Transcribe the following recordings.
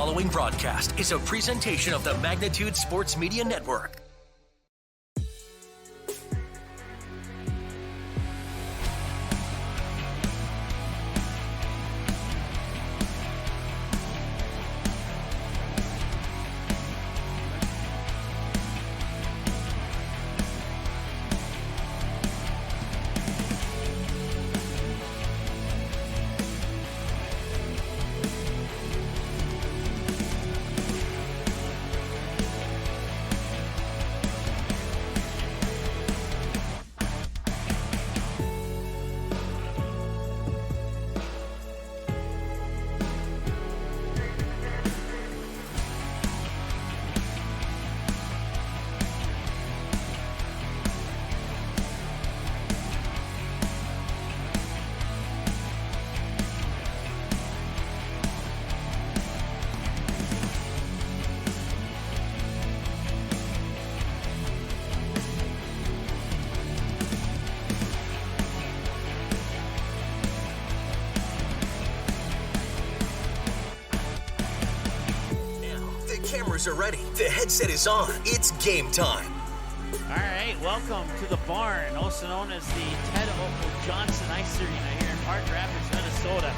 following broadcast is a presentation of the Magnitude Sports Media Network. Cameras are ready. The headset is on. It's game time. All right, welcome to the barn, also known as the Ted O. Johnson Ice Arena here in Park Rapids, Minnesota.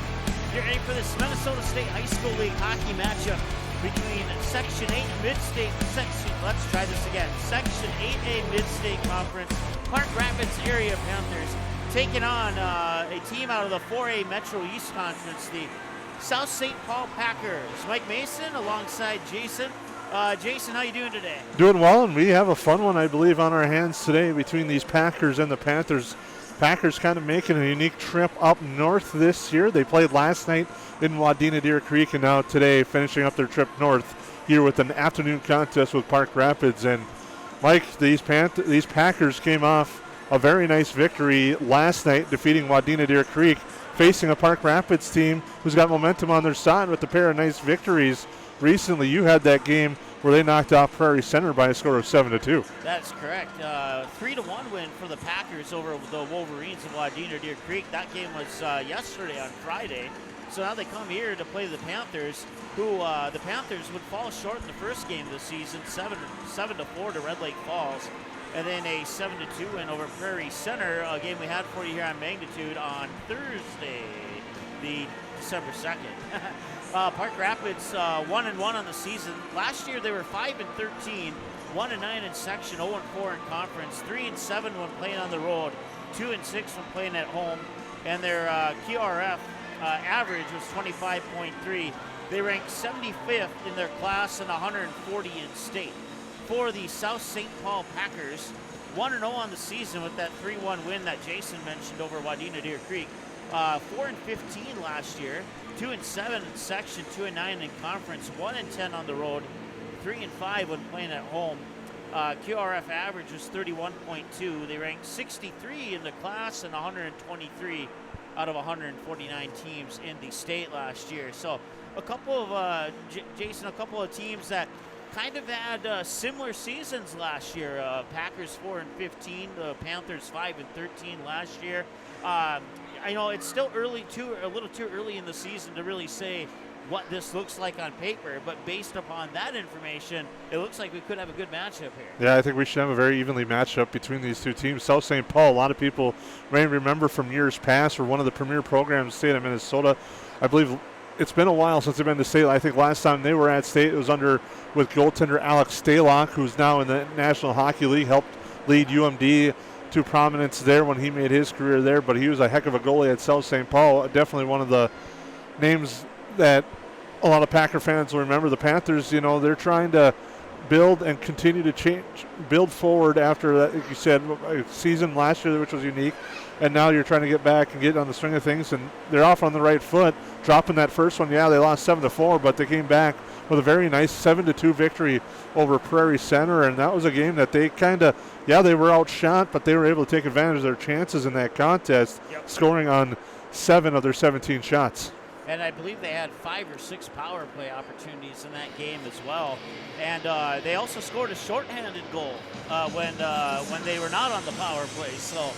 You're ready for this Minnesota State High School League hockey matchup between Section 8 Mid-State, let's try this again, Section 8A Mid-State Conference, Park Rapids area Panthers, taking on a team out of the 4A Metro East Conference, the South St. Paul Packers. Mike Mason alongside Jason. Jason, how you doing today? Doing well, and we have a fun one, I believe, on our hands today between these Packers and the Panthers. Packers kind of making a unique trip up north this year. They played last night in Wadena Deer Creek, and now today finishing up their trip north here with an afternoon contest with Park Rapids. And Mike, these Packers came off a very nice victory last night, defeating Wadena Deer Creek, facing a Park Rapids team who's got momentum on their side with a pair of nice victories. Recently, you had that game where they knocked off Prairie Center by a score of 7-2. That's correct. 3-1 win for the Packers over the Wolverines of Wadena Deer Creek. That game was yesterday on Friday. So now they come here to play the Panthers, who the Panthers would fall short in the first game of the season, 7-4 to Red Lake Falls. And then a 7-2 win over Prairie Center, a game we had for you here on Magnitude on Thursday, the December 2nd. Park Rapids 1-1 on the season. Last year they were 5-13, 1-9 in section, 0-4 in conference, 3-7 when playing on the road, 2-6 when playing at home, and their QRF average was 25.3. They ranked 75th in their class and 140 in state. For the South St. Paul Packers, 1-0 on the season with that 3-1 win that Jason mentioned over Wadena Deer Creek. 4-15 last year, 2-7 in section, 2-9 in conference, 1-10 on the road, 3-5 when playing at home. QRF average was 31.2. They ranked 63 in the class and 123 out of 149 teams in the state last year. So a couple of, Jason, a couple of teams that kind of had similar seasons last year. Packers 4-15, the Panthers 5-13 last year. I know it's still a little too early in the season to really say what this looks like on paper, but based upon that information, it looks like we could have a good matchup here. Yeah, I think we should have a very evenly matchup between these two teams. South St. Paul, a lot of people may remember from years past, were one of the premier programs in the state of Minnesota. I believe it's been a while since they've been to state. I think last time they were at state, it was with goaltender Alex Stalock, who's now in the National Hockey League, helped lead UMD to prominence there when he made his career there, but he was a heck of a goalie at South St. Paul. Definitely one of the names that a lot of Packer fans will remember. The Panthers, they're trying to build and continue to build forward after that, like you said, a season last year which was unique, and now you're trying to get back and get on the swing of things, and they're off on the right foot, dropping that first one. Yeah, they lost 7-4, but they came back with a very nice 7-2 victory over Prairie Center, and that was a game that they they were outshot, but they were able to take advantage of their chances in that contest, scoring on 7 of their 17 shots. And I believe they had 5 or 6 power play opportunities in that game as well. And they also scored a shorthanded goal when they were not on the power play. So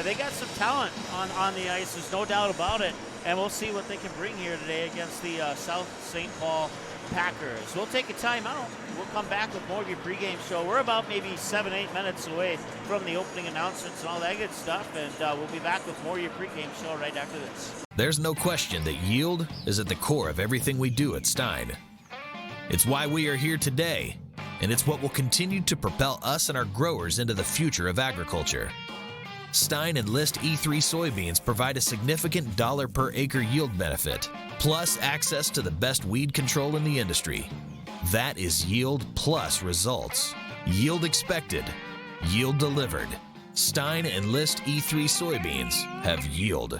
they got some talent on the ice, there's no doubt about it. And we'll see what they can bring here today against the South St. Paul Packers. We'll take a timeout. We'll come back with more of your pregame show. We're about maybe 7-8 minutes away from the opening announcements and all that good stuff, and we'll be back with more of your pregame show right after this. There's no question that yield is at the core of everything we do at Stein. It's why we are here today, and it's what will continue to propel us and our growers into the future of agriculture. Stein Enlist E3 soybeans provide a significant dollar per acre yield benefit, plus access to the best weed control in the industry. That is yield plus results. Yield expected, yield delivered. Stein Enlist E3 soybeans have yield.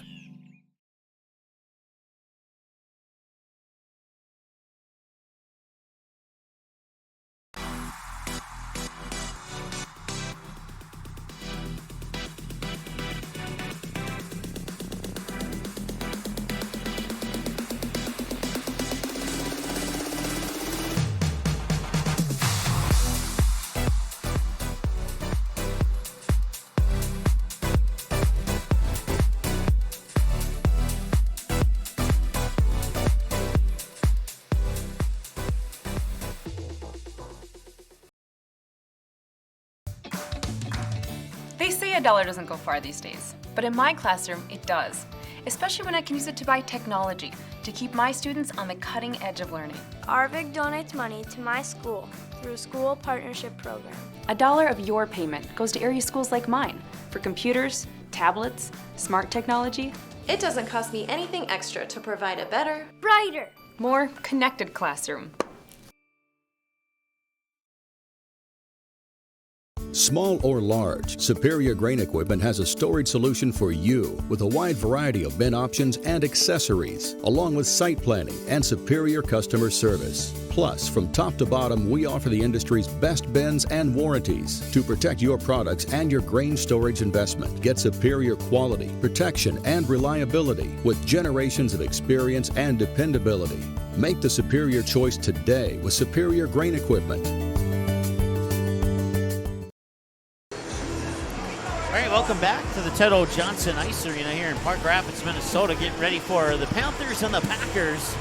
They say a dollar doesn't go far these days, but in my classroom, it does. Especially when I can use it to buy technology to keep my students on the cutting edge of learning. Arvig donates money to my school through a school partnership program. $1 of your payment goes to area schools like mine for computers, tablets, smart technology. It doesn't cost me anything extra to provide a better, Brighter! More connected classroom. Small or large, Superior Grain Equipment has a storage solution for you with a wide variety of bin options and accessories, along with site planning and superior customer service. Plus, from top to bottom, we offer the industry's best bins and warranties to protect your products and your grain storage investment. Get superior quality, protection, and reliability with generations of experience and dependability. Make the superior choice today with Superior Grain Equipment. All right, welcome back to the Ted O. Johnson Ice Arena here in Park Rapids, Minnesota, getting ready for the Panthers and the Packers.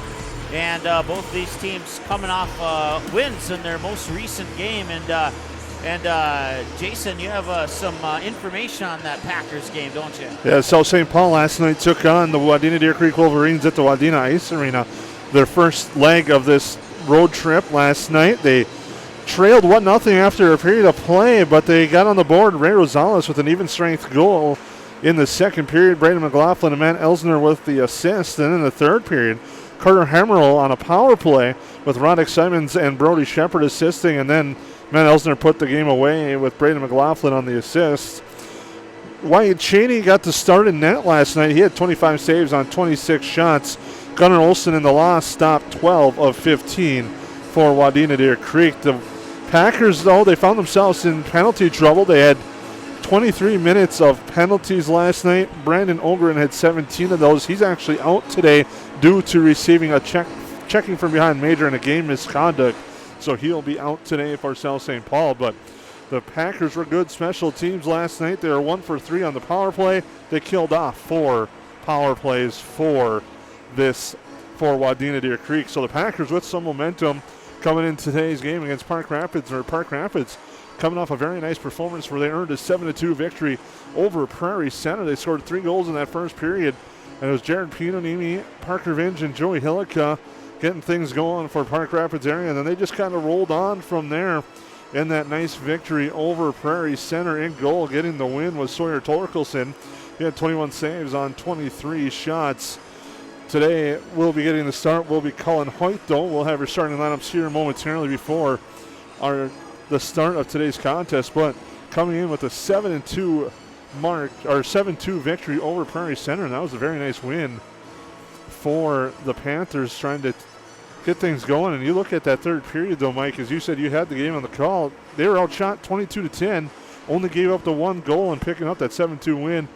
And both these teams coming off wins in their most recent game. And Jason, you have some information on that Packers game, don't you? Yeah, South St. Paul last night took on the Wadena Deer Creek Wolverines at the Wadena Ice Arena. Their first leg of this road trip last night. They trailed 1-0 after a period of play, but they got on the board. Ray Rosales with an even strength goal in the second period. Braden McLaughlin and Matt Elsner with the assist. And in the third period, Carter Hammerl on a power play with Roddick Simons and Brody Shepard assisting. And then Matt Elsner put the game away with Braden McLaughlin on the assist. Wyatt Cheney got the start in net last night. He had 25 saves on 26 shots. Gunnar Olsen in the loss stopped 12 of 15 for Wadena Deer Creek. The Packers, though, they found themselves in penalty trouble. They had 23 minutes of penalties last night. Brandon Ogren had 17 of those. He's actually out today due to receiving a checking from behind major in a game misconduct. So he'll be out today for South St. Paul. But the Packers were good special teams last night. They were 1 for 3 on the power play. They killed off 4 power plays for Wadena Deer Creek. So the Packers with some momentum coming in today's game against Park Rapids coming off a very nice performance where they earned a 7-2 victory over Prairie Center. They scored 3 goals in that first period, and it was Jared Pinonimi, Parker Vinge, and Joey Hillica getting things going for Park Rapids area, and then they just kind of rolled on from there in that nice victory over Prairie Center. In goal, getting the win, was Sawyer Torkelson. He had 21 saves on 23 shots. Today, we'll be getting the start. We'll be Cullen Hoyt, though. We'll have our starting lineups here momentarily before the start of today's contest. But coming in with a 7-2 victory over Prairie Center, and that was a very nice win for the Panthers, trying to get things going. And you look at that third period, though, Mike, as you said, you had the game on the call. They were outshot 22-10, only gave up the 1 goal and picking up that 7-2 win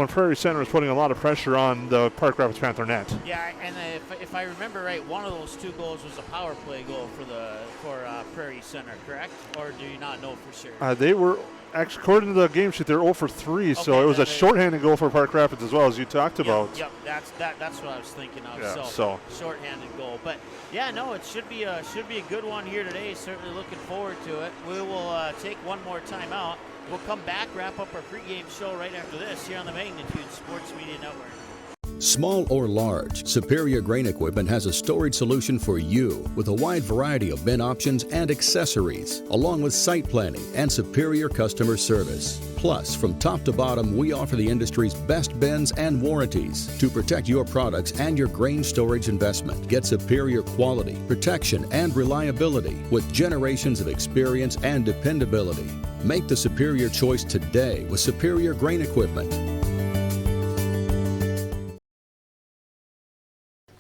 when Prairie Center was putting a lot of pressure on the Park Rapids Panther net. Yeah, and if I remember right, one of those 2 goals was a power play goal for Prairie Center, correct? Or do you not know for sure? They were, actually, according to the game sheet, they're 0 for 3, so it was a shorthanded goal for Park Rapids as well, as you talked about. Yep, that's what I was thinking of. Yeah, so shorthanded goal. But yeah, no, it should be a good one here today. Certainly looking forward to it. We will take one more time out. We'll come back, wrap up our pregame show right after this here on the Magnitude Sports Media Network. Small or large, Superior Grain Equipment has a storage solution for you with a wide variety of bin options and accessories, along with site planning and superior customer service. Plus, from top to bottom, we offer the industry's best bins and warranties to protect your products and your grain storage investment. Get superior quality, protection, and reliability with generations of experience and dependability. Make the superior choice today with Superior Grain Equipment.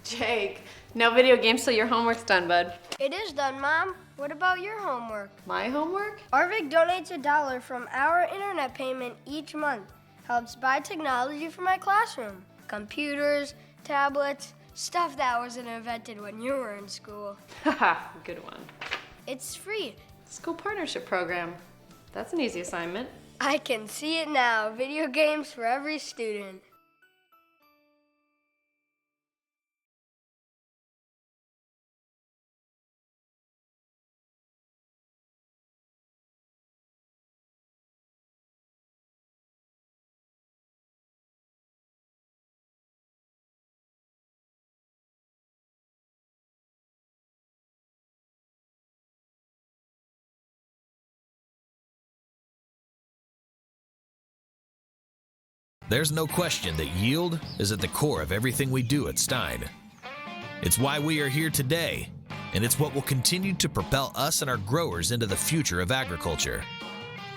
Jake, no video games till your homework's done, bud. It is done, Mom. What about your homework? My homework? Arvik donates $1 from our internet payment each month. Helps buy technology for my classroom. Computers, tablets, stuff that wasn't invented when you were in school. Haha, good one. It's free. School partnership program. That's an easy assignment. I can see it now. Video games for every student. There's no question that yield is at the core of everything we do at Stein. It's why we are here today, and it's what will continue to propel us and our growers into the future of agriculture.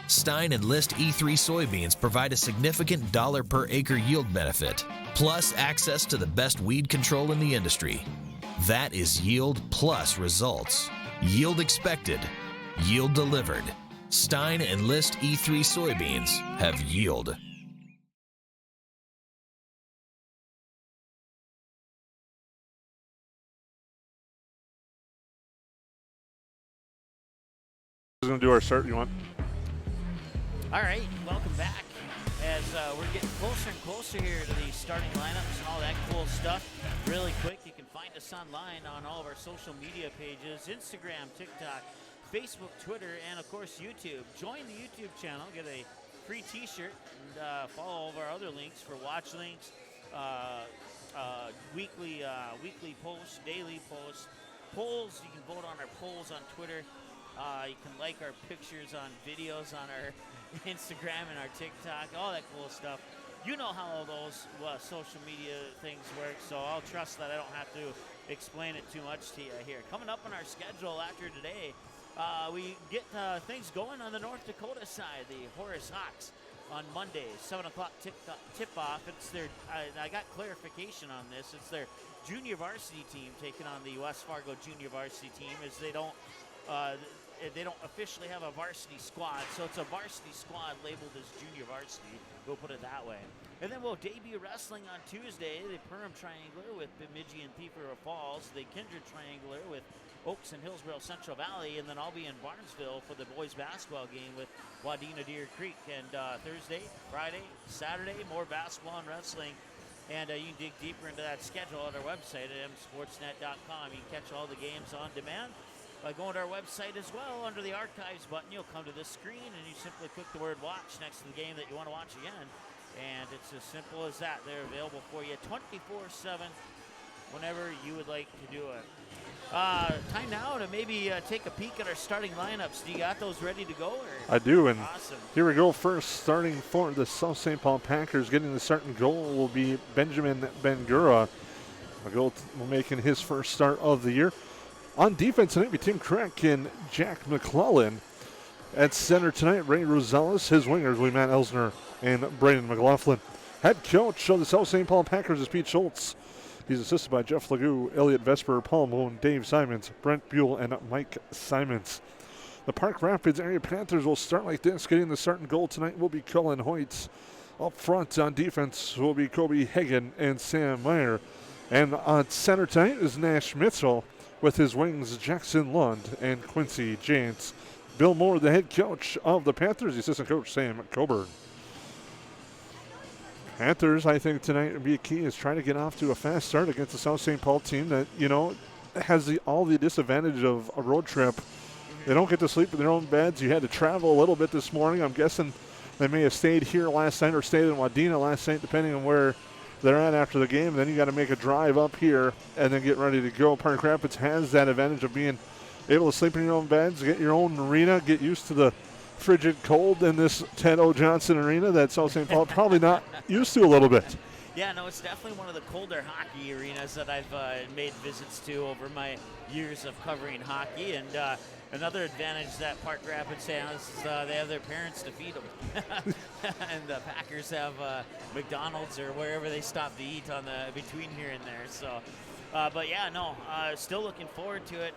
Stein Enlist E3 soybeans provide a significant $ per acre yield benefit, plus access to the best weed control in the industry. That is yield plus results. Yield expected, yield delivered. Stein Enlist E3 soybeans have yield. Going to do our start. You want? All right, welcome back. As we're getting closer and closer here to the starting lineups and all that cool stuff. Really quick, you can find us online on all of our social media pages: Instagram, TikTok, Facebook, Twitter, and of course YouTube. Join the YouTube channel, get a free T-shirt, and follow all of our other links for watch links, weekly posts, daily posts, polls. You can vote on our polls on Twitter. You can like our pictures on videos on our Instagram and our TikTok, all that cool stuff. You know how all those social media things work, so I'll trust that I don't have to explain it too much to you here. Coming up on our schedule after today, we get things going on the North Dakota side. The Horace Hawks on Monday, 7 o'clock tip-off. It's their, I got clarification on this. It's their junior varsity team taking on the West Fargo junior varsity team, as they don't officially have a varsity squad, so it's a varsity squad labeled as junior varsity. We'll put it that way. And then we'll debut wrestling on Tuesday, the Perham Triangular with Bemidji and Thief River Falls, the Kindred Triangular with Oaks and Hillsborough Central Valley, and then I'll be in Barnesville for the boys basketball game with Wadena Deer Creek. And Thursday, Friday, Saturday, more basketball and wrestling. And you can dig deeper into that schedule at our website at msportsnet.com. You can catch all the games on demand by going to our website as well. Under the archives button, you'll come to this screen and you simply click the word watch next to the game that you want to watch again. And it's as simple as that. They're available for you 24/7 whenever you would like to do it. Time now to maybe take a peek at our starting lineups. Do you got those ready to go? Or? I do, and awesome. Here we go. First, starting for the South St. Paul Packers, getting the starting goal will be Benjamin Bengura, making his first start of the year. On defense tonight, Tim Crack and Jack McClellan. At center tonight, Ray Rosales. His wingers, Matt Elsner and Brandon McLaughlin. Head coach of the South St. Paul Packers is Pete Schultz. He's assisted by Jeff Legou, Elliot Vesper, Paul Moon, Dave Simons, Brent Buell, and Mike Simons. The Park Rapids area Panthers will start like this. Getting the starting goal tonight will be Cullen Hoyt. Up front on defense will be Kobe Hagan and Sam Meyer. And on center tonight is Nash Mitchell with his wings Jackson Lund and Quincy James. Bill Moore, the head coach of the Panthers, the assistant coach Sam Coburn. Panthers, I think tonight would be a key is trying to get off to a fast start against the South St. Paul team that, has all the disadvantage of a road trip. They don't get to sleep in their own beds. You had to travel a little bit this morning. I'm guessing they may have stayed here last night or stayed in Wadena last night, depending on where they're at after the game. And then you got to make a drive up here and then get ready to go. Park Rapids has that advantage of being able to sleep in your own beds, get your own arena, get used to the frigid cold in this Ted O. Johnson arena that South St. Paul probably not used to a little bit. Yeah, no, it's definitely one of the colder hockey arenas that I've made visits to over my years of covering hockey. And another advantage that Park Rapids has is they have their parents to feed them. And the Packers have McDonald's or wherever they stop to eat on the between here and there. So, but yeah, no, still looking forward to it.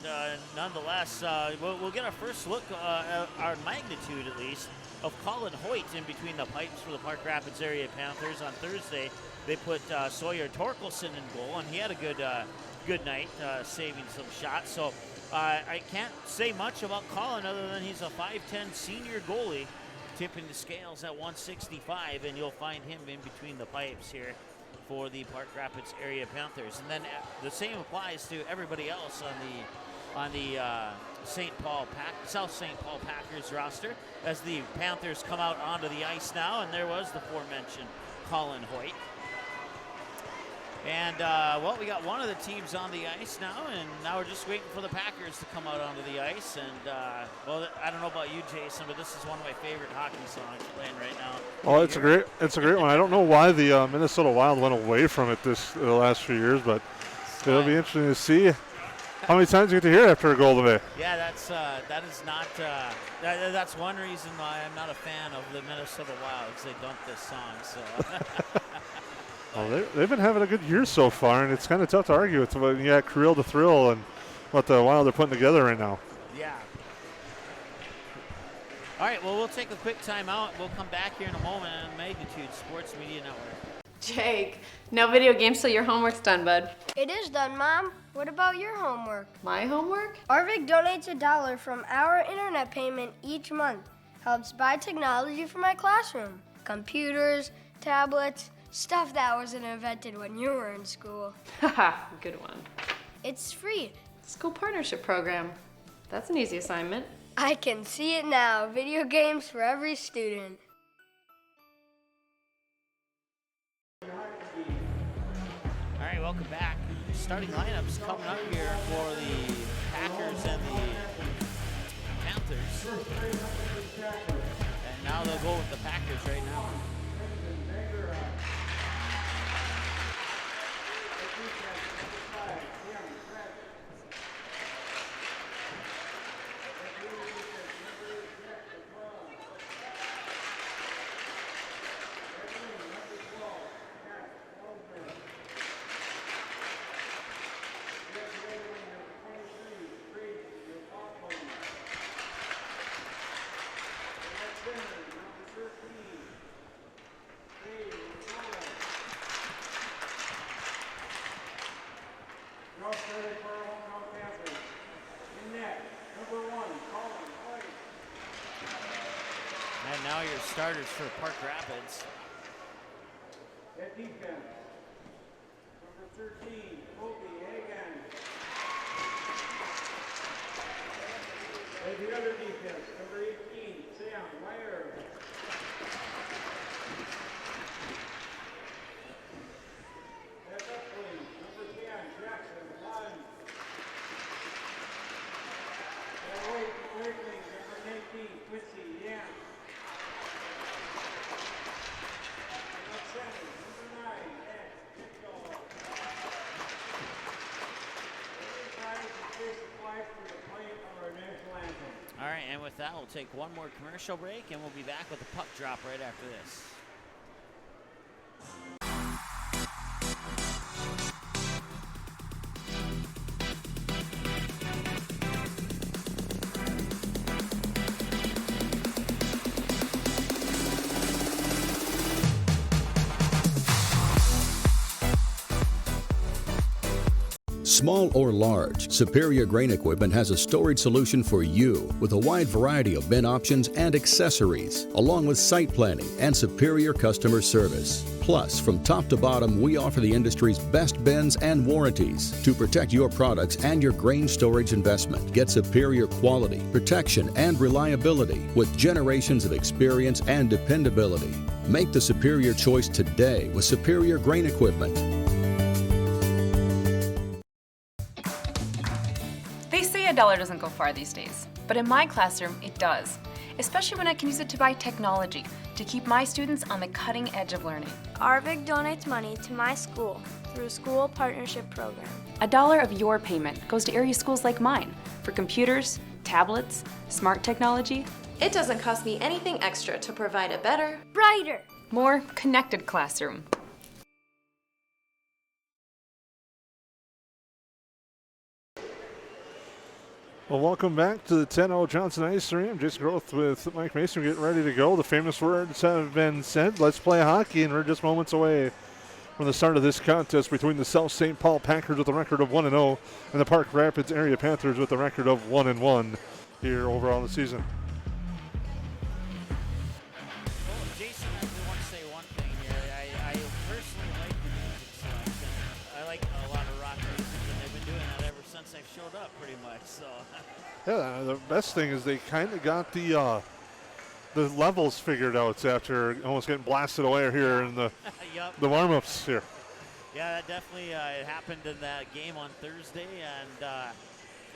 Nonetheless, we'll get our first look, our magnitude at least, of Colin Hoyt in between the pipes for the Park Rapids area Panthers. On Thursday, they put Sawyer Torkelson in goal, and he had a good night, saving some shots. So I can't say much about Colin other than he's a 5'10 senior goalie, tipping the scales at 165, and you'll find him in between the pipes here for the Park Rapids area Panthers. And then the same applies to everybody else on the South St. Paul Packers roster as the Panthers come out onto the ice now, and there was the aforementioned Colin Hoyt. And, we got one of the teams on the ice now, and now we're just waiting for the Packers to come out onto the ice. And, I don't know about you, Jason, but this is one of my favorite hockey songs playing right now. Oh, it's a great one. I don't know why the Minnesota Wild went away from it the last few years, but it'll be interesting to see how many times you get to hear it after a goal today. Yeah, that's one reason why I'm not a fan of the Minnesota Wild, because they dumped this song. So. Well, they've been having a good year so far, and it's kind of tough to argue with when you got Creel to Thrill and what the Wild are putting together right now. Yeah. All right, well, we'll take a quick timeout. We'll come back here in a moment on Magnitude Sports Media Network. Jake, no video games till your homework's done, bud. It is done, Mom. What about your homework? My homework? Arvik donates $1 from our internet payment each month. Helps buy technology for my classroom. Computers, tablets, stuff that wasn't invented when you were in school. Haha, good one. It's free. School partnership program. That's an easy assignment. I can see it now. Video games for every student. All right, welcome back. Starting lineups coming up here for the Packers and the Panthers. And now they'll go with the Packers right now. And now your starters for Park Rapids. At defense, number 13, Kobe Hagan. At the other defense, number 18, Sam Meyer. At up please, number 10, Jackson Lund. At right wing, number 19, Quincy Yan. All right, and with that, we'll take one more commercial break, and we'll be back with a puck drop right after this. Small or large, Superior Grain Equipment has a storage solution for you with a wide variety of bin options and accessories, along with site planning and superior customer service. Plus, from top to bottom, we offer the industry's best bins and warranties to protect your products and your grain storage investment. Get superior quality, protection, and reliability with generations of experience and dependability. Make the superior choice today with Superior Grain Equipment. They say a dollar doesn't go far these days, but in my classroom, it does. Especially when I can use it to buy technology to keep my students on the cutting edge of learning. Arvig donates money to my school through a school partnership program. $1 of your payment goes to area schools like mine for computers, tablets, smart technology, It doesn't cost me anything extra to provide a better, Brighter. more connected classroom. Well, welcome back to the 10-0 Johnson Ice Arena. Jason Groth with Mike Mason getting ready to go. The famous words have been said. Let's play hockey, and we're just moments away from the start of this contest between the South St. Paul Packers with a record of 1-0 and the Park Rapids area Panthers with a record of 1-1 here overall in the season. Well, Jason, I want to say one thing here. I personally like the music selection. I like a lot of rock music, and they've been doing that ever since I showed up, pretty much. So. Yeah, the best thing is they kind of got the levels figured out after almost getting blasted away here in the Yep. the warm-ups here. Yeah, that definitely it happened in that game on Thursday, and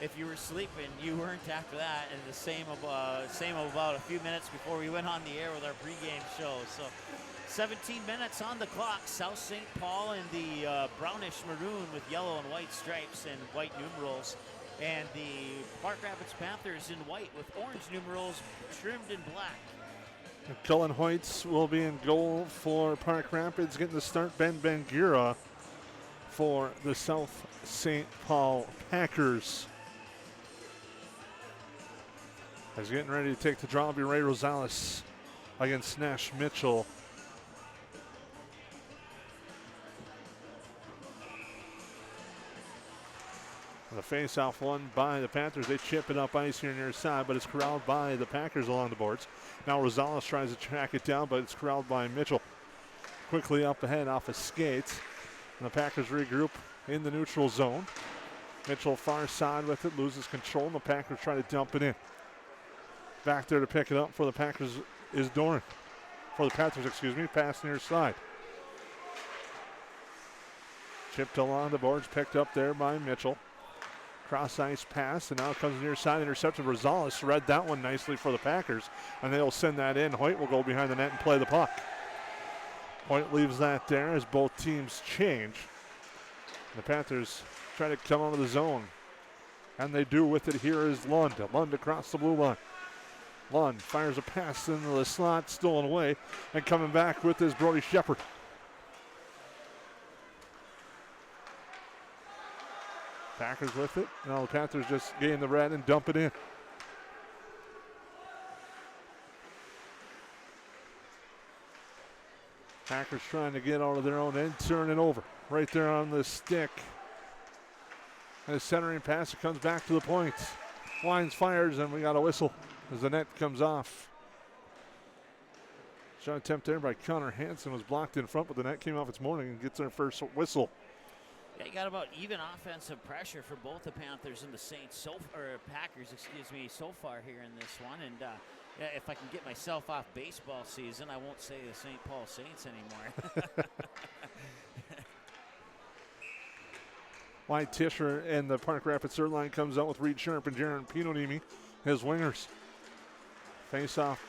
if you were sleeping, you weren't after that. And the same about a few minutes before we went on the air with our pregame show. So 17 minutes on the clock. South St. Paul in the brownish maroon with yellow and white stripes and white numerals. And the Park Rapids Panthers in white with orange numerals trimmed in black. Cullen Hoyts will be in goal for Park Rapids, getting the start. Ben Bangura for the South St. Paul Packers. He's getting ready to take the draw. Will be Ray Rosales against Nash Mitchell. The face-off won by the Panthers. They chip it up ice here near side, but it's corralled by the Packers along the boards. Now Rosales tries to track it down, but it's corralled by Mitchell. Quickly up ahead off his skates. And the Packers regroup in the neutral zone. Mitchell far side with it, loses control, and the Packers try to dump it in. Back there to pick it up for the Packers is Doran. For the Panthers, pass near side. Chipped along the boards, picked up there by Mitchell. Cross ice pass, and now it comes near side, intercepted. Rosales read that one nicely for the Packers, and they'll send that in. Hoyt will go behind the net and play the puck. Hoyt leaves that there as both teams change. The Panthers try to come out of the zone, and they do with it. Here is Lund. Lund across the blue line. Lund fires a pass into the slot, stolen away, and coming back with is Brody Shepard. Packers with it. Now the Panthers just gain the red and dump it in. Packers trying to get out of their own end, turn it over. Right there on the stick. And a centering pass, it comes back to the point. Lines fires, and we got a whistle as the net comes off. Shot attempt there by Connor Hansen was blocked in front, but the net came off its morning and gets their first whistle. Yeah, you got about even offensive pressure for both the Panthers and the Packers, so far here in this one. And yeah, if I can get myself off baseball season, I won't say the St. Paul Saints anymore. White Tischer and the Park Rapids third line comes out with Reed Sharp and Jaron Pinonimi as wingers. Face off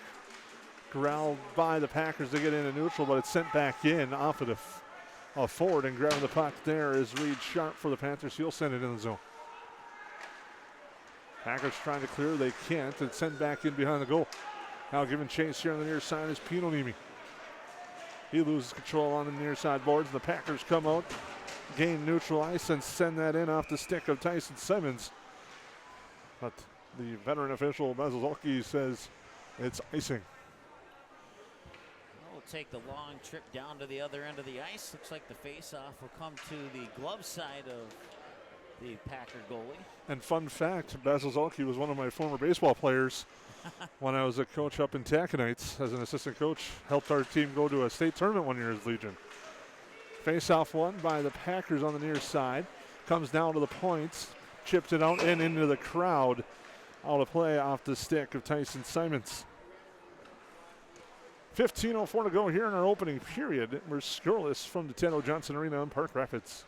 corralled by the Packers to get into neutral, but it's sent back in off of the forward, and grabbing the puck there is Reed Sharp for the Panthers. He'll send it in the zone. Packers trying to clear, they can't, and send back in behind the goal. Now giving chase here on the near side is Pinonimi. He loses control on the near side boards. The Packers come out, gain neutral ice, and send that in off the stick of Tyson Simmons. But the veteran official, Mazolki, says it's icing. We'll take the long trip down to the other end of the ice. Looks like the face-off will come to the glove side of the Packer goalie. And fun fact, Basil Zolke was one of my former baseball players when I was a coach up in Taconite as an assistant coach. Helped our team go to a state tournament one year as Legion. Face-off won by the Packers on the near side. Comes down to the points. Chipped it out and into the crowd. Out of play off the stick of Tyson Simons. 15:04 to go here in our opening period. We're scoreless from the Tano Johnson Arena in Park Rapids.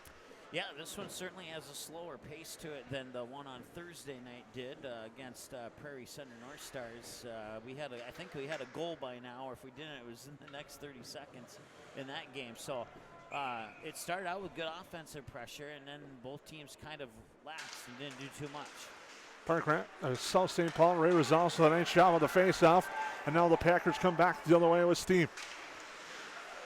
Yeah, this one certainly has a slower pace to it than the one on Thursday night did against Prairie Center North Stars. I think we had a goal by now, or if we didn't, it was in the next 30 seconds in that game. So it started out with good offensive pressure, and then both teams kind of laxed and didn't do too much. South St. Paul, Ray Rosales with a nice shot with the face-off, and now the Packers come back the other way with steam.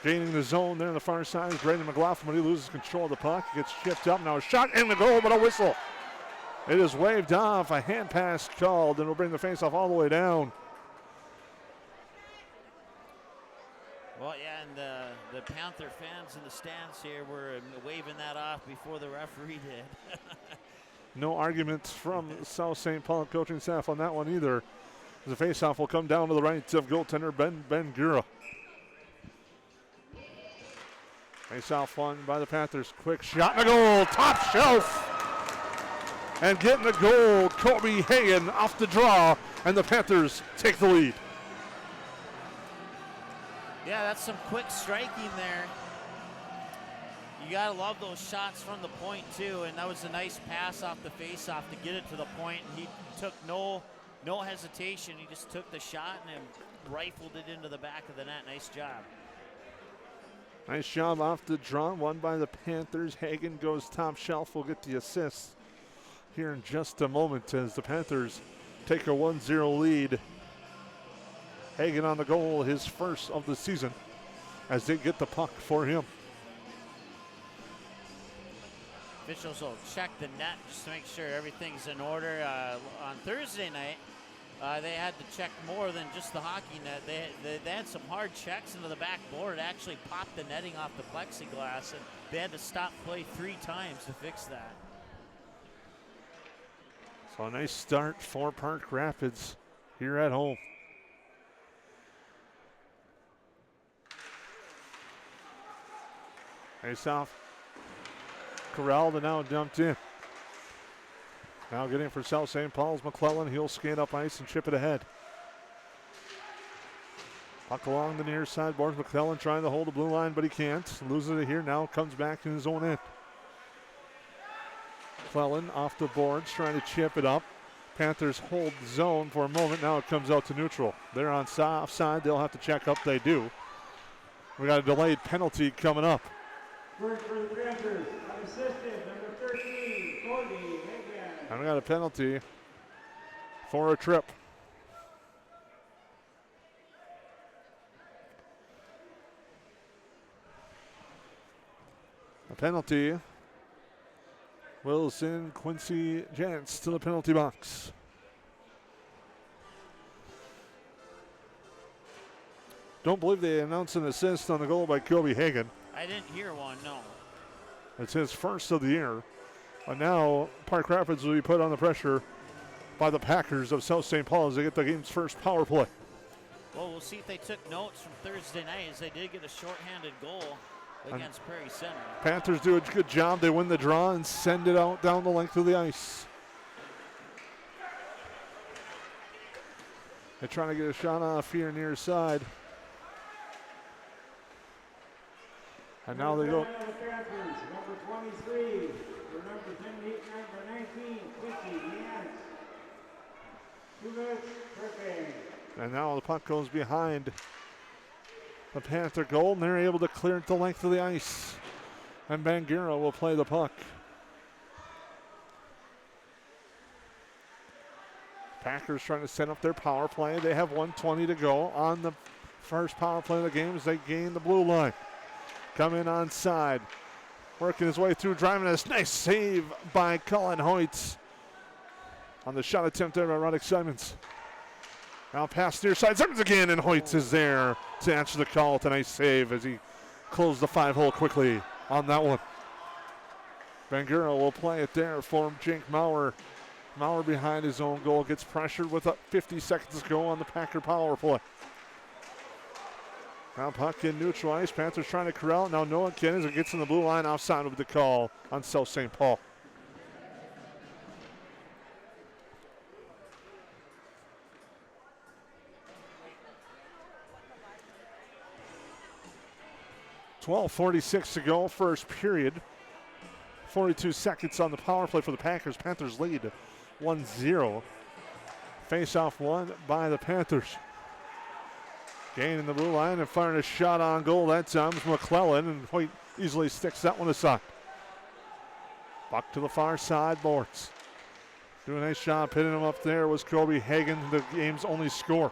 Gaining the zone there on the far side is Braden McLaughlin, but he loses control of the puck. He gets chipped up. Now a shot in the goal, but a whistle. It is waved off. A hand pass called, and will bring the faceoff all the way down. Well, yeah, and the Panther fans in the stands here were waving that off before the referee did. No arguments from South St. Paul coaching staff on that one either. The faceoff will come down to the right of goaltender Ben Gura. Face-off won by the Panthers. Quick shot and a goal. Top shelf. And getting the goal, Kobe Hagan off the draw. And the Panthers take the lead. Yeah, that's some quick striking there. You got to love those shots from the point, too. And that was a nice pass off the face-off to get it to the point. And he took no hesitation. He just took the shot and rifled it into the back of the net. Nice job. Nice job off the draw, won by the Panthers. Hagan goes top shelf. We'll get the assist here in just a moment as the Panthers take a 1-0 lead. Hagan on the goal, his first of the season, as they get the puck for him. Officials will check the net just to make sure everything's in order. On Thursday night, they had to check more than just the hockey net. They had some hard checks into the back board. It actually popped the netting off the plexiglass, and they had to stop play 3 times to fix that. So a nice start for Park Rapids here at home. Face off. Corralled and now dumped in. Now getting for South St. Paul's McClellan. He'll skate up ice and chip it ahead. Puck along the near side. Boards McClellan trying to hold the blue line, but he can't. Loses it here. Now comes back in his own end. McClellan off the boards trying to chip it up. Panthers hold zone for a moment. Now it comes out to neutral. They're on offside. They'll have to check up. They do. We got a delayed penalty coming up. First for the Panthers, unassisted, number 13, Cody Hagan. And we got a penalty for a trip. A penalty will send Quincy Jantz to the penalty box. Don't believe they announced an assist on the goal by Kobe Hagan. I didn't hear one, no. It's his first of the year. But now Park Rapids will be put on the pressure by the Packers of South St. Paul as they get the game's first power play. Well, we'll see if they took notes from Thursday night, as they did get a shorthanded goal against Prairie Center. Panthers do a good job. They win the draw and send it out down the length of the ice. They're trying to get a shot off here near side. And now they go. The Panthers, number 23, for number 19, Quincy Jantz. 2 minutes, Pregame. And now the puck goes behind the Panther goal, and they're able to clear it the length of the ice. And Bangura will play the puck. Packers trying to set up their power play. They have 1:20 to go on the first power play of the game as they gain the blue line. Come in on side. Working his way through, driving this nice save by Colin Hoyt on the shot attempt there by Roddick Simons. Now pass near side, Simons again, and Hoyt is there to answer the call. It's a nice save as he closed the 5-hole quickly on that one. Bangura will play it there for Jake Maurer. Maurer behind his own goal, gets pressured with 50 seconds to go on the Packer power play. Now puck in neutral ice. Panthers trying to corral it. Now Noah Ken as it gets in the blue line offside with the call on South St. Paul. .12:46 to go, first period. 42 seconds on the power play for the Packers. Panthers lead 1-0. Face-off won by the Panthers. Gaining the blue line and firing a shot on goal. That time it's McClellan, and Hoyt easily sticks that one aside. Buck to the far side, boards. Doing a nice job hitting him up there was Kobe Hagan, the game's only score.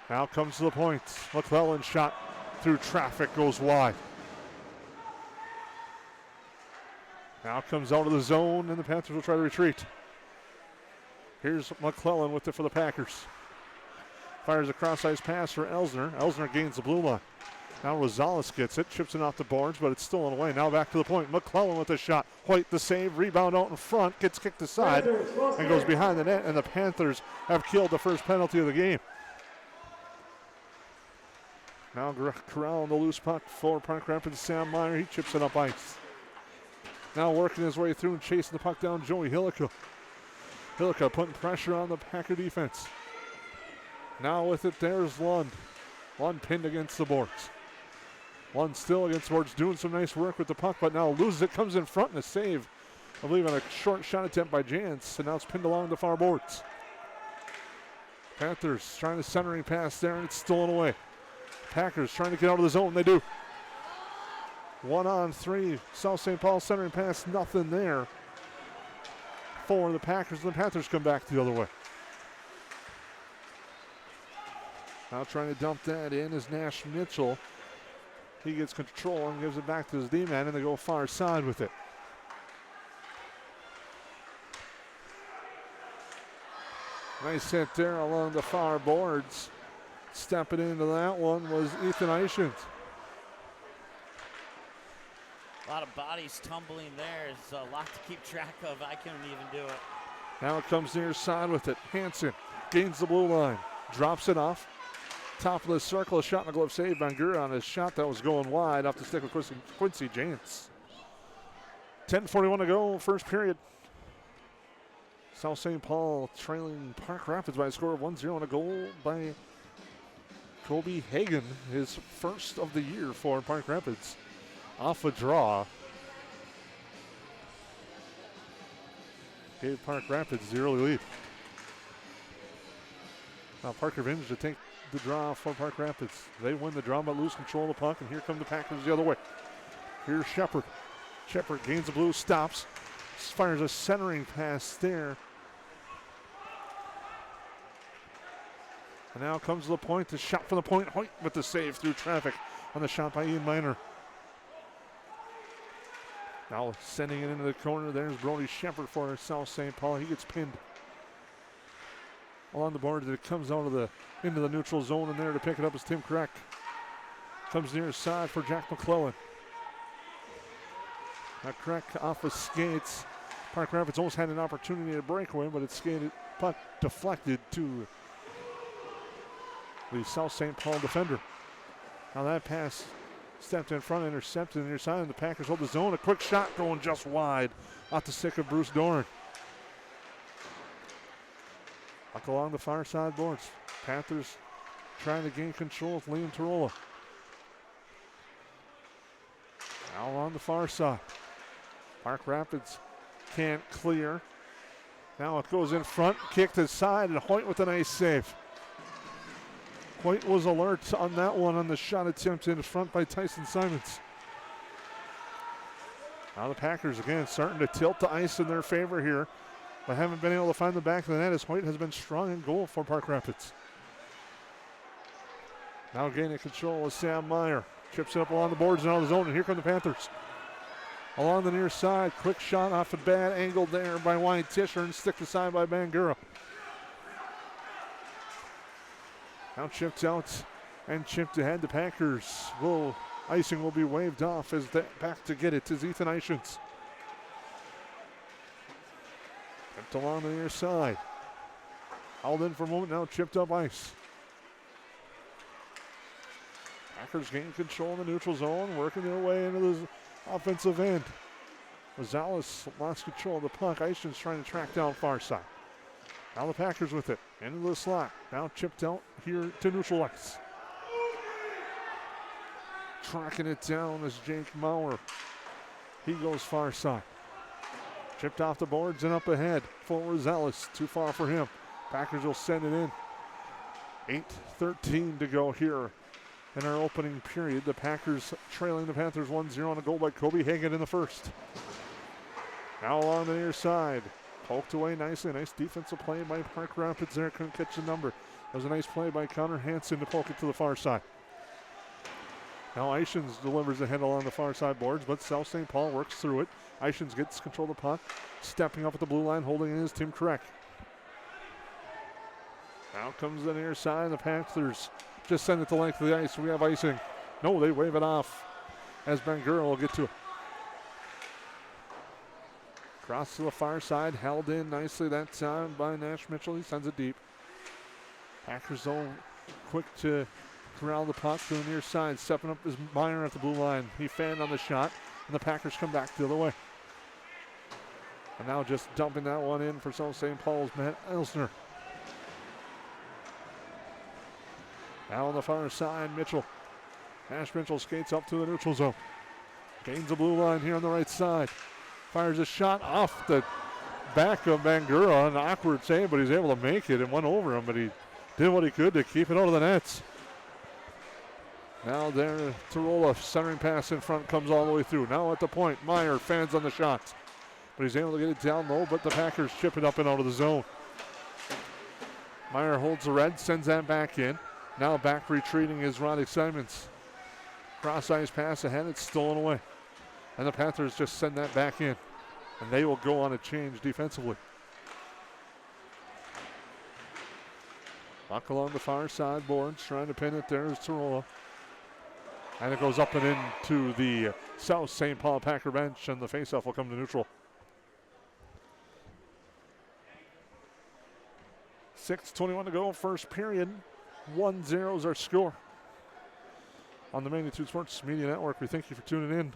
Now comes to the point. McClellan shot through traffic, goes wide. Now comes out of the zone, and the Panthers will try to retreat. Here's McClellan with it for the Packers. Fires a cross-ice pass for Elsner. Elsner gains the blue line. Now Rosales gets it, chips it off the boards, but it's still in the way. Now back to the point. McClellan with the shot. Hoyt the save, rebound out in front, gets kicked aside, and goes behind the net, and the Panthers have killed the first penalty of the game. Now corralling the loose puck for Park Rapids. Sam Meyer, he chips it up ice. Now working his way through and chasing the puck down, Joey Hillica. Hillica putting pressure on the Packer defense. Now with it, there's Lund. Lund pinned against the boards. Lund still against the boards, doing some nice work with the puck, but now loses it, comes in front and a save. I believe on a short shot attempt by Jantz, and now it's pinned along the far boards. Panthers trying to centering pass there, and it's stolen away. Packers trying to get out of the zone, they do. 1-on-3, South St. Paul centering pass, nothing there for the Packers, and the Panthers come back the other way. Now trying to dump that in is Nash Mitchell. He gets control and gives it back to his D-man, and they go far side with it. Nice hit there along the far boards. Stepping into that one was Ethan Eichens. A lot of bodies tumbling there. It's a lot to keep track of. I couldn't even do it. Now it comes near side with it. Hansen gains the blue line. Drops it off. Top of the circle, a shot and a glove save. Bangura on his shot that was going wide off the stick of Quincy Jantz. 10:41 to go, first period. South St. Paul trailing Park Rapids by a score of 1-0 and a goal by Kobe Hagan, his first of the year for Park Rapids. Off a draw. Gave Park Rapids the early lead. Now Parker Vintage to take the draw for Park Rapids. They win the draw but lose control of the puck, and here come the Packers the other way. Here's Shepard. Shepard gains the blue, stops, fires a centering pass there. And now comes to the point, the shot from the point. Hoyt with the save through traffic on the shot by Ian Miner. Now sending it into the corner. There's Brody Shepard for South St. Paul. He gets pinned along the board. It comes out of into the neutral zone, and there to pick it up is Tim Kreck. Comes near side for Jack McClellan. Now Kreck off of skates. Park Rapids almost had an opportunity to break away, but it's skated, puck deflected to the South St. Paul defender. Now that pass stepped in front, intercepted near side, and the Packers hold the zone. A quick shot going just wide off the stick of Bruce Doran. Puck along the far side boards. Panthers trying to gain control with Liam Tarola. Now on the far side. Park Rapids can't clear. Now it goes in front, kicked aside, and Hoyt with a nice save. Hoyt was alert on that one on the shot attempt in front by Tyson Simons. Now the Packers again starting to tilt the ice in their favor here, but haven't been able to find the back of the net as Hoyt has been strong in goal for Park Rapids. Now gaining control is Sam Meyer. Chips it up along the boards and out of the zone, and here come the Panthers. Along the near side, quick shot off a bad angle there by Wyatt Tisher and sticked aside by Bangura. Now chipped out and chipped ahead. The Packers icing will be waved off as back to get it is Ethan Eichens. Chipped along the near side. Held in for a moment, now chipped up ice. Packers gain control in the neutral zone, working their way into the offensive end. Rosales lost control of the puck. Eiston's trying to track down far side. Now the Packers with it, into the slot. Now chipped out here to neutral ice. Tracking it down is Jake Maurer. He goes far side. Chipped off the boards and up ahead for Rosales. Too far for him. Packers will send it in. 8:13 to go here in our opening period. The Packers trailing the Panthers 1-0 on a goal by Kobe Hagan in the first. Now along the near side. Poked away nicely. Nice defensive play by Park Rapids there. Couldn't catch the number. That was a nice play by Connor Hansen to poke it to the far side. Now Eishens delivers the head along the far side boards, but South St. Paul works through it. Eishens gets control of the puck. Stepping up at the blue line, holding in his Tim Krek. Now comes the near side. The Panthers just send it the length of the ice. We have icing. No, they wave it off as Bangura will get to it. Cross to the far side, held in nicely that time by Nash Mitchell. He sends it deep. Packers though quick to corral the puck to the near side. Stepping up is Meyer at the blue line. He fanned on the shot, and the Packers come back the other way. And now just dumping that one in for South St. Paul's Matt Elsner. Now on the far side, Mitchell. Nash Mitchell skates up to the neutral zone. Gains the blue line here on the right side. Fires a shot off the back of Bangura. An awkward save, but he's able to make it and went over him, but he did what he could to keep it out of the nets. Now there, Tarola, centering pass in front, comes all the way through. Now at the point, Meyer fans on the shots. But he's able to get it down low, but the Packers chip it up and out of the zone. Meyer holds the red, sends that back in. Now back retreating is Roddick Simons. Cross ice pass ahead, it's stolen away. And the Panthers just send that back in. And they will go on a change defensively. Puck along the far side boards, trying to pin it there is Tarola. And it goes up and into the South St. Paul Packer bench, and the faceoff will come to neutral. 6:21 to go, first period. 1-0 is our score. On the Magnitude Sports Media Network, we thank you for tuning in.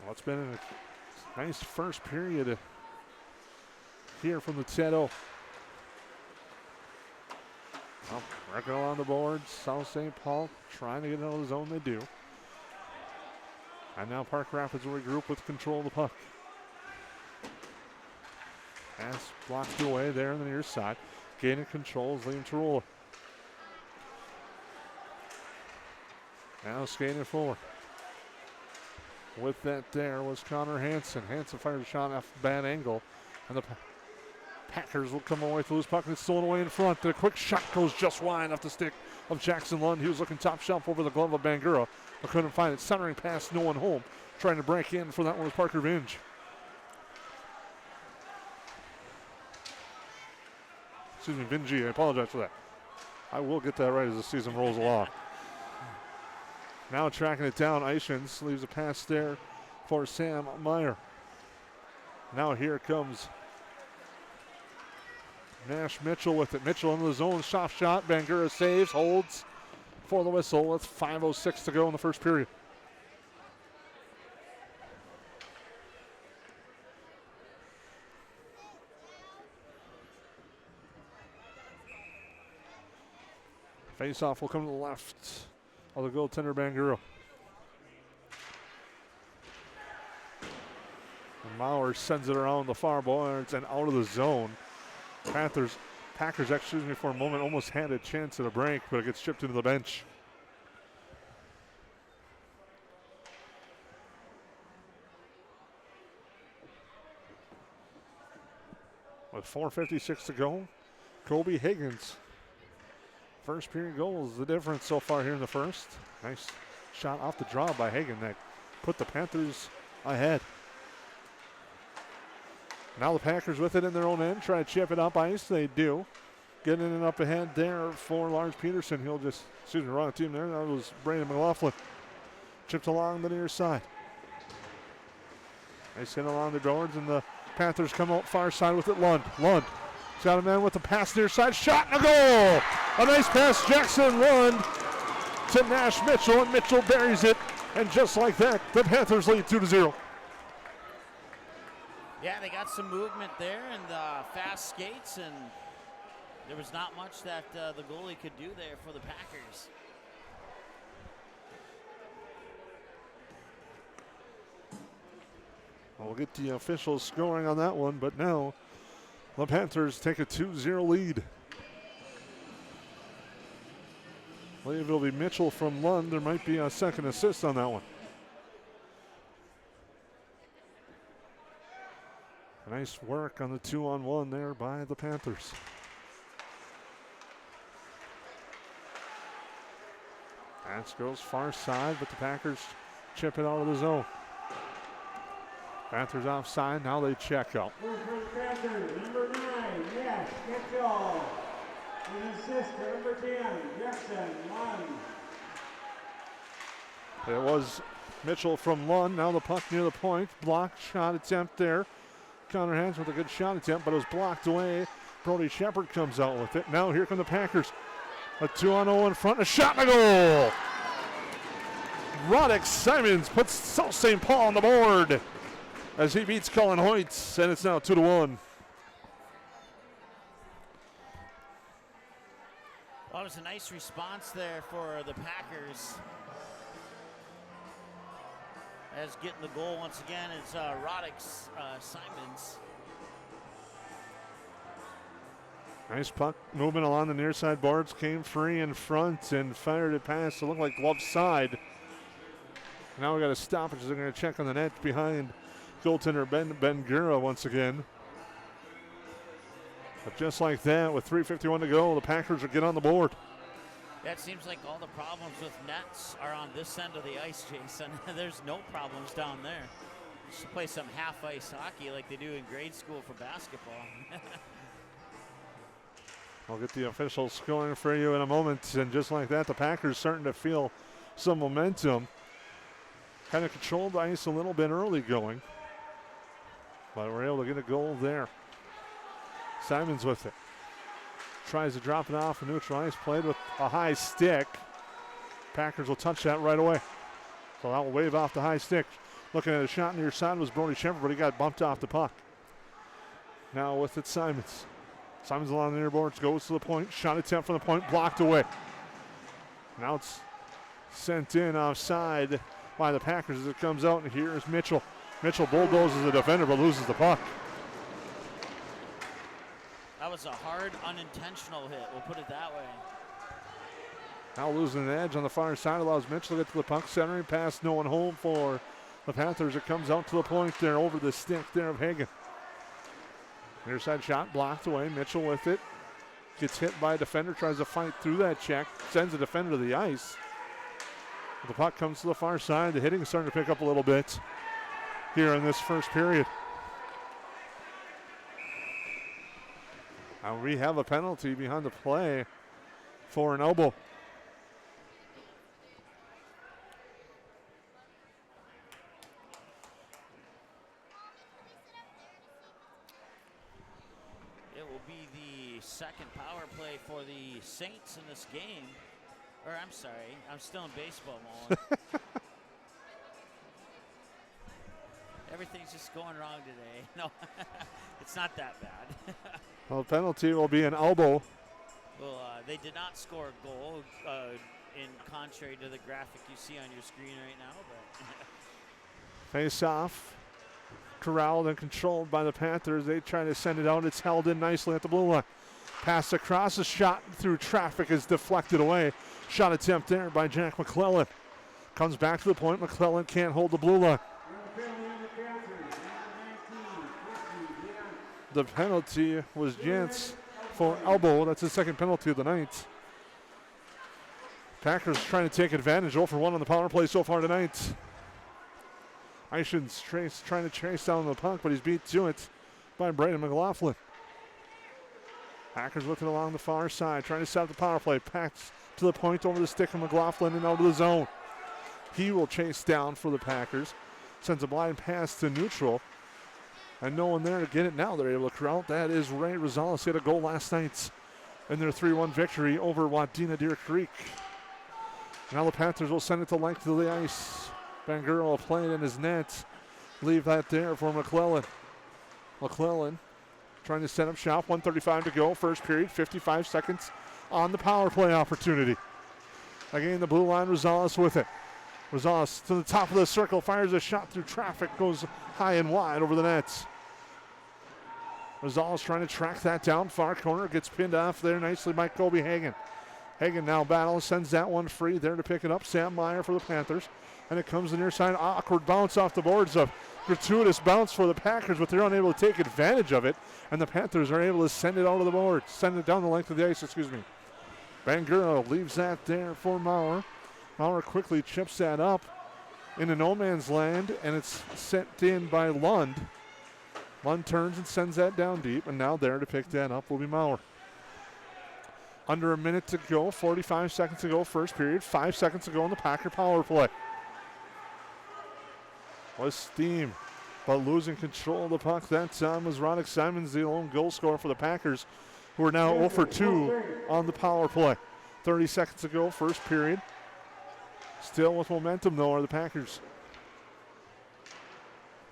Well, it's been a nice first period here from the Teto. Well, working along the boards. South St. Paul trying to get out of the zone. They do. And now Park Rapids will regroup with control of the puck. Pass blocked away there on the near side. Gaining control is Liam Tarola. Now skating forward. With that there was Connor Hansen. Hansen fired a shot off a bad angle. And the Packers will come away with the loose puck, and it's stolen away in front. The quick shot goes just wide off the stick of Jackson Lund. He was looking top shelf over the glove of Bangura, but couldn't find it. Centering pass, no one home. Trying to break in for that one was Parker Vinge. Excuse me, Vinge, I apologize for that. I will get that right as the season rolls along. Now tracking it down, Eishens leaves a pass there for Sam Meyer. Now here comes Nash Mitchell with it. Mitchell into the zone, soft shot. Bangura saves, holds for the whistle with 5:06 to go in the first period. Face-off will come to the left of the goaltender Bangura. And Maurer sends it around the far boards and out of the zone. Packers, excuse me, for a moment almost had a chance at a break, but it gets chipped into the bench. With 4:56 to go, Kobe Higgins. First period goal is the difference so far here in the first. Nice shot off the draw by Hagan that put the Panthers ahead. Now the Packers with it in their own end, try to chip it up ice. They do. getting it up ahead there for Lars Peterson. He'll just, wrong team there. That was Brandon McLaughlin. Chipped along the near side. Nice hit along the boards, and the Panthers come out far side with it. Lund. Got a man with the pass near side. Shot and a goal! A nice pass, Jackson Lund to Nash Mitchell, and Mitchell buries it. And just like that, the Panthers lead 2-0. Yeah, they got some movement there and fast skates, and there was not much that the goalie could do there for the Packers. We'll get the officials scoring on that one, but now the Panthers take a 2-0 lead. I believe it'll be Mitchell from Lund. There might be a second assist on that one. Nice work on the 2-on-1 there by the Panthers. Pass goes far side, but the Packers chip it out of the zone. Panthers offside, now they check out. Panthers, number 9, yes, Mitchell. An assist to number 10, Jackson Lund. It was Mitchell from Lund. Now the puck near the point. Blocked shot attempt there. Connor Hans with a good shot attempt, but it was blocked away. Brody Shepard comes out with it. Now here come the Packers. A 2-on-0 in front. A shot and a goal. Roddick Simons puts South St. Paul on the board as he beats Colin Hoyts, and it's now 2-1. Well, it was a nice response there for the Packers. As getting the goal once again is Roddick Simons. Nice puck movement along the near side boards. Came free in front and fired it past. It looked like glove side. Now we got a stoppage. They're going to check on the net behind goaltender Ben Gura once again. But just like that, with 3:51 to go, the Packers will get on the board. Yeah, it seems like all the problems with nets are on this end of the ice, Jason. There's no problems down there. You should play some half-ice hockey like they do in grade school for basketball. I'll get the official scoring for you in a moment. And just like that, the Packers starting to feel some momentum. Kind of controlled the ice a little bit early going. But we're able to get a goal there. Simons with it. Tries to drop it off a neutral ice. Played with a high stick. Packers will touch that right away. So that will wave off the high stick. Looking at a shot near side was Brody Shepard, but he got bumped off the puck. Now with it, Simons. Simons along the near boards, goes to the point. Shot attempt from the point, blocked away. Now it's sent in offside by the Packers as it comes out, and here's Mitchell. Mitchell bulldozes the defender but loses the puck. That was a hard, unintentional hit. We'll put it that way. Now losing an edge on the far side allows Mitchell to get to the puck, centering pass, no one home for the Panthers. It comes out to the point there over the stick there of Hagen. Near side shot blocked away. Mitchell with it. Gets hit by a defender, tries to fight through that check, sends the defender to the ice. The puck comes to the far side. The hitting is starting to pick up a little bit here in this first period. Now we have a penalty behind the play for an elbow. It will be the second power play for the Saints in this game. Or I'm sorry, I'm still in baseball mode. Everything's just going wrong today. No, it's not that bad. Well, the penalty will be an elbow. Well, they did not score a goal, in contrary to the graphic you see on your screen right now. But Face off. Corralled and controlled by the Panthers. They try to send it out. It's held in nicely at the blue line. Pass across. A shot through traffic is deflected away. Shot attempt there by Jack McClellan. Comes back to the point. McClellan can't hold the blue line. The penalty was Jantz for elbow. That's his second penalty of the night. Packers trying to take advantage. 0 for 1 on the power play so far tonight. Eichen's trying to chase down the puck, but he's beat to it by Braden McLaughlin. Packers with it along the far side, trying to set up the power play. Pats to the point over the stick of McLaughlin and out of the zone. He will chase down for the Packers. Sends a blind pass to neutral. And no one there to get it now. They're able to corral. That is Ray Rosales. He had a goal last night in their 3-1 victory over Wadena Deer Creek. Now the Panthers will send it to length of the ice. Bangura will play it in his net. Leave that there for McClellan. McClellan trying to set up shop. 1:35 to go. First period. 55 seconds on the power play opportunity. Again, the blue line. Rosales with it. Rosales to the top of the circle. Fires a shot through traffic. Goes high and wide over the nets. Rosales trying to track that down. Far corner. Gets pinned off there nicely by Kobe Hagan. Hagan now battles. Sends that one free. There to pick it up. Sam Meyer for the Panthers. And it comes the near side. Awkward bounce off the boards. A gratuitous bounce for the Packers, but they're unable to take advantage of it. And the Panthers are able to send it out of the board. Send it down the length of the ice, Bangura leaves that there for Maurer. Maurer quickly chips that up into no man's land, and it's sent in by Lund. Lund turns and sends that down deep, and now there to pick that up will be Maurer. Under a minute to go, 45 seconds to go, first period, 5 seconds to go in the Packer power play. Was steam, but losing control of the puck that time was Roddick Simons, the lone goal scorer for the Packers, who are now 0 for 2 on the power play. 30 seconds to go, first period. Still with momentum, though, are the Packers.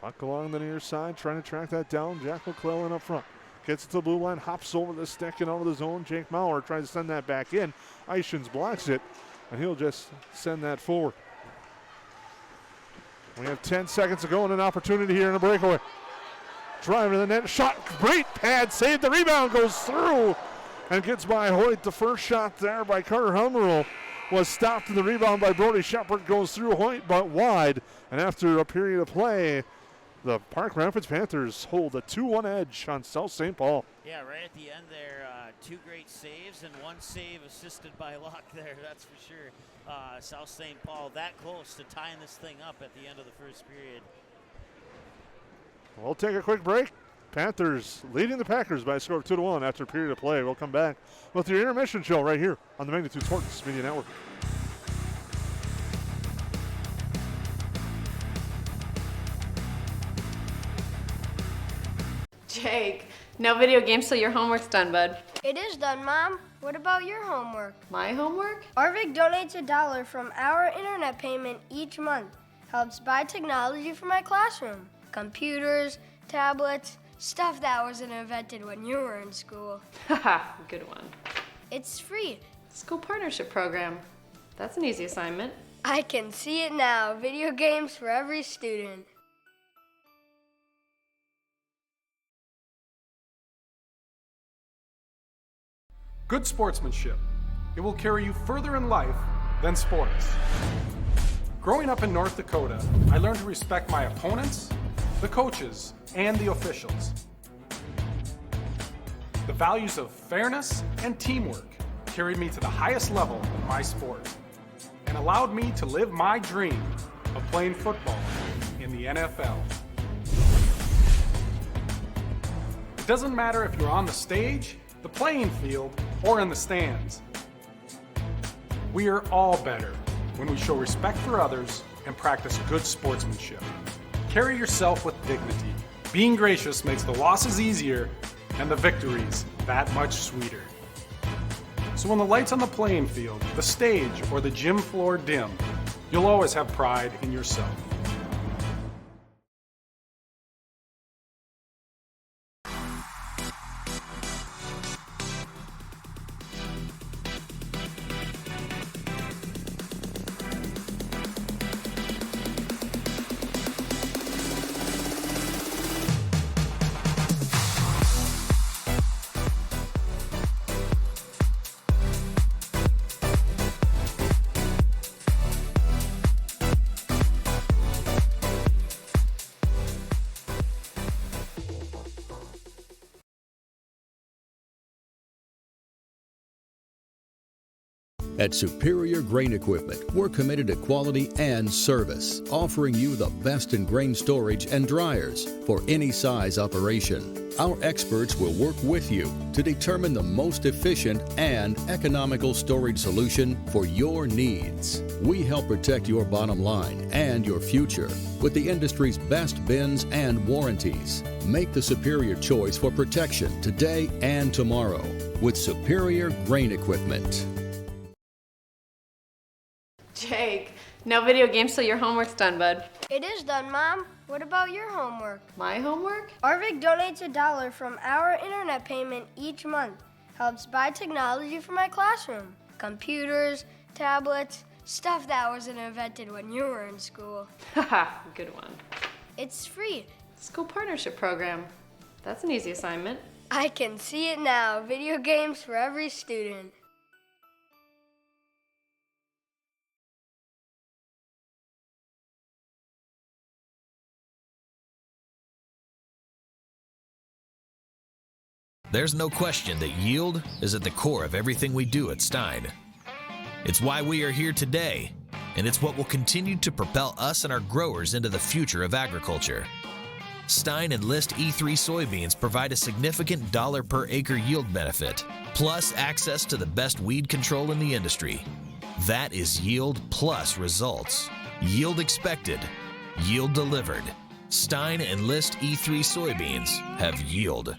Puck along the near side, trying to track that down. Jack McClellan up front. Gets it to the blue line, hops over the stick and out of the zone. Jake Maurer tries to send that back in. Ishins blocks it, and he'll just send that forward. We have 10 seconds to go and an opportunity here in a breakaway. Drive to the net, shot, great pad, save, the rebound goes through and gets by Hoyt. The first shot there by Carter Hummerl was stopped, and the rebound by Brody Shepard goes through Hoyt but wide. And after a period of play, the Park Rapids Panthers hold a 2-1 edge on South St. Paul. Yeah, right at the end there, two great saves and one save assisted by Locke there, that's for sure. South St. Paul that close to tying this thing up at the end of the first period. We'll take a quick break. Panthers leading the Packers by a score of 2-1 after a period of play. We'll come back with your intermission show right here on the Magnitude Sports Media Network. Jake, no video games till your homework's done, bud. It is done, Mom. What about your homework? My homework? Arvik donates $1 from our internet payment each month. Helps buy technology for my classroom. Computers, tablets, stuff that wasn't invented when you were in school. Haha, good one. It's free. School partnership program. That's an easy assignment. I can see it now. Video games for every student. Good sportsmanship. It will carry you further in life than sports. Growing up in North Dakota, I learned to respect my opponents, the coaches, and the officials. The values of fairness and teamwork carried me to the highest level in my sport and allowed me to live my dream of playing football in the NFL. It doesn't matter if you're on the stage, the playing field, or in the stands. We are all better when we show respect for others and practice good sportsmanship. Carry yourself with dignity. Being gracious makes the losses easier and the victories that much sweeter. So when the lights on the playing field, the stage, or the gym floor dim, you'll always have pride in yourself. At Superior Grain Equipment, we're committed to quality and service, offering you the best in grain storage and dryers for any size operation. Our experts will work with you to determine the most efficient and economical storage solution for your needs. We help protect your bottom line and your future with the industry's best bins and warranties. Make the superior choice for protection today and tomorrow with Superior Grain Equipment. Jake, no video games till your homework's done, bud. It is done, Mom. What about your homework? My homework? Arvik donates $1 from our internet payment each month. Helps buy technology for my classroom. Computers, tablets, stuff that wasn't invented when you were in school. Haha, good one. It's free. School partnership program. That's an easy assignment. I can see it now. Video games for every student. There's no question that yield is at the core of everything we do at Stein. It's why we are here today, and it's what will continue to propel us and our growers into the future of agriculture. Stein and List E3 soybeans provide a significant dollar per acre yield benefit, plus access to the best weed control in the industry. That is yield plus results. Yield expected, yield delivered. Stein and List E3 soybeans have yield.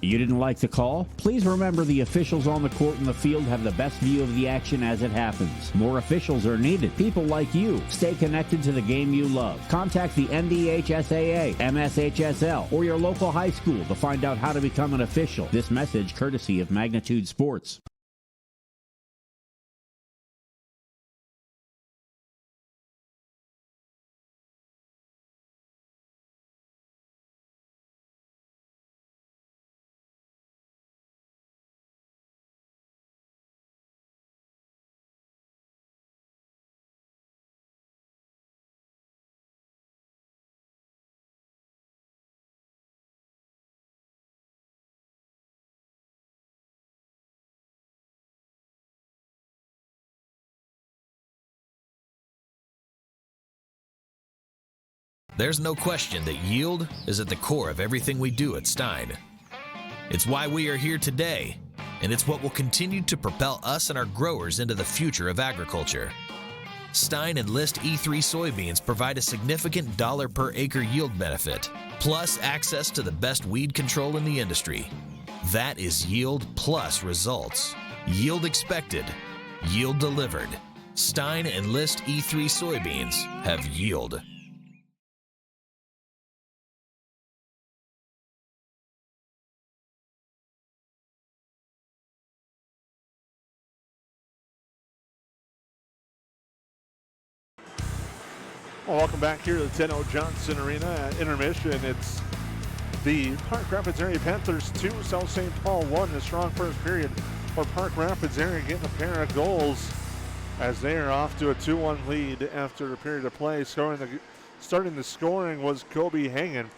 You didn't like the call? Please remember the officials on the court and the field have the best view of the action as it happens. More officials are needed. People like you. Stay connected to the game you love. Contact the NDHSAA, MSHSL, or your local high school to find out how to become an official. This message courtesy of Magnitude Sports. There's no question that yield is at the core of everything we do at Stein. It's why we are here today, and it's what will continue to propel us and our growers into the future of agriculture. Stein Enlist E3 soybeans provide a significant dollar per acre yield benefit, plus access to the best weed control in the industry. That is yield plus results. Yield expected, yield delivered. Stein Enlist E3 soybeans have yield. Well, welcome back here to the 10-0 Johnson Arena at Intermission. It's the Park Rapids area Panthers 2, South St. Paul 1. A strong first period for Park Rapids area getting a pair of goals as they are off to a 2-1 lead after a period of play. Starting the scoring was Kobe Hangen.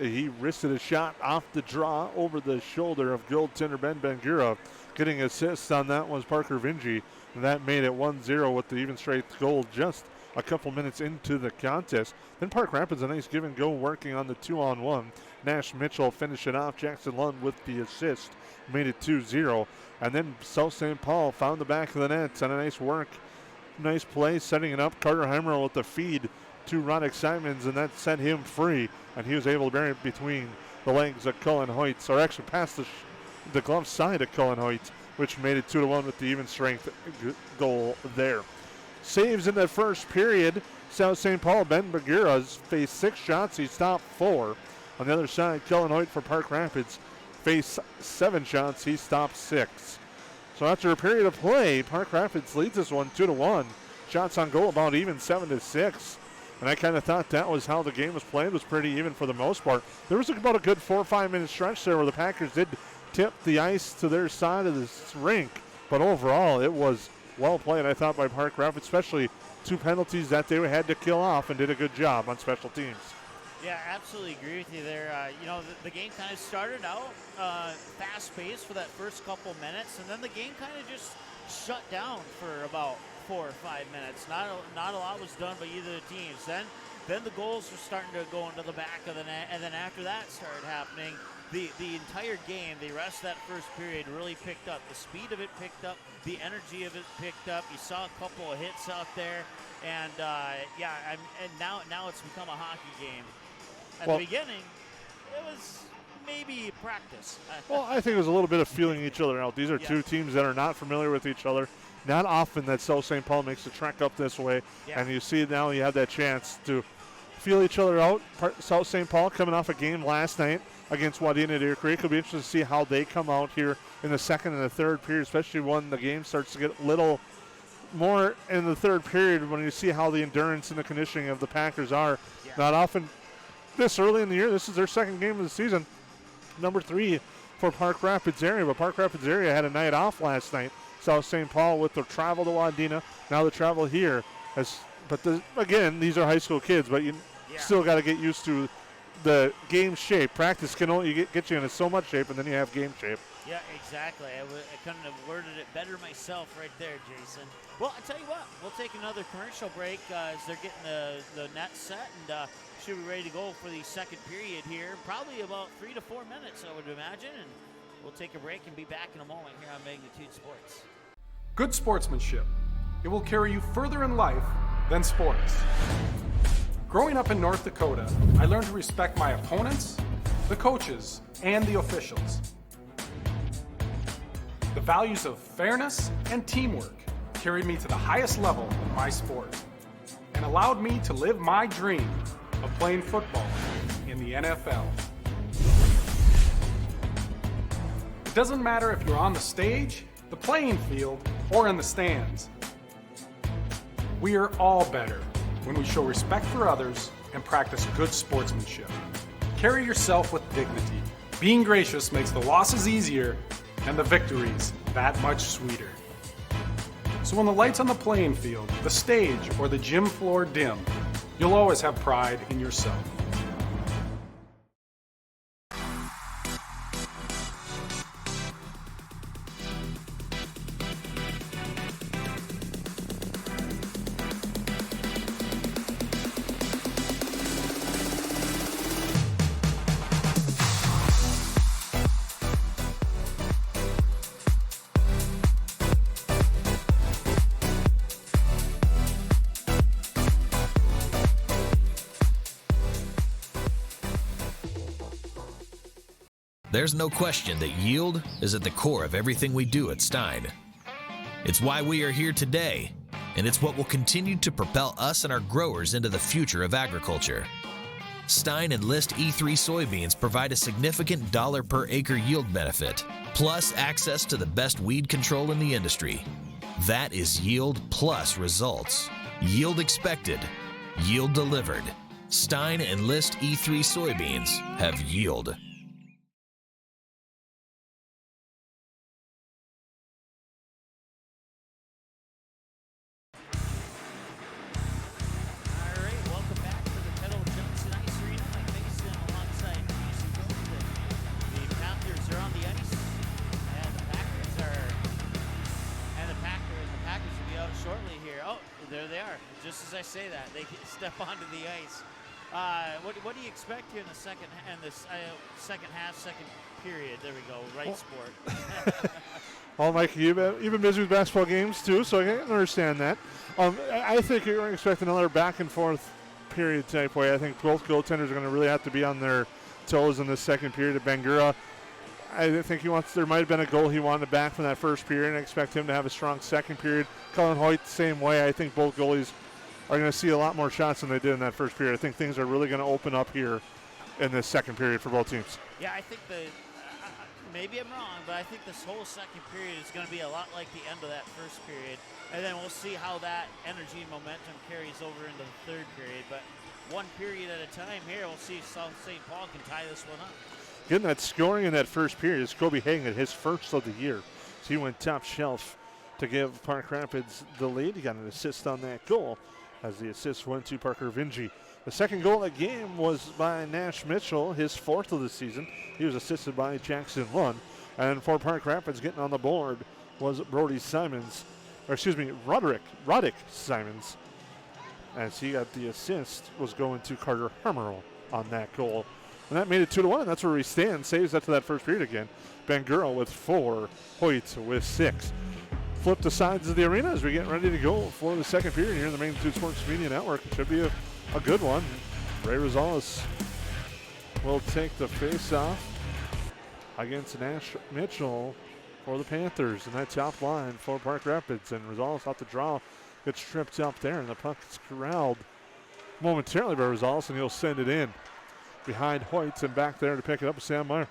He wristed a shot off the draw over the shoulder of goaltender Ben Bangura. Getting assists on that was Parker Vinci. And that made it 1-0 with the even strength goal just a couple minutes into the contest. Then Park Rapids, a nice give and go working on the 2-on-1. Nash Mitchell finishing off. Jackson Lund with the assist. Made it 2-0. And then South St. Paul found the back of the net on a nice work. Nice play, setting it up. Carter Heimerl with the feed to Roddick Simons, and that set him free. And he was able to bury it between the legs of Cullen Hoyts, or actually past the glove side of Cullen Hoyts, which made it 2-1 with the even strength goal there. Saves in the first period. South St. Paul, Ben Bagura's faced 6 shots. He stopped 4. On the other side, Cullen Hoyt for Park Rapids faced 7 shots. He stopped 6. So after a period of play, Park Rapids leads this one 2-1. Shots on goal about even 7-6. And I kind of thought that was how the game was played, was pretty even for the most part. There was about a good 4 or 5 minute stretch there where the Packers did tip the ice to their side of the rink. But overall, it was well played, I thought, by Park Rapids, especially 2 penalties that they had to kill off, and did a good job on special teams. Yeah, absolutely agree with you there. The game kind of started out fast-paced for that first couple minutes, and then the game kind of just shut down for about 4 or 5 minutes. Not a lot was done by either of the teams. Then the goals were starting to go into the back of the net, and then after that started happening, the entire game, the rest of that first period really picked up. The speed of it picked up, the energy of it picked up. You saw a couple of hits out there, and now it's become a hockey game. At the beginning, it was maybe practice. Well, I think it was a little bit of feeling each other out. These are 2 teams that are not familiar with each other. Not often that South St. Paul makes a trek up this way, and you see now you have that chance to feel each other out. South St. Paul coming off a game last night against Wadena Deer Creek. It'll be interesting to see how they come out here in the second and the third period, especially when the game starts to get a little more in the third period, when you see how the endurance and the conditioning of the Packers are. Yeah. Not often this early in the year. This is their second game of the season, number 3 for Park Rapids area. But Park Rapids area had a night off last night. South St. Paul with the travel to Wadena, now the travel here. Again, these are high school kids, but you still got to get used to the game shape. Practice can only get you into so much shape, and then you have game shape. Yeah, exactly. I couldn't have worded it better myself right there, Jason. Well, I tell you what, we'll take another commercial break as they're getting the net set, and should be ready to go for the second period here. Probably about 3 to 4 minutes, I would imagine, and we'll take a break and be back in a moment here on Magnitude Sports. Good sportsmanship. It will carry you further in life than sports. Growing up in North Dakota, I learned to respect my opponents, the coaches, and the officials. The values of fairness and teamwork carried me to the highest level in my sport and allowed me to live my dream of playing football in the NFL. It doesn't matter if you're on the stage, the playing field, or in the stands. We are all better when we show respect for others and practice good sportsmanship. Carry yourself with dignity. Being gracious makes the losses easier and the victories that much sweeter. So when the lights on the playing field, the stage, or the gym floor dim, you'll always have pride in yourself. There's no question that yield is at the core of everything we do at Stein. It's why we are here today, and it's what will continue to propel us and our growers into the future of agriculture. Stein Enlist E3 soybeans provide a significant dollar per acre yield benefit, plus access to the best weed control in the industry. That is yield plus results. Yield expected, yield delivered. Stein Enlist E3 soybeans have yield. Just as I say that, they step onto the ice. What do you expect here in the second half, second period? There we go, right sport. Well, Mike, you've been busy with basketball games too, so I can understand that. I think you're going to expect another back and forth period type way. I think both goaltenders are going to really have to be on their toes in this second period. Bangura, I think there might have been a goal he wanted back from that first period, and I expect him to have a strong second period. Cullen Hoyt, the same way. I think both goalies are going to see a lot more shots than they did in that first period. I think things are really going to open up here in this second period for both teams. Yeah, I think maybe I'm wrong, but I think this whole second period is going to be a lot like the end of that first period, and then we'll see how that energy and momentum carries over into the third period. But one period at a time here, we'll see if South St. Paul can tie this one up. Getting that scoring in that first period is Kobe Hagan, his first of the year. So he went top shelf to give Park Rapids the lead. He got an assist on that goal, as the assist went to Parker Vinci. The second goal of the game was by Nash Mitchell, his fourth of the season. He was assisted by Jackson Lund. And for Park Rapids, getting on the board was Roderick Simons, as he got the assist, was going to Carter Hermerl on that goal. And that made it 2-1, and that's where we stand. Saves that to that first period again. Bangura with 4, Hoyt with 6. Flip the sides of the arena as we get ready to go for the second period here in the Magnitude Sports Media Network. It should be a good one. Ray Rosales will take the face-off against Nash Mitchell for the Panthers. And that top line for Park Rapids. And Rosales out the draw, gets tripped up there, and the puck is corralled momentarily by Rosales, and he'll send it in behind Hoyt, and back there to pick it up with Sam Meyer.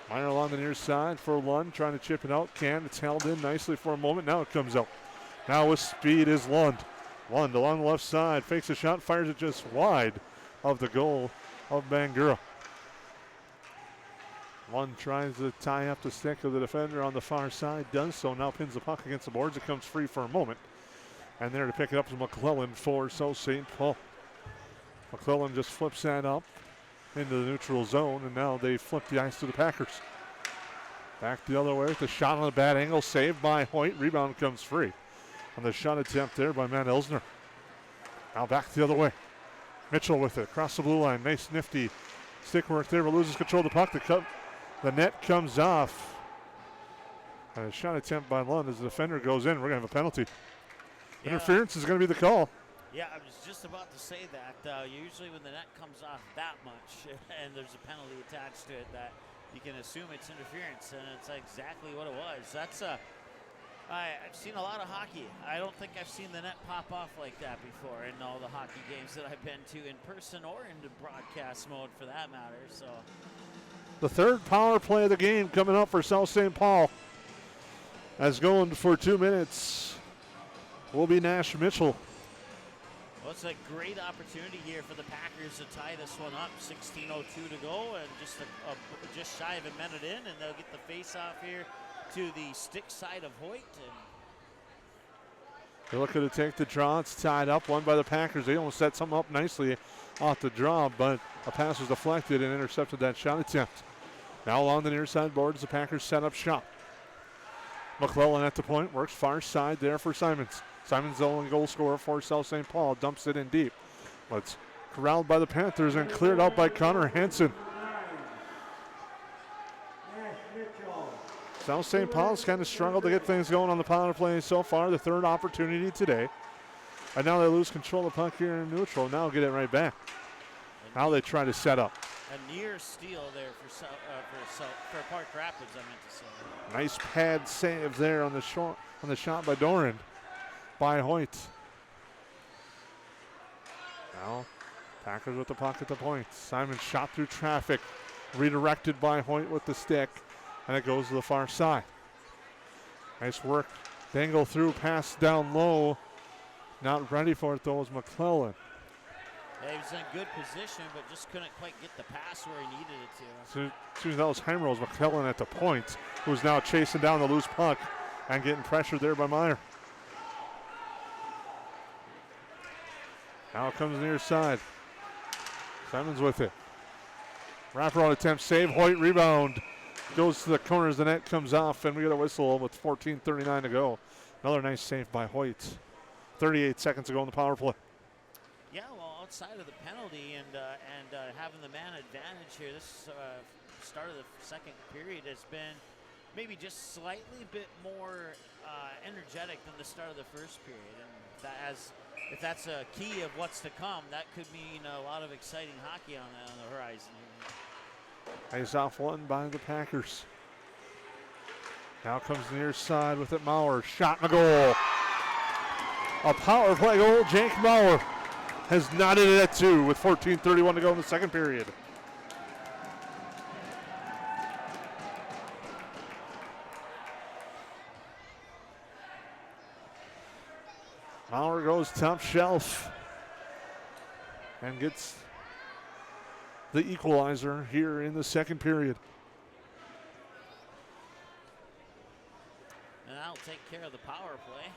Meyer along the near side for Lund, trying to chip it out. It's held in nicely for a moment. Now it comes out. Now with speed is Lund. Lund along the left side, fakes a shot, fires it just wide of the goal of Bangura. Lund tries to tie up the stick of the defender on the far side, does so. Now pins the puck against the boards. It comes free for a moment. And there to pick it up is McClellan for Sault Ste. Paul. McClellan just flips that up into the neutral zone, and now they flip the ice to the Packers. Back the other way with the shot on a bad angle, saved by Hoyt. Rebound comes free on the shot attempt there by Matt Elsner. Now back the other way. Mitchell with it, across the blue line. Nice, nifty stick work there, but loses control of the puck. The net comes off. And a shot attempt by Lund as the defender goes in. We're going to have a penalty. Yeah. Interference is going to be the call. Yeah, I was just about to say that. Usually when the net comes off that much and there's a penalty attached to it, that you can assume it's interference, and it's exactly what it was. That's I've seen a lot of hockey. I don't think I've seen the net pop off like that before in all the hockey games that I've been to, in person or in the broadcast mode for that matter. So the third power play of the game coming up for South St. Paul. As going for 2 minutes will be Nash Mitchell. Well, it's a great opportunity here for the Packers to tie this one up. 16:02 to go, and just shy of a minute in, and they'll get the face-off here to the stick side of Hoyt. They're looking to take the draw. It's tied up, won by the Packers. They almost set something up nicely off the draw, but a pass was deflected and intercepted that shot attempt. Now along the near side boards, the Packers set up shop. McClellan at the point, works far side there for Simons. Simons the only goal scorer for South St. Paul, dumps it in deep. But it's corralled by the Panthers and cleared out by Connor Hansen. South St. Paul's kind of struggled to get things going on the power play so far. The third opportunity today. And now they lose control of the puck here in neutral. Now get it right back. Now they try to set up. A near steal there for Park Rapids, I meant to say. Nice pad save there on the shot by Doran. By Hoyt. Now, Packers with the puck at the point. Simon shot through traffic. Redirected by Hoyt with the stick. And it goes to the far side. Nice work. Dangle through, pass down low. Not ready for it, though, was McClellan. Yeah, he was in good position, but just couldn't quite get the pass where he needed it to. So, as soon as that was Heimrose, McClellan at the point, who's now chasing down the loose puck and getting pressured there by Meyer. Now comes near side. Simons with it. Wraparound attempt, save, Hoyt rebound. Goes to the corners, the net comes off, and we get a whistle with 14:39 to go. Another nice save by Hoyt. 38 seconds to go in the power play. Yeah, well, outside of the penalty and having the man advantage here, this start of the second period has been maybe just slightly bit more energetic than the start of the first period. And that if that's a key of what's to come, that could mean a lot of exciting hockey on the horizon here. Face off one by the Packers. Now comes the near side with it, Maurer. Shot and a goal. A power play goal. Jake Maurer has knotted it at 2 with 14:31 to go in the second period. Maurer goes top shelf and gets the equalizer here in the second period. And that'll take care of the power play.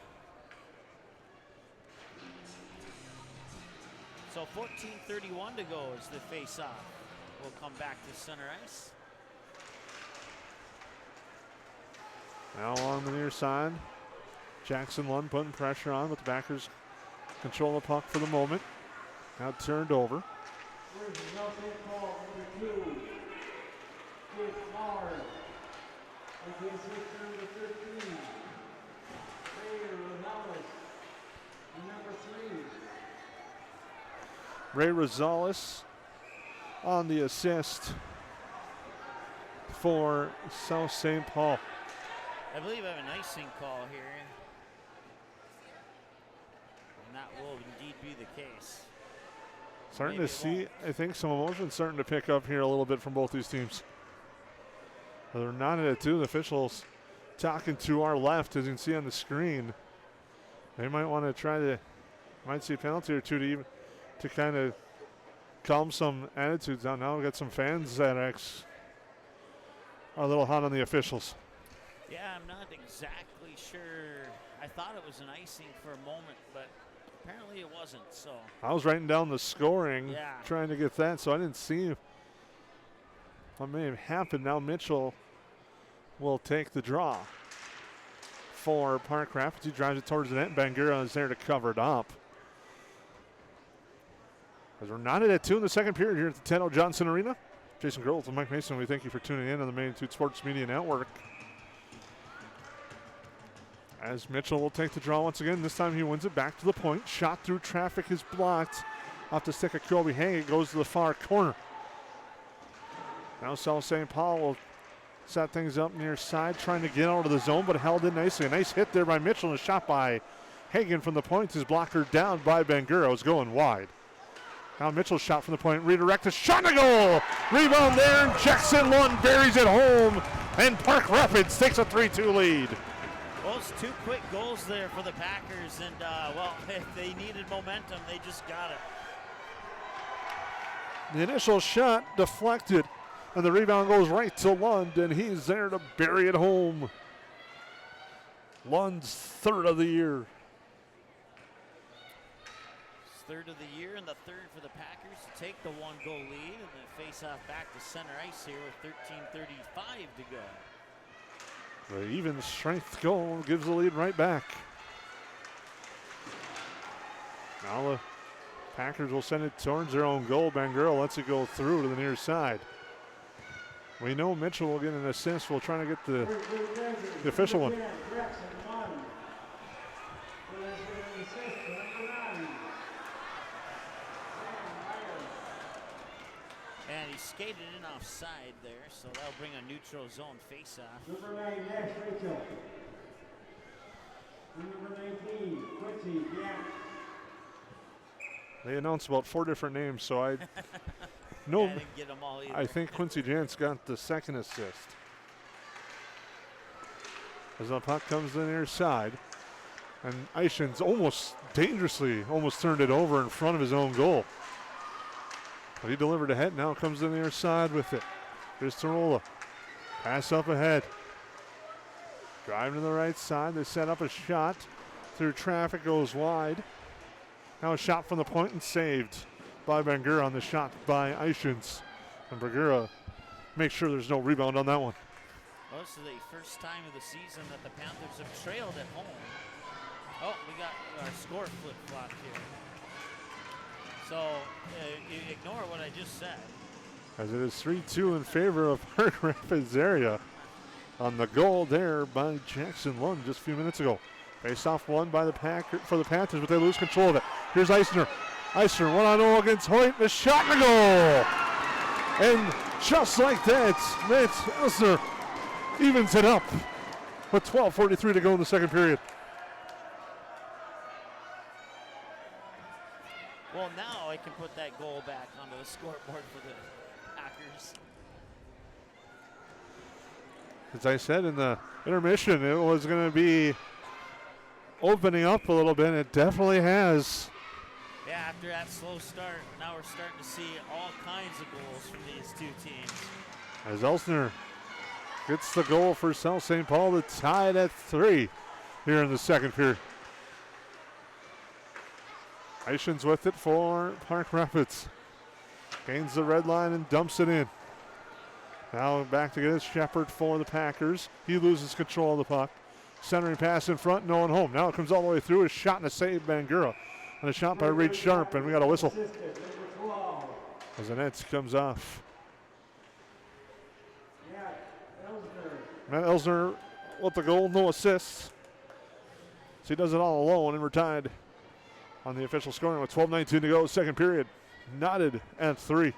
So 14:31 to go as the face-off will come back to center ice. Now on the near side, Jackson Lund putting pressure on, but the backers control the puck for the moment. Now turned over. Ray Rosales on the assist for South St. Paul. I believe I have an icing call here. And that will indeed be the case. Starting to see, I think, some emotion starting to pick up here a little bit from both these teams. They're nodding at 2. The officials talking to our left, as you can see on the screen. They might want to try to, might see a penalty or two to kind of calm some attitudes down. Now we've got some fans that are a little hot on the officials. Yeah, I'm not exactly sure. I thought it was an icing for a moment, but apparently it wasn't. So I was writing down the scoring, trying to get that, so I didn't see what may have happened. Now Mitchell will take the draw for Park Rapids. He drives it towards the net. Bangura is there to cover it up. As we're knotted at 2 in the second period here at the Tenno Johnson Arena. Jason Girl with Mike Mason, we thank you for tuning in on the Magnitude Sports Media Network. As Mitchell will take the draw once again. This time he wins it back to the point. Shot through traffic is blocked. Off the stick of Kobe Hang. It goes to the far corner. Now South St. Paul will set things up near side, trying to get out of the zone, but held in nicely. A nice hit there by Mitchell and a shot by Hagan from the point. His blocker down by Bangura is going wide. Now Mitchell's shot from the point, redirected, shot and a goal! Rebound there, and Jackson Lund buries it home, and Park Rapids takes a 3-2 lead. Well, it's 2 quick goals there for the Packers, and well, if they needed momentum, they just got it. The initial shot deflected, and the rebound goes right to Lund, and he's there to bury it home. Lund's 3rd of the year. Third of the year and the 3rd for the Packers to take the 1-goal lead, and then face off back to center ice here with 13:35 to go. The even strength goal gives the lead right back. Now the Packers will send it towards their own goal. Bangura lets it go through to the near side. We know Mitchell will get an assist. We'll try to get the official one. And he skated in offside there, so that'll bring a neutral zone face-off. Number 9, Nash Rachel. Number 19, Quincy Gant. They announced about 4 different names, so I no. I didn't get them all either. I think Quincy Jantz got the second assist. As the puck comes in near side, and Ishins almost dangerously turned it over in front of his own goal. But he delivered ahead, now comes in the near side with it. Here's Tarola. Pass up ahead. Driving to the right side, they set up a shot. Through traffic, goes wide. Now a shot from the point and saved by Bangura on the shot by Ishins. And Bangura makes sure there's no rebound on that one. Well, this is the first time of the season that the Panthers have trailed at home. Oh, we got our score flip-flop here. So, you ignore what I just said. As it is 3-2 in favor of Park Rapids area on the goal there by Jackson Lund just a few minutes ago. Face-off won by for the Panthers, but they lose control of it. Here's Eisner. Eisner 1-on-0 against Hoyt. The shot and a goal! And just like that, Matt Eisner evens it up with 12:43 to go in the second period. Well, now I can put that goal back onto the scoreboard for the Packers. As I said in the intermission, it was going to be opening up a little bit. It definitely has. Yeah, after that slow start, now we're starting to see all kinds of goals from these two teams. As Elsner gets the goal for South St. Paul to tie it at 3 here in the second period. Ishins with it for Park Rapids. Gains the red line and dumps it in. Now back to get it Shepard for the Packers. He loses control of the puck. Centering pass in front, no one home. Now it comes all the way through. A shot and a save, Bangura. And a shot by Reed Sharp, and we got a whistle. As the net comes off. Matt Elsner with the goal, no assists. So he does it all alone, and we're tied on the official scoring with 12:19 to go, second period. Knotted at 3.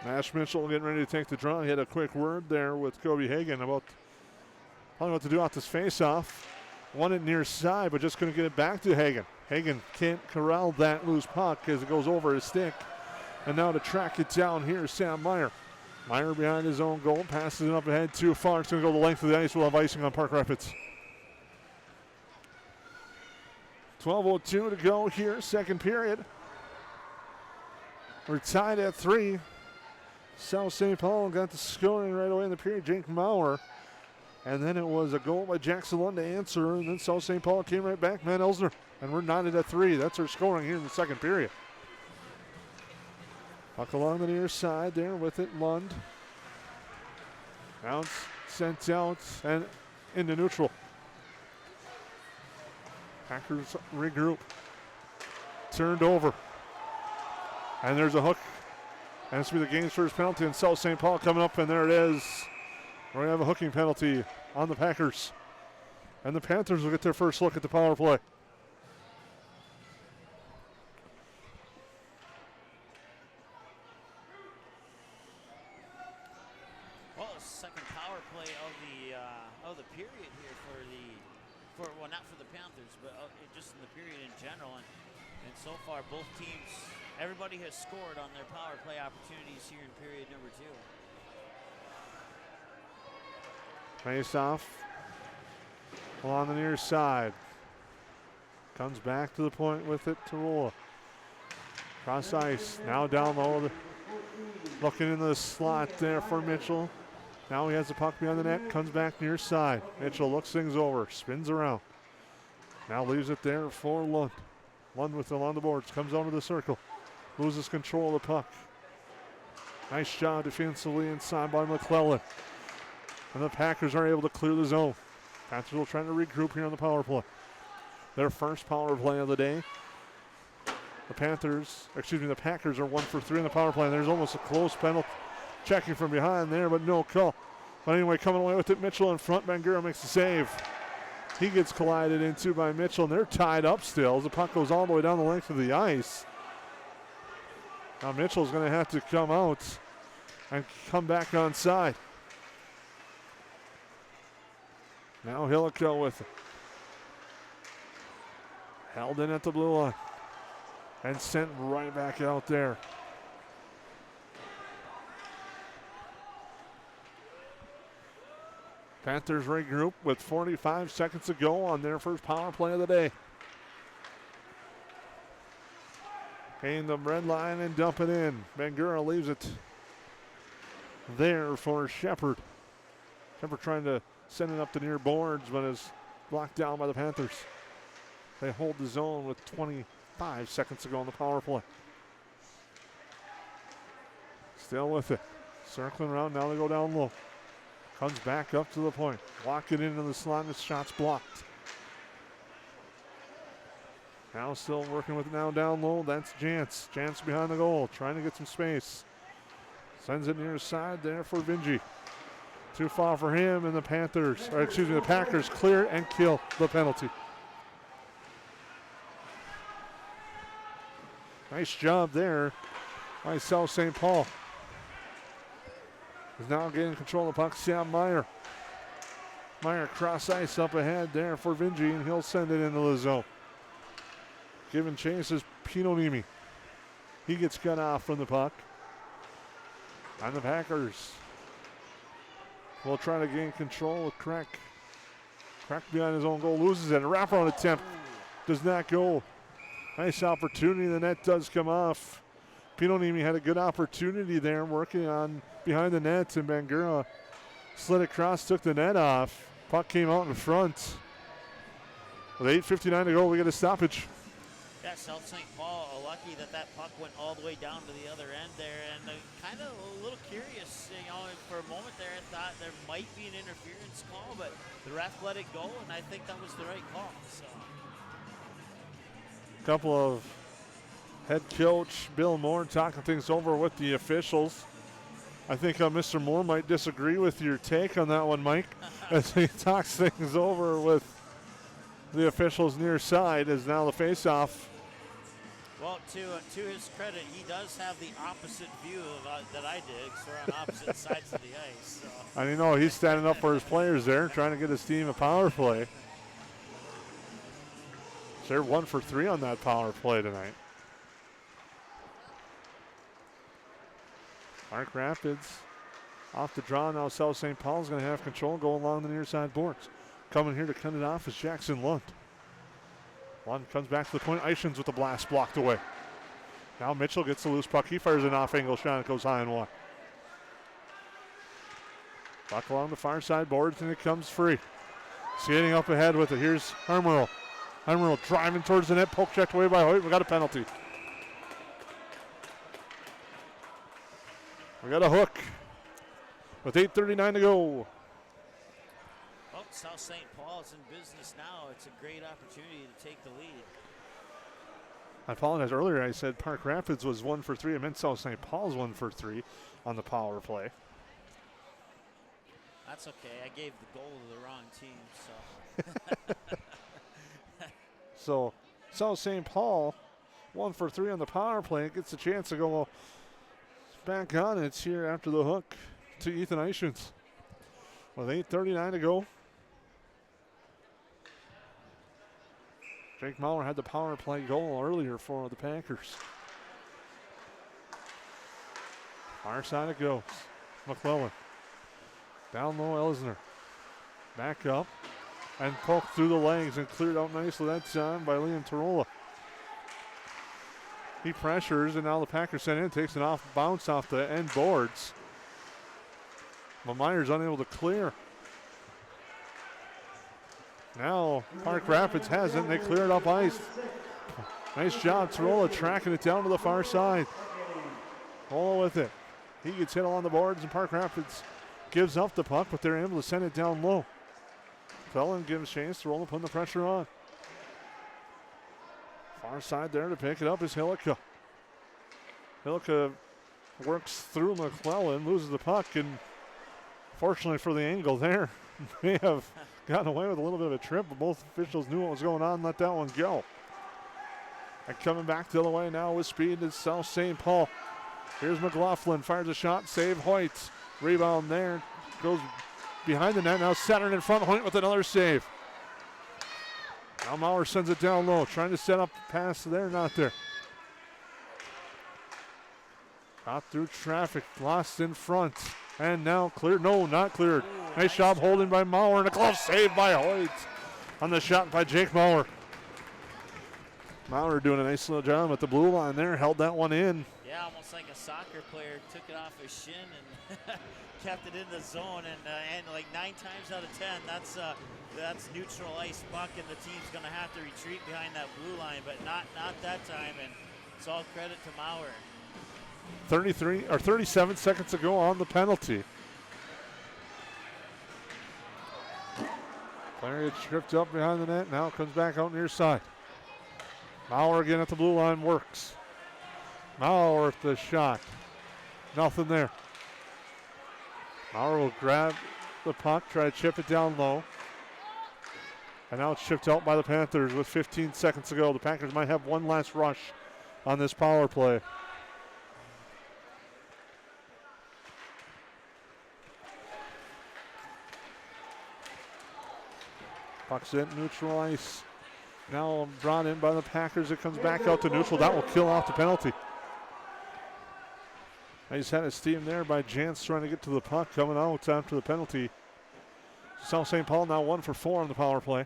Nash Mitchell getting ready to take the draw. He had a quick word there with Kobe Hagan about probably what to do off this face-off. Won it near side, but just couldn't get it back to Hagan. Hagan can't corral that loose puck as it goes over his stick. And now to track it down here, Sam Meyer. Meyer behind his own goal, passes it up ahead too far. It's going to go the length of the ice. We'll have icing on Park Rapids. 12:02 to go here, second period. We're tied at 3. South St. Paul got the scoring right away in the period. Jake Maurer. And then it was a goal by Jackson Lund to answer. And then South St. Paul came right back. Matt Elsner. And we're knotted at 3. That's our scoring here in the second period. Puck along the near side there with it. Lund. Bounce sent out and into neutral. Packers regroup. Turned over. And there's a hook. And this will be the game's first penalty. And South St. Paul coming up. And there it is. We're going to have a hooking penalty on the Packers. And the Panthers will get their first look at the power play. Well, the second power play of the period here well, not for the Panthers, but just in the period in general. And so far, both teams, everybody has scored on their power play opportunities here in period number 2. Face off along the near side. Comes back to the point with it to Rolla. Cross ice, now down low. Looking in the slot there for Mitchell. Now he has the puck behind the net, comes back near side. Mitchell looks things over, spins around. Now leaves it there for Lund. Lund with it along the boards, comes onto the circle. Loses control of the puck. Nice job defensively inside by McClellan. And the Packers are able to clear the zone. Panthers will try to regroup here on the power play. Their first power play of the day. The Packers are 1 for 3 in the power play. There's almost a close penalty. Checking from behind there, but no call. But anyway, coming away with it, Mitchell in front. Bangura makes the save. He gets collided into by Mitchell, and they're tied up still as the puck goes all the way down the length of the ice. Now Mitchell's going to have to come out and come back on side. Now Hillico with it. Held in at the blue line and sent right back out there. Panthers regroup with 45 seconds to go on their first power play of the day. Paying the red line and dump it in. Bangura leaves it there for Shepard. Shepard trying to send it up the near boards, but is blocked down by the Panthers. They hold the zone with 25 seconds to go on the power play. Still with it. Circling around, now they go down low. Comes back up to the point. Walk it into the slot, and the shot's blocked. Now still working with it now down low. That's Jantz. Jantz behind the goal, trying to get some space. Sends it near side there for Vinci. Too far for him, and the the Packers clear and kill the penalty. Nice job there by South St. Paul. Is now getting control of the puck. Sam Meyer. Meyer cross ice up ahead there for Vinci, and he'll send it into the zone. Giving chase is Pinonimi. He gets cut off from the puck. And the Packers will try to gain control with Crack. Crack behind his own goal, loses it. A wraparound attempt does not go. Nice opportunity. The net does come off. Pinonimi had a good opportunity there working on behind the net, and Bangura slid across, took the net off. Puck came out in front. With 8:59 to go, we get a stoppage. Yeah, South St. Paul lucky that puck went all the way down to the other end there, and kind of a little curious, for a moment there I thought there might be an interference call, but the ref let it go, and I think that was the right call. So. Couple of head coach Bill Moore talking things over with the officials. I think Mr. Moore might disagree with your take on that one, Mike, as he talks things over with the officials near side as now the face-off. Well, to his credit, he does have the opposite view that I did, because we're on opposite sides of the ice. So. And he's standing up for his players there, trying to get his team a power play. They're 1 for 3 on that power play tonight. Park Rapids off the draw. Now South St. Paul's going to have control, go along the near side boards. Coming here to cut it off is Jackson Lund. Lund comes back to the point. Ishins with the blast blocked away. Now Mitchell gets the loose puck. He fires an off-angle shot. It goes high and wide. Puck along the far side boards, and it comes free. Skating up ahead with it. Here's Harmerl. Harmerl driving towards the net. Poke checked away by Hoyt. We got a penalty. We got a hook with 8:39 to go. Well, South St. Paul's in business now. It's a great opportunity to take the lead. I apologize. Earlier I said Park Rapids was 1 for 3. I meant South St. Paul's 1 for 3 on the power play. That's okay. I gave the goal to the wrong team, so. So South St. Paul 1 for 3 on the power play. It gets a chance to go back on it here after the hook to Ethan Ishins. With 8:39 to go. Jake Maurer had the power play goal earlier for the Packers. Far side it goes. McClellan. Down low, Elsner. Back up. And poked through the legs and cleared out nicely that time by Liam Tarola. He pressures, and now the Packers send in, takes an off bounce off the end boards. But Meyer's unable to clear. Now Park Rapids has it, and they clear it up ice. Nice job, Tarola tracking it down to the far side. All with it. He gets hit along the boards, and Park Rapids gives up the puck, but they're able to send it down low. Felon gives chance to roll and put the pressure on. Far side there to pick it up is Hillica. Hillica works through McClellan, loses the puck, and fortunately for the angle there, may have gotten away with a little bit of a trip, but both officials knew what was going on and let that one go. And coming back the other way now with speed is South St. Paul. Here's McLaughlin, fires a shot, save Hoyt. Rebound there, goes behind the net. Now Saturn in front, Hoyt with another save. Now Maurer sends it down low, trying to set up a pass there, not there. Got through traffic, lost in front. And now cleared, no, not cleared. Nice job holding by Maurer, and a glove save by Hoyt on the shot by Jake Maurer. Maurer doing a nice little job at the blue line there, held that one in. Yeah, almost like a soccer player, took it off his shin and kept it in the zone. And like 9 times out of 10, that's neutral ice puck, and the team's going to have to retreat behind that blue line, but not that time. And it's all credit to Maurer. 37 seconds to go on the penalty. Player gets tripped up behind the net. Now comes back out near side. Maurer again at the blue line, works. Maurer at the shot. Nothing there. Maurer will grab the puck, try to chip it down low. And now it's chipped out by the Panthers with 15 seconds to go. The Packers might have one last rush on this power play. Puck's in neutral ice. Now brought in by the Packers. It comes back out to neutral. That will kill off the penalty. He's had his steam there by Jantz trying to get to the puck. Coming out after the penalty. South St. Paul now 1 for 4 on the power play.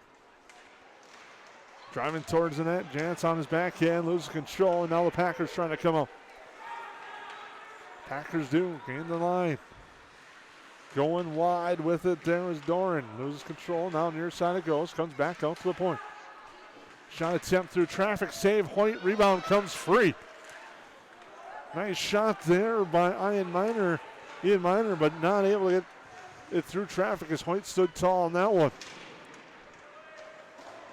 Driving towards the net. Jantz on his backhand, loses control, and now the Packers trying to come out. Packers do gain the line. Going wide with it, there is Doran. Loses control, now near side it goes. Comes back out to the point. Shot attempt through traffic, save Hoyt. Rebound comes free. Nice shot there by Ian Miner, but not able to get it through traffic as Hoyt stood tall on that one.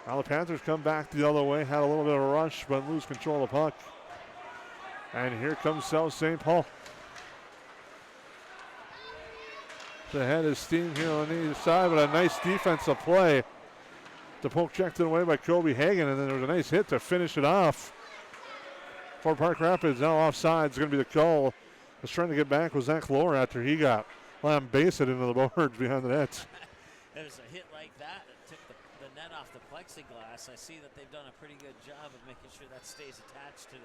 Now the Panthers come back the other way, had a little bit of a rush, but lose control of the puck. And here comes South St. Paul. The head is steam here on either side, but a nice defensive play. The poke checked it away by Kobe Hagan, and then there was a nice hit to finish it off for Park Rapids. Now offside is going to be the call. Was trying to get back with Zach Lohr after he got lambasted into the boards behind the net. It was a hit like that that took the net off the plexiglass. I see that they've done a pretty good job of making sure that stays attached today.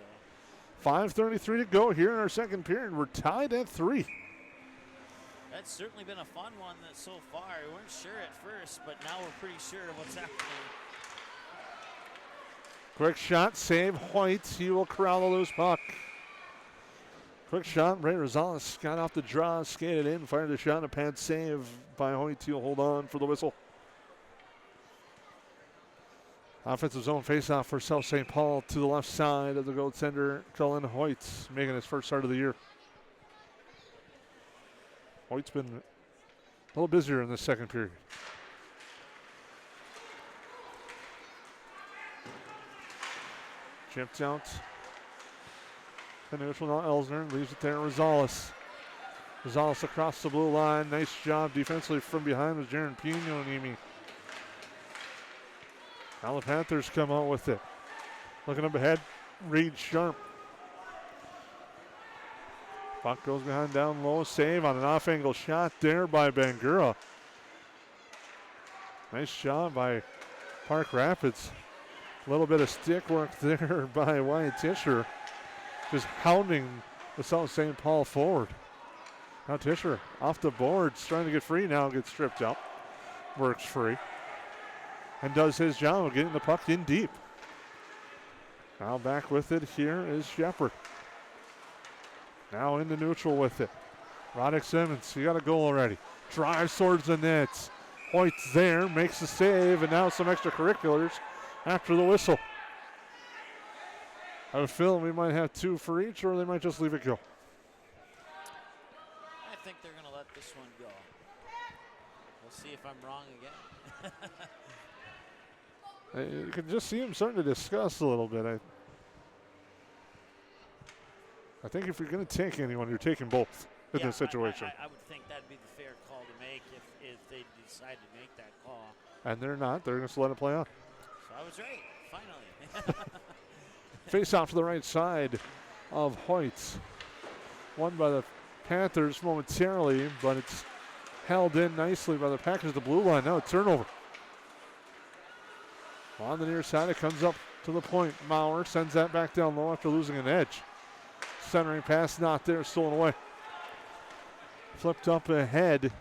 5:33 to go here in our second period. We're tied at 3. That's certainly been a fun one so far. We weren't sure at first, but now we're pretty sure of what's happening. Quick shot, save Hoyt. He will corral the loose puck. Quick shot, Ray Rosales got off the draw, skated in, fired the shot, and a pad save by Hoyt. He'll hold on for the whistle. Offensive zone faceoff for South St. Paul to the left side of the goaltender, Cullen Hoyt, making his first start of the year. Hoyt's been a little busier in the second period. Chipped out. The neutral now Elsner leaves it there. Rosales. Rosales across the blue line. Nice job defensively from behind with Jaron Pino and Amy. Now the Panthers come out with it. Looking up ahead. Reed Sharp. Puck goes behind down low. Save on an off-angle shot there by Bangura. Nice job by Park Rapids. A little bit of stick work there by Wyatt Tischer. Just hounding the South St. Paul forward. Now Tischer off the boards, trying to get free now, gets stripped up. Works free. And does his job of getting the puck in deep. Now back with it here is Shepard. Now into neutral with it. Roddick Simmons, he got a goal already. Drives towards the nets. Hoyt's there, makes the save, and now some extracurriculars after the whistle. I have a feeling we might have 2 for each, or they might just leave it go. I think they're going to let this one go. We'll see if I'm wrong again. You can just see him starting to discuss a little bit. I think if you're going to take anyone, you're taking both in this situation. I would think that'd be the fair call to make if they decide to make that call. And they're not. They're just let it play on. So I was right, finally. Face off to the right side of Hoyt. won by the Panthers momentarily, but it's held in nicely by the Packers. The blue line, now a turnover. On the near side, it comes up to the point. Maurer sends that back down low after losing an edge. Centering pass not there, stolen away. Flipped up ahead,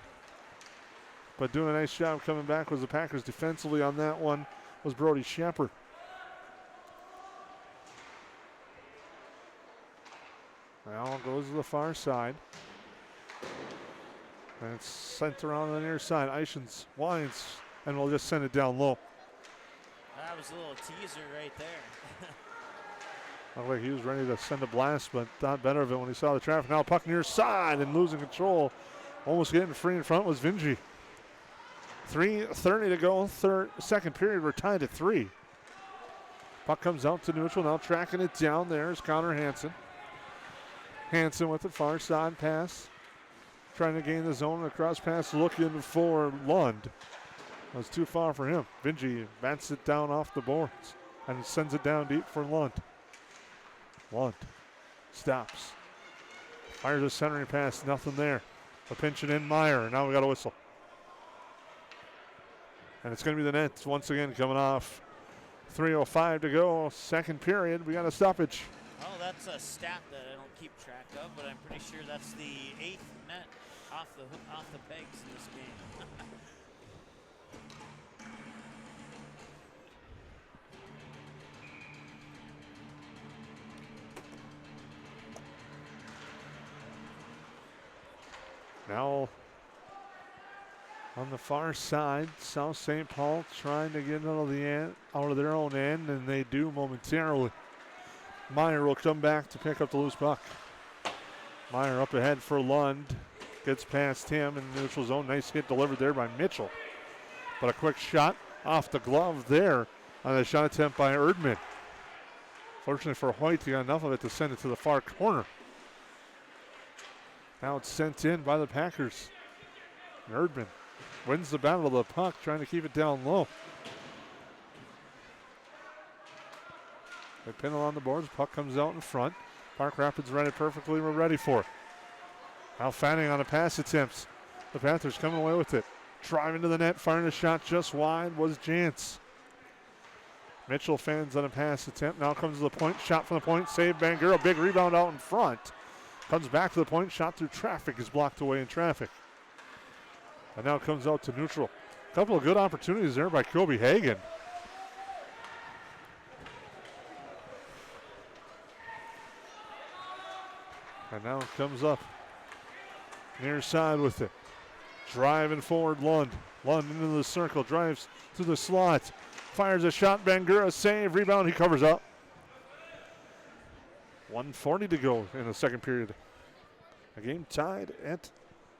but doing a nice job coming back was the Packers defensively on that one was Brody Shepard. Now goes to the far side. And it's sent around on the near side. Eichens winds and will just send it down low. That was a little teaser right there. Looked like he was ready to send a blast, but thought better of it when he saw the traffic. Now puck near side and losing control. Almost getting free in front was Vinci. 3:30 to go, second period. We're tied at 3. Puck comes out to neutral. Now tracking it down. There's Connor Hansen. Hansen with the far side pass. Trying to gain the zone. A cross pass looking for Lund. That was too far for him. Vinci bats it down off the boards and sends it down deep for Lund. Lund stops. Fires a centering pass. Nothing there. A pinch it in Meyer. Now we got a whistle. And it's going to be the Nets once again coming off. 3:05 to go. Second period. We got a stoppage. Oh, that's a stat that I don't keep track of, but I'm pretty sure that's the 8th net off the pegs in this game. Now on the far side, South St. Paul trying to get out of their own end, and they do momentarily. Meyer will come back to pick up the loose puck. Meyer up ahead for Lund. Gets past him in the neutral zone. Nice hit delivered there by Mitchell. But a quick shot off the glove there on the shot attempt by Erdman. Fortunately for Hoyt, he got enough of it to send it to the far corner. Now it's sent in by the Packers. And Erdman wins the battle of the puck, trying to keep it down low. They pin it on the boards. Puck comes out in front. Park Rapids read it perfectly. We're ready for it. Now Fanning on the pass attempts. The Panthers coming away with it. Driving to the net, firing a shot just wide was Jantz. Mitchell fans on a pass attempt. Now comes to the point. Shot from the point. Save Bangura. Big rebound out in front. Comes back to the point. Shot through traffic is blocked away in traffic. And now comes out to neutral. A couple of good opportunities there by Kobe Hagan. And now it comes up near side with it. Driving forward, Lund. Lund into the circle. Drives through the slot. Fires a shot. Bangura save. Rebound. He covers up. 1:40 to go in the second period. A game tied at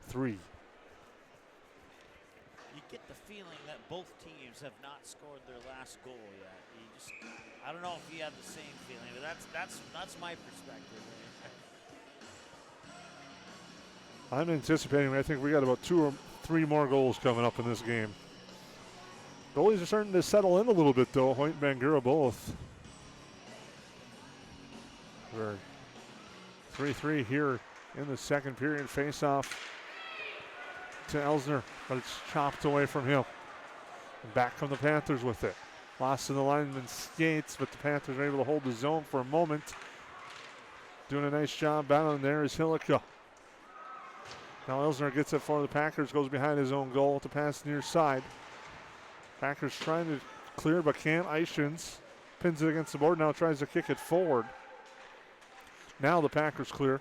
3. You get the feeling that both teams have not scored their last goal yet. I don't know if you have the same feeling, but that's my perspective. I'm anticipating, I think we got about 2 or 3 more goals coming up in this game. Goalies are starting to settle in a little bit, though. Hoyt and Bangura both. We're 3-3 here in the second period. Face off to Elsner, but it's chopped away from him. And back come the Panthers with it. Lost in the lineman's skates, but the Panthers are able to hold the zone for a moment. Doing a nice job battling there is Hillica. Now Elsner gets it for the Packers, goes behind his own goal to pass near side. Packers trying to clear, but can't. Eichens pins it against the board, now tries to kick it forward. Now the Packers clear,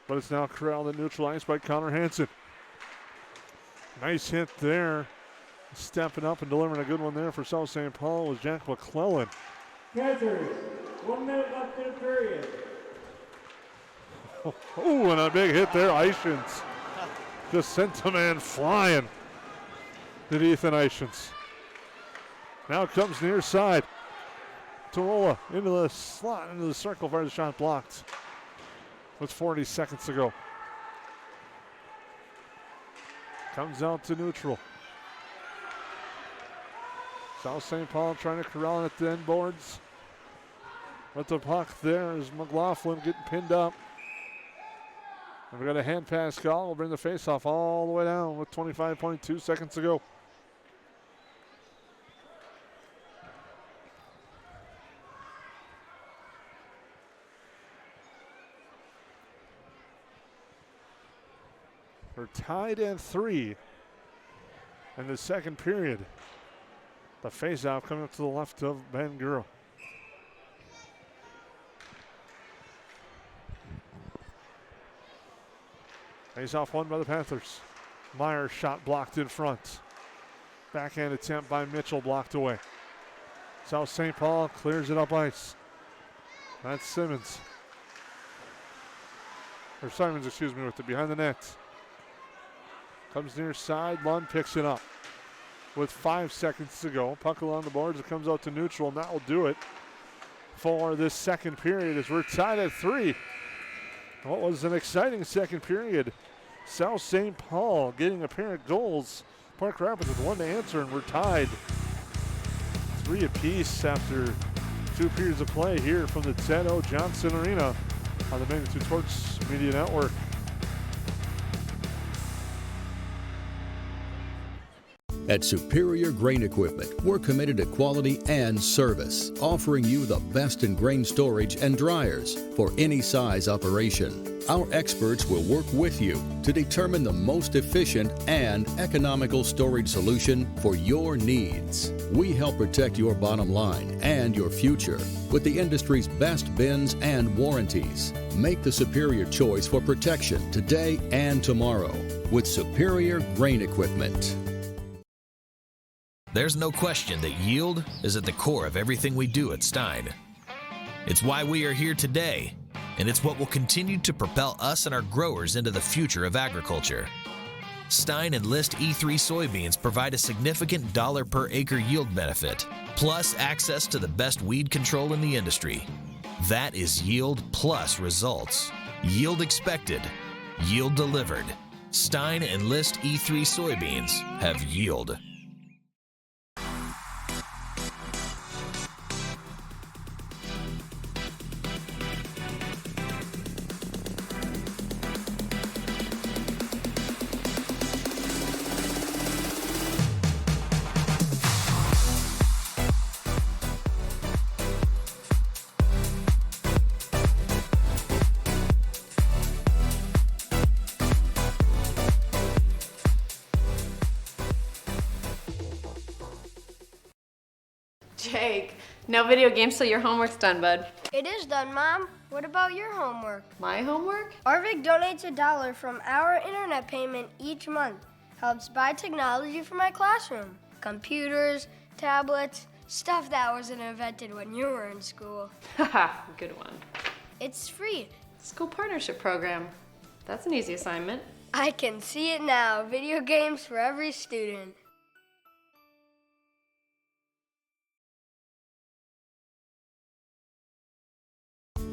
but it's now corralled and neutralized by Connor Hansen. Nice hit there. Stepping up and delivering a good one there for South St. Paul was Jack McClellan. Panthers, 1 minute left in the period. Oh, and a big hit there. Eichens just sent the man flying. Did Ethan Eichens. Now comes near side. Tarola into the slot, into the circle, fires the shot blocked with 40 seconds to go. Comes out to neutral. South St. Paul trying to corral it at the end boards. With the puck there is McLaughlin getting pinned up. And we got a hand pass call. We'll bring the faceoff all the way down with 25.2 seconds to go. We're tied at 3 in the second period. The faceoff coming up to the left of Ben Gura. Faceoff won by the Panthers. Myers shot blocked in front. Backhand attempt by Mitchell blocked away. South St. Paul clears it up ice. That's Simons. Or Simons, excuse me, with it behind the net. Comes near side. Lund picks it up with 5 seconds to go. Puck along the boards. It comes out to neutral, and that will do it for this second period as we're tied at 3. What was an exciting second period. South St. Paul getting a pair of goals. Park Rapids with 1 to answer, and we're tied 3 apiece after 2 periods of play here from the Ted O. Johnson Arena on the Magnitude Sports Media Network. At Superior Grain Equipment, we're committed to quality and service, offering you the best in grain storage and dryers for any size operation. Our experts will work with you to determine the most efficient and economical storage solution for your needs. We help protect your bottom line and your future with the industry's best bins and warranties. Make the superior choice for protection today and tomorrow with Superior Grain Equipment. There's no question that yield is at the core of everything we do at Stein. It's why we are here today, and it's what will continue to propel us and our growers into the future of agriculture. Stein Enlist E3 soybeans provide a significant dollar per acre yield benefit, plus access to the best weed control in the industry. That is yield plus results. Yield expected, yield delivered. Stein Enlist E3 soybeans have yield. Jake, no video games till your homework's done, bud. It is done, Mom. What about your homework? My homework? Arvik donates $1 from our internet payment each month. Helps buy technology for my classroom. Computers, tablets, stuff that wasn't invented when you were in school. Haha, good one. It's free. School partnership program. That's an easy assignment. I can see it now. Video games for every student.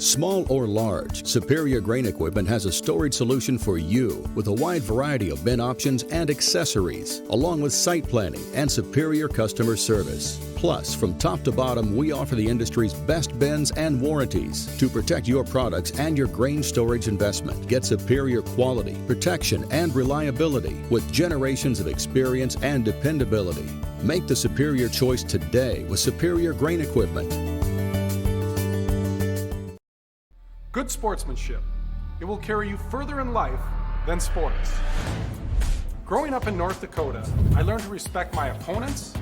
Small or large, Superior Grain Equipment has a storage solution for you with a wide variety of bin options and accessories, along with site planning and superior customer service. Plus, from top to bottom, we offer the industry's best bins and warranties to protect your products and your grain storage investment. Get superior quality, protection, and reliability with generations of experience and dependability. Make the superior choice today with Superior Grain Equipment. Good sportsmanship. It will carry you further in life than sports. Growing up in North Dakota, I learned to respect my opponents,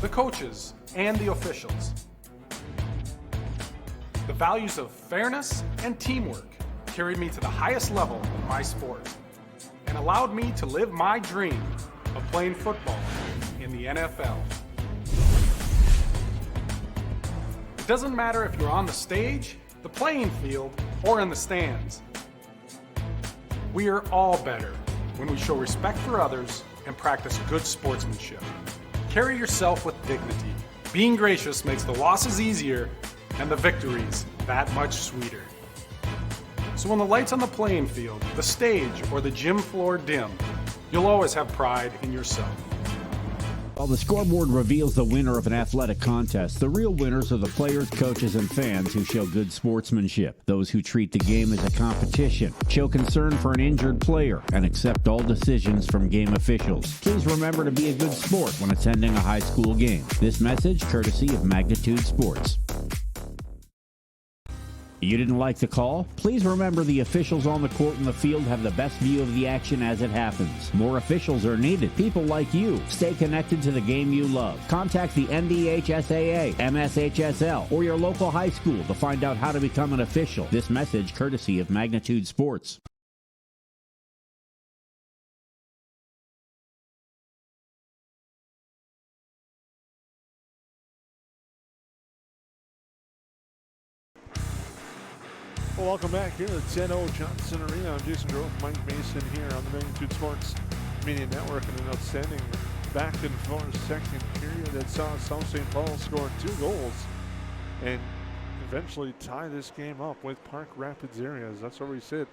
the coaches, and the officials. The values of fairness and teamwork carried me to the highest level in my sport and allowed me to live my dream of playing football in the NFL. It doesn't matter if you're on the stage, the playing field, or in the stands. We are all better when we show respect for others and practice good sportsmanship. Carry yourself with dignity. Being gracious makes the losses easier and the victories that much sweeter. So when the lights on the playing field, the stage, or the gym floor dim, you'll always have pride in yourself. While the scoreboard reveals the winner of an athletic contest, the real winners are the players, coaches, and fans who show good sportsmanship. Those who treat the game as a competition, show concern for an injured player, and accept all decisions from game officials. Please remember to be a good sport when attending a high school game. This message courtesy of Magnitude Sports. You didn't like the call? Please remember the officials on the court and the field have the best view of the action as it happens. More officials are needed. People like you. Stay connected to the game you love. Contact the NDHSAA, MSHSL, or your local high school to find out how to become an official. This message courtesy of Magnitude Sports. Well, welcome back here at 10-0 Johnson Arena. I'm Jason Grove, Mike Mason here on the Magnitude Sports Media Network, and an outstanding back and forth second period that saw South St. Paul score 2 goals and eventually tie this game up with Park Rapids Areas. That's where we sit,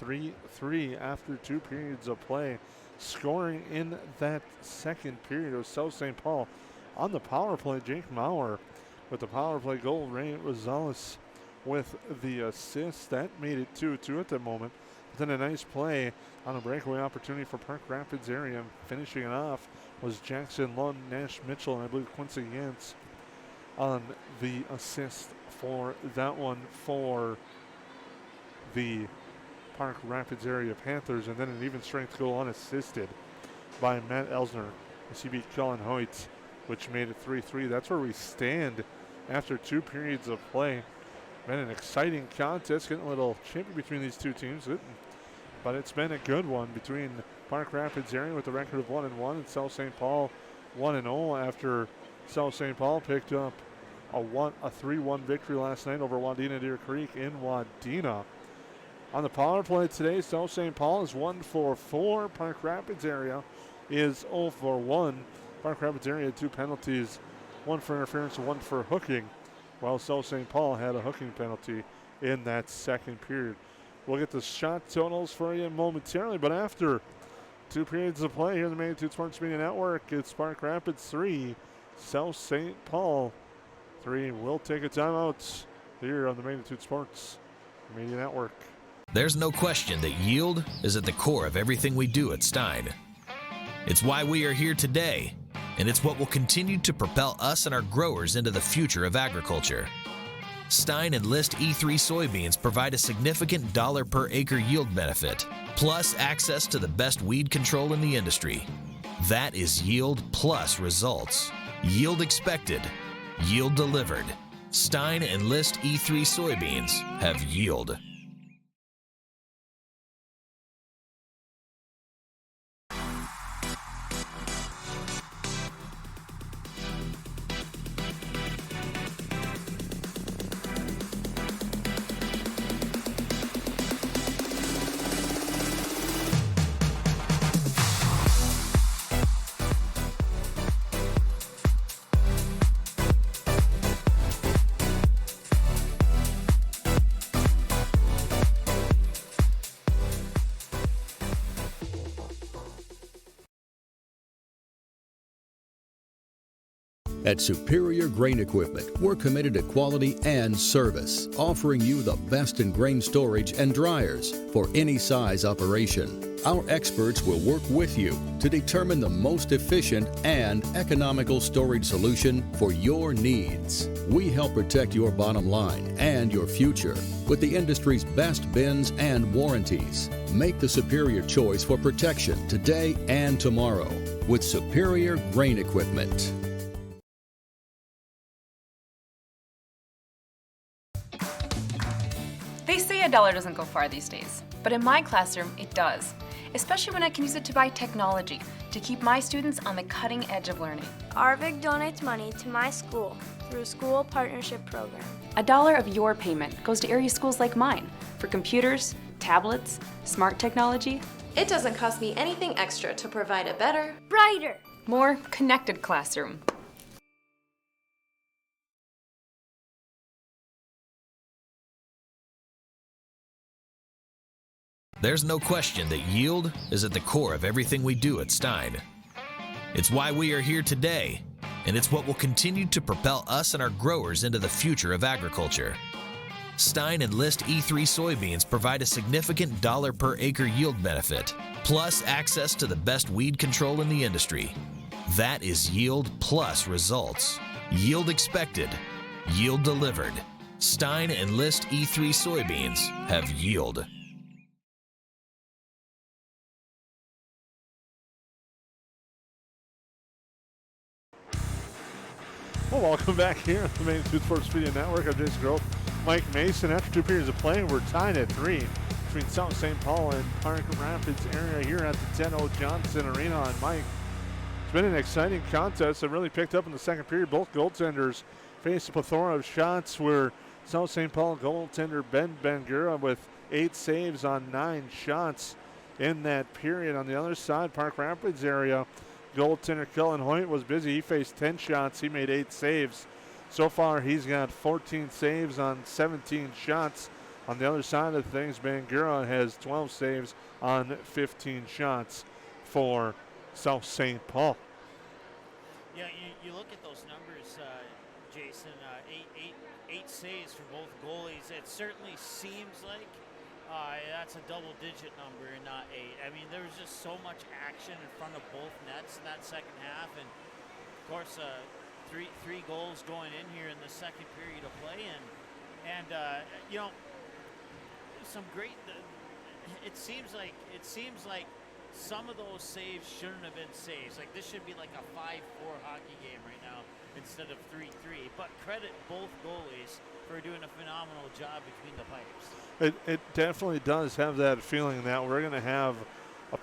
3-3 after 2 periods of play. Scoring in that second period was South St. Paul. On the power play, Jake Maurer with the power play goal. Ray Rosales with the assist. That made it 2-2 at the moment. But then a nice play on a breakaway opportunity for Park Rapids area. Finishing it off was Jackson Lund, Nash Mitchell, and I believe Quincy Yance on the assist for that one for the Park Rapids area Panthers. And then an even strength goal unassisted by Matt Elsner as he beat Cullen Hoyt, which made it 3-3. That's where we stand after 2 periods of play. Been an exciting contest, getting a little chippy between these two teams, but it's been a good one between Park Rapids area with a record of 1-1 and South St. Paul 1-0 after South St. Paul picked up a 3-1 victory last night over Wadena Deer Creek in Wadena. On the power play today, South St. Paul is 1 for 4. Park Rapids area is 0 for 1. Park Rapids area had 2 penalties, 1 for interference and 1 for hooking, while South St. Paul had a hooking penalty in that second period. We'll get the shot totals for you momentarily, but after 2 periods of play here in the Magnitude Sports Media Network, it's Park Rapids 3, South St. Paul 3. We'll take a timeout here on the Magnitude Sports Media Network. There's no question that yield is at the core of everything we do at Stein. It's why we are here today, and it's what will continue to propel us and our growers into the future of agriculture. Stein Enlist E3 soybeans provide a significant dollar per acre yield benefit, plus access to the best weed control in the industry. That is yield plus results. Yield expected, yield delivered. Stein Enlist E3 soybeans have yield. At Superior Grain Equipment, we're committed to quality and service, offering you the best in grain storage and dryers for any size operation. Our experts will work with you to determine the most efficient and economical storage solution for your needs. We help protect your bottom line and your future with the industry's best bins and warranties. Make the superior choice for protection today and tomorrow with Superior Grain Equipment. They say $1 doesn't go far these days, but in my classroom, it does. Especially when I can use it to buy technology to keep my students on the cutting edge of learning. Arvig donates money to my school through a school partnership program. $1 of your payment goes to area schools like mine for computers, tablets, smart technology. It doesn't cost me anything extra to provide a better, brighter, more connected classroom. There's no question that yield is at the core of everything we do at Stein. It's why we are here today, and it's what will continue to propel us and our growers into the future of agriculture. Stein and List E3 soybeans provide a significant dollar per acre yield benefit, plus access to the best weed control in the industry. That is yield plus results. Yield expected, yield delivered. Stein and List E3 soybeans have yield. Well, welcome back here on the Main Food Sports Media Network. I'm Jason Grove, Mike Mason. After 2 periods of play, we're tied at 3 between South St. Paul and Park Rapids area here at the 10-0 Johnson Arena. And Mike, it's been an exciting contest that really picked up in the second period. Both goaltenders faced a plethora of shots where South St. Paul goaltender Ben Bangura with 8 saves on 9 shots in that period. On the other side, Park Rapids area, goaltender Cullen Hoyt was busy. He faced 10 shots. He made 8 saves. So far, he's got 14 saves on 17 shots. On the other side of things, Bangura has 12 saves on 15 shots for South St. Paul. Yeah, you look at those numbers, Jason, eight saves for both goalies. It certainly seems like that's a double-digit number and not 8. I mean, there was just so much action in front of both nets in that second half. And, of course, three goals going in here in the second period of play. And you know, some great it seems like some of those saves shouldn't have been saves. Like, this should be like a 5-4 hockey game right now instead of 3-3. But credit both goalies for doing a phenomenal job between the pipes. It definitely does have that feeling that we're going to have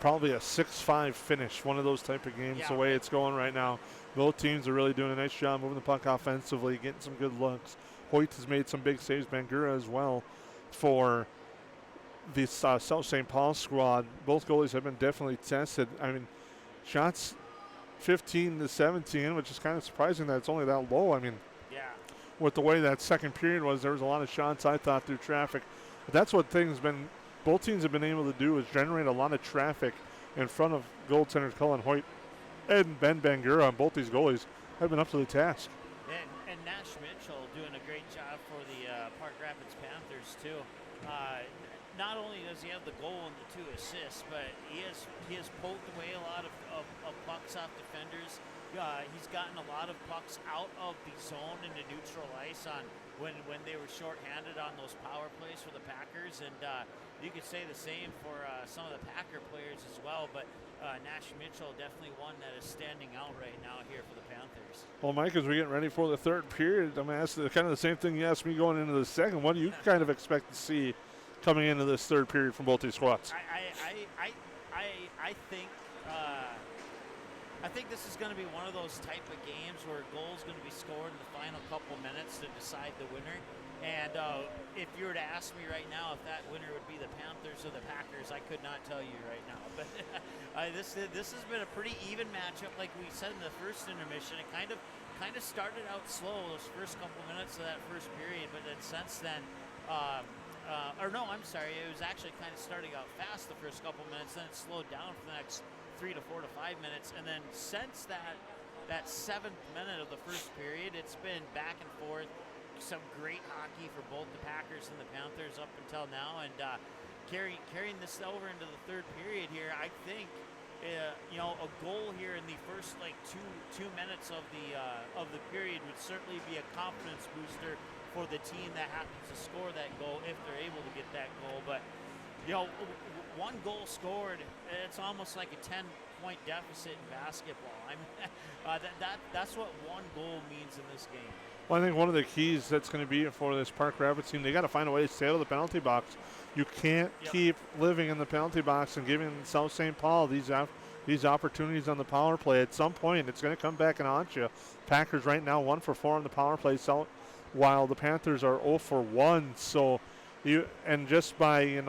probably a 6-5 finish, one of those type of games, the way it's going right now. Both teams are really doing a nice job moving the puck offensively, getting some good looks. Hoyt has made some big saves, Bangura as well, for the South St. Paul squad. Both goalies have been definitely tested. I mean, shots 15-17, which is kind of surprising that it's only that low. I mean, with the way that second period was, there was a lot of shots, I thought, through traffic. But that's what both teams have been able to do, is generate a lot of traffic in front of goaltenders Cullen Hoyt and Ben Bangura. Both these goalies have been up to the task. And Nash Mitchell doing a great job for the Park Rapids Panthers too. Not only does he have the goal and the 2 assists, but he has poked away a lot of pucks off defenders. He's gotten a lot of pucks out of the zone into neutral ice on when they were shorthanded on those power plays for the Packers. And you could say the same for some of the Packer players as well. But Nash Mitchell definitely one that is standing out right now here for the Panthers. Well, Mike, as we get ready for the third period, I'm going to ask kind of the same thing you asked me going into the second. What do you kind of expect to see coming into this third period from both these squads? I think this is going to be one of those type of games where a goal is going to be scored in the final couple minutes to decide the winner. And if you were to ask me right now if that winner would be the Panthers or the Packers, I could not tell you right now. But this has been a pretty even matchup, like we said in the first intermission. It kind of started out slow those first couple minutes of that first period, but then since then, it was actually kind of starting out fast the first couple minutes, then it slowed down for the next 3 to 4 to 5 minutes, and then since that 7th minute of the first period, it's been back and forth. Some great hockey for both the Packers and the Panthers up until now, and carrying this over into the third period here. I think a goal here in the first two minutes of the period would certainly be a confidence booster for the team that happens to score that goal, if they're able to get that goal. But one goal scored, it's almost like a 10-point deficit in basketball. I mean, that's what one goal means in this game. Well, I think one of the keys that's going to be for this Park Rapids team, they got to find a way to stay out of the penalty box. You can't keep living in the penalty box and giving South St. Paul these opportunities on the power play. At some point, it's going to come back and haunt you. Packers right now 1 for 4 on the power play, while the Panthers are 0 for 1. So, just by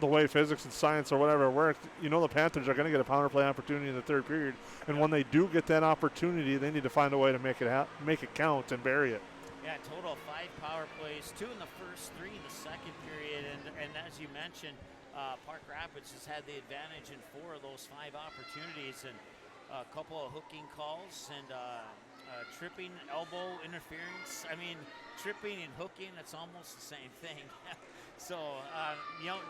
the way physics and science or whatever works, the Panthers are going to get a power play opportunity in the third period. And when they do get that opportunity, they need to find a way to make it count and bury it. Yeah, total 5 power plays, 2 in the first, 3 in the second period. And as you mentioned, Park Rapids has had the advantage in 4 of those 5 opportunities. And a couple of hooking calls and tripping, elbow interference. I mean, tripping and hooking, it's almost the same thing. So,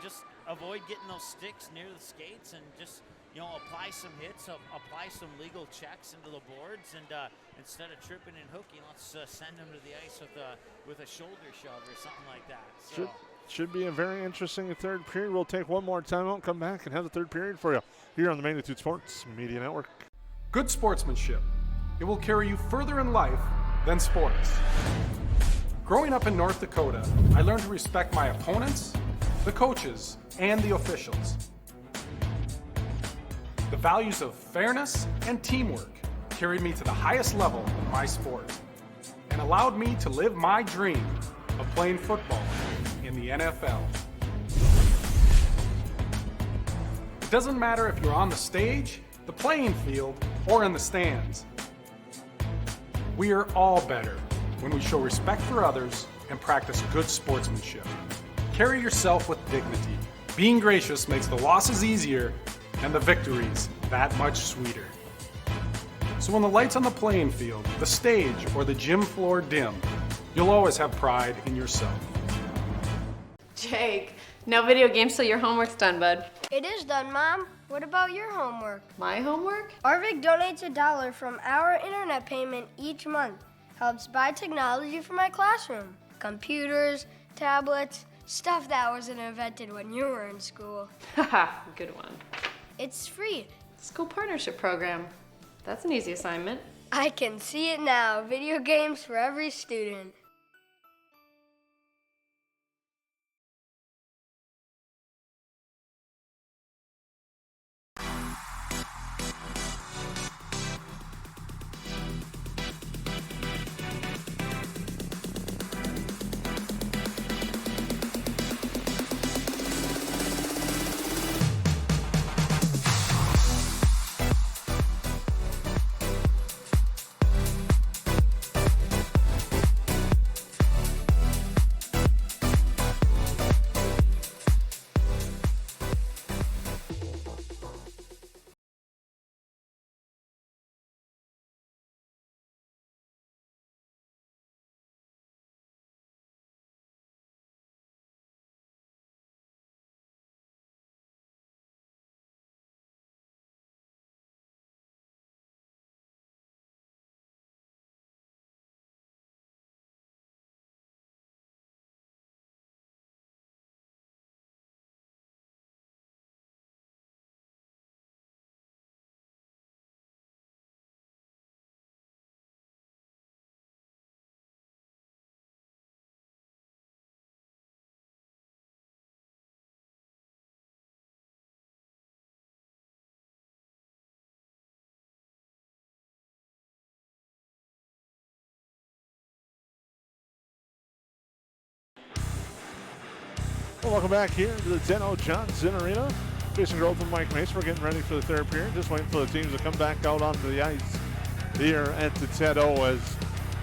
just avoid getting those sticks near the skates and just, apply some hits, apply some legal checks into the boards, and instead of tripping and hooking, let's send them to the ice with a shoulder shove or something like that. So. Should be a very interesting third period. We'll take one more timeout and come back and have the third period for you here on the Magnitude Sports Media Network. Good sportsmanship. It will carry you further in life than sports. Growing up in North Dakota, I learned to respect my opponents, the coaches, and the officials. The values of fairness and teamwork carried me to the highest level of my sport and allowed me to live my dream of playing football in the NFL. It doesn't matter if you're on the stage, the playing field, or in the stands. We are all better when we show respect for others and practice good sportsmanship. Carry yourself with dignity. Being gracious makes the losses easier and the victories that much sweeter. So when the lights on the playing field, the stage, or the gym floor dim, you'll always have pride in yourself. Jake, no video games till your homework's done, bud. It is done, Mom. What about your homework? My homework? Arvik donates $1 from our internet payment each month. Helps buy technology for my classroom. Computers, tablets, stuff that wasn't invented when you were in school. Haha, good one. It's free. School partnership program. That's an easy assignment. I can see it now. Video games for every student. Well, welcome back here to the 10-0 Johnson Arena. Jason Grove and Mike Mason. We're getting ready for the third period. Just waiting for the teams to come back out onto the ice here at the 10-0. As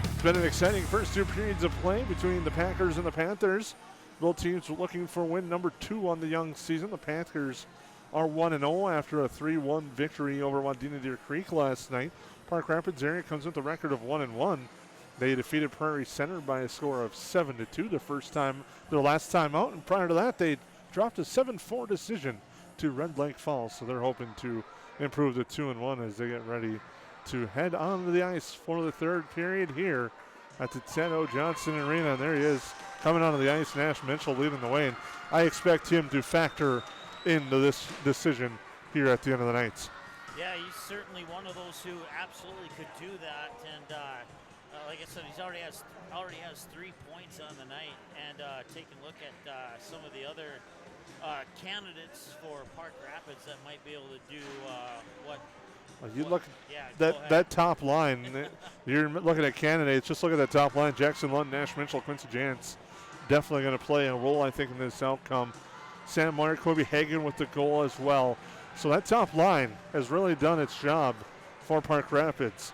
it's been an exciting first two periods of play between the Packers and the Panthers. Both teams looking for win number 2 on the young season. The Panthers are 1-0 after a 3-1 victory over Wadena Deer Creek last night. Park Rapids area comes with a record of 1-1. They defeated Prairie Center by a score of 7-2 their last time out, and prior to that they dropped a 7-4 decision to Red Lake Falls. So they're hoping to improve to 2-1 as they get ready to head onto the ice for the third period here at the 10-0 Johnson Arena. And there he is coming onto the ice, Nash Mitchell leading the way, and I expect him to factor into this decision here at the end of the night. Yeah, he's certainly one of those who absolutely could do that, and like I said, he already has 3 points on the night. And taking a look at some of the other candidates for Park Rapids that might be able to do that top line. You're looking at candidates. Just look at that top line: Jackson Lund, Nash Mitchell, Quincy Jantz. Definitely going to play a role, I think, in this outcome. Sam Meyer, Kobe Hagan with the goal as well. So that top line has really done its job for Park Rapids.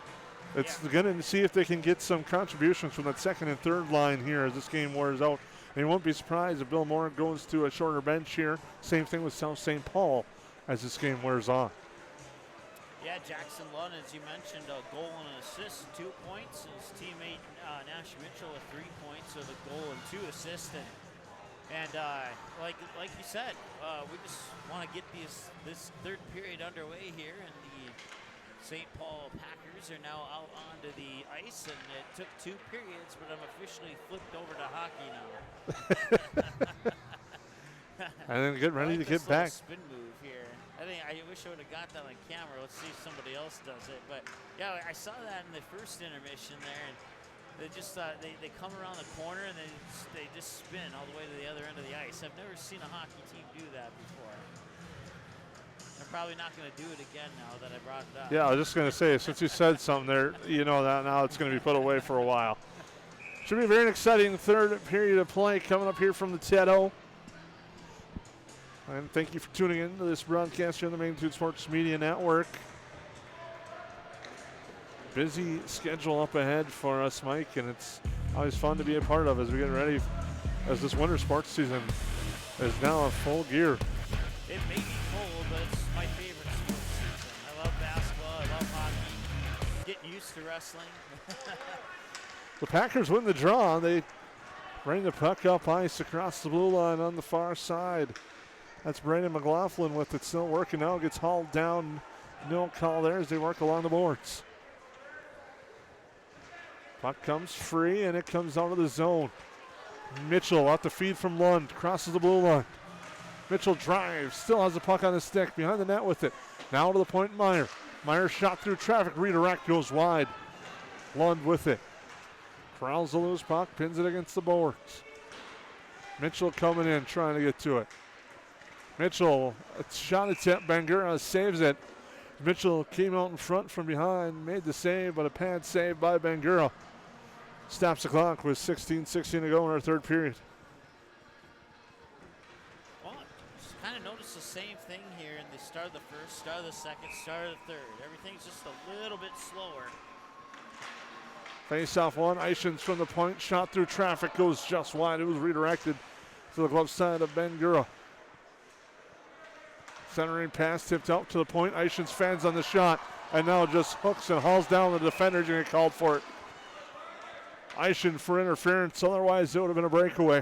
It's going to see if they can get some contributions from that second and third line here as this game wears out. And you won't be surprised if Bill Moore goes to a shorter bench here. Same thing with South St. Paul as this game wears on. Yeah, Jackson Lund, as you mentioned, a goal and an assist, 2 points. His teammate Nash Mitchell with 3 points with a goal and 2 assists. And like you said, we just want to get this third period underway here, and the St. Paul Packers are now out onto the ice, and it took 2 periods, but I'm officially flipped over to hockey now. And then get ready to get back. Spin move here. I wish I would have got that on camera. Let's see if somebody else does it. But yeah, I saw that in the first intermission there, and they just they come around the corner and they just spin all the way to the other end of the ice. I've never seen a hockey team do that before. I'm probably not going to do it again now that I brought it up. Yeah, I was just going to say, since you said something there, you know that now it's going to be put away for a while. Should be a very exciting third period of play coming up here from the Teto. And thank you for tuning in to this broadcast here on the Magnitude Sports Media Network. Busy schedule up ahead for us, Mike, and it's always fun to be a part of as we get ready as this winter sports season is now in full gear. It may be cold, but it's my favorite sports season. I love basketball, I love hockey, getting used to wrestling. The Packers win the draw. They bring the puck up ice across the blue line on the far side. That's Brandon McLaughlin with it, still working now. Gets hauled down. No call there as they work along the boards. Puck comes free, and it comes out of the zone. Mitchell out the feed from Lund. Crosses the blue line. Mitchell drives. Still has the puck on his stick. Behind the net with it. Now to the point, Meyer. Meyer shot through traffic. Redirect goes wide. Lund with it. Corrals the loose puck. Pins it against the boards. Mitchell coming in, trying to get to it. Mitchell, a shot attempt. Bangura saves it. Mitchell came out in front from behind, made the save, but a pad save by Bangura. Stops the clock with 16:16 to go in our third period. Well, just kind of noticed the same thing here in the start of the first, start of the second, start of the third. Everything's just a little bit slower. Face off one. Ishins from the point. Shot through traffic. Goes just wide. It was redirected to the glove side of Bangura. Centering pass tipped out to the point. Ishins fans on the shot. And now just hooks and hauls down the defenders and get called for it. Ishin for interference. Otherwise, it would have been a breakaway.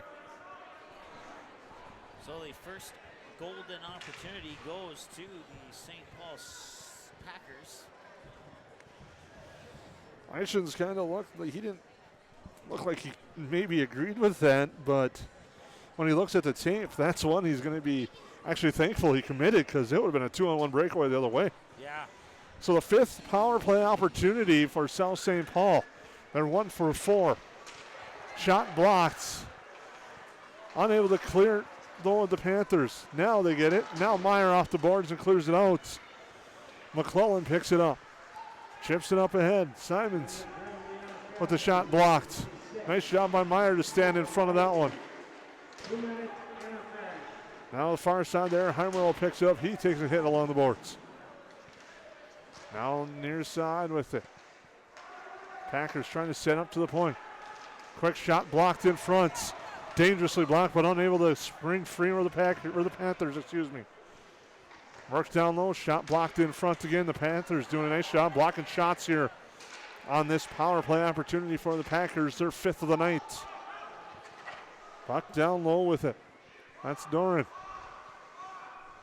So the first golden opportunity goes to the St. Paul Packers. Ishin's kind of looked like he didn't look like he maybe agreed with that, but when he looks at the tape, that's one he's going to be actually thankful he committed because it would have been a 2-on-1 breakaway the other way. Yeah. So the fifth power play opportunity for South St. Paul. They're 1 for 4. Shot blocked. Unable to clear though with the Panthers. Now they get it. Now Meyer off the boards and clears it out. McClellan picks it up. Chips it up ahead. Simons with the shot blocked. Nice job by Meyer to stand in front of that one. Now the far side there. Heimerl picks it up. He takes a hit along the boards. Now near side with it. Packers trying to set up to the point. Quick shot blocked in front. Dangerously blocked, but unable to spring free or the Panthers, excuse me. Works down low, shot blocked in front again. The Panthers doing a nice job blocking shots here on this power play opportunity for the Packers. Their 5th of the night. Puck down low with it. That's Doran.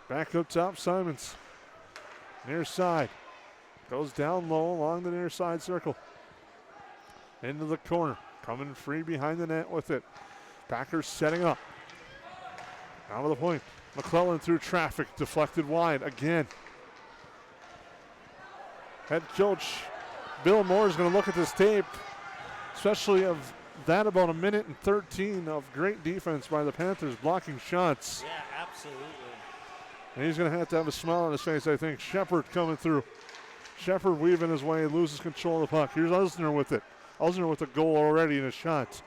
Back up top, Simons. Near side. Goes down low along the near side circle. Into the corner. Coming free behind the net with it. Packers setting up. Now to the point. McClellan through traffic. Deflected wide again. Head coach Bill Moore is going to look at this tape, especially of that about 1:13 of great defense by the Panthers blocking shots. Yeah, absolutely. And he's going to have a smile on his face, I think. Shepard coming through. Shepard weaving his way, loses control of the puck. Here's Usner with it. Usner with a goal already in a shot.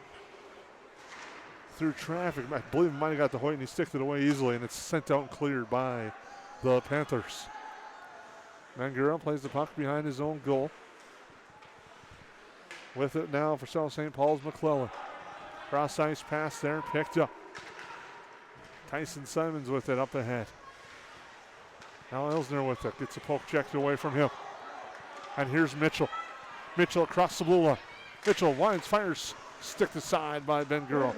Through traffic. I believe he might have got the Hoyt and he sticked it away easily, and it's sent out and cleared by the Panthers. Mangura plays the puck behind his own goal. With it now for South St. Paul's McClellan. Cross ice pass there, picked up. Tyson Simons with it up ahead. Now Elsner with it. Gets a poke checked away from him. And here's Mitchell. Mitchell across the blue line. Mitchell winds, fires, sticked aside by Ben Gurl.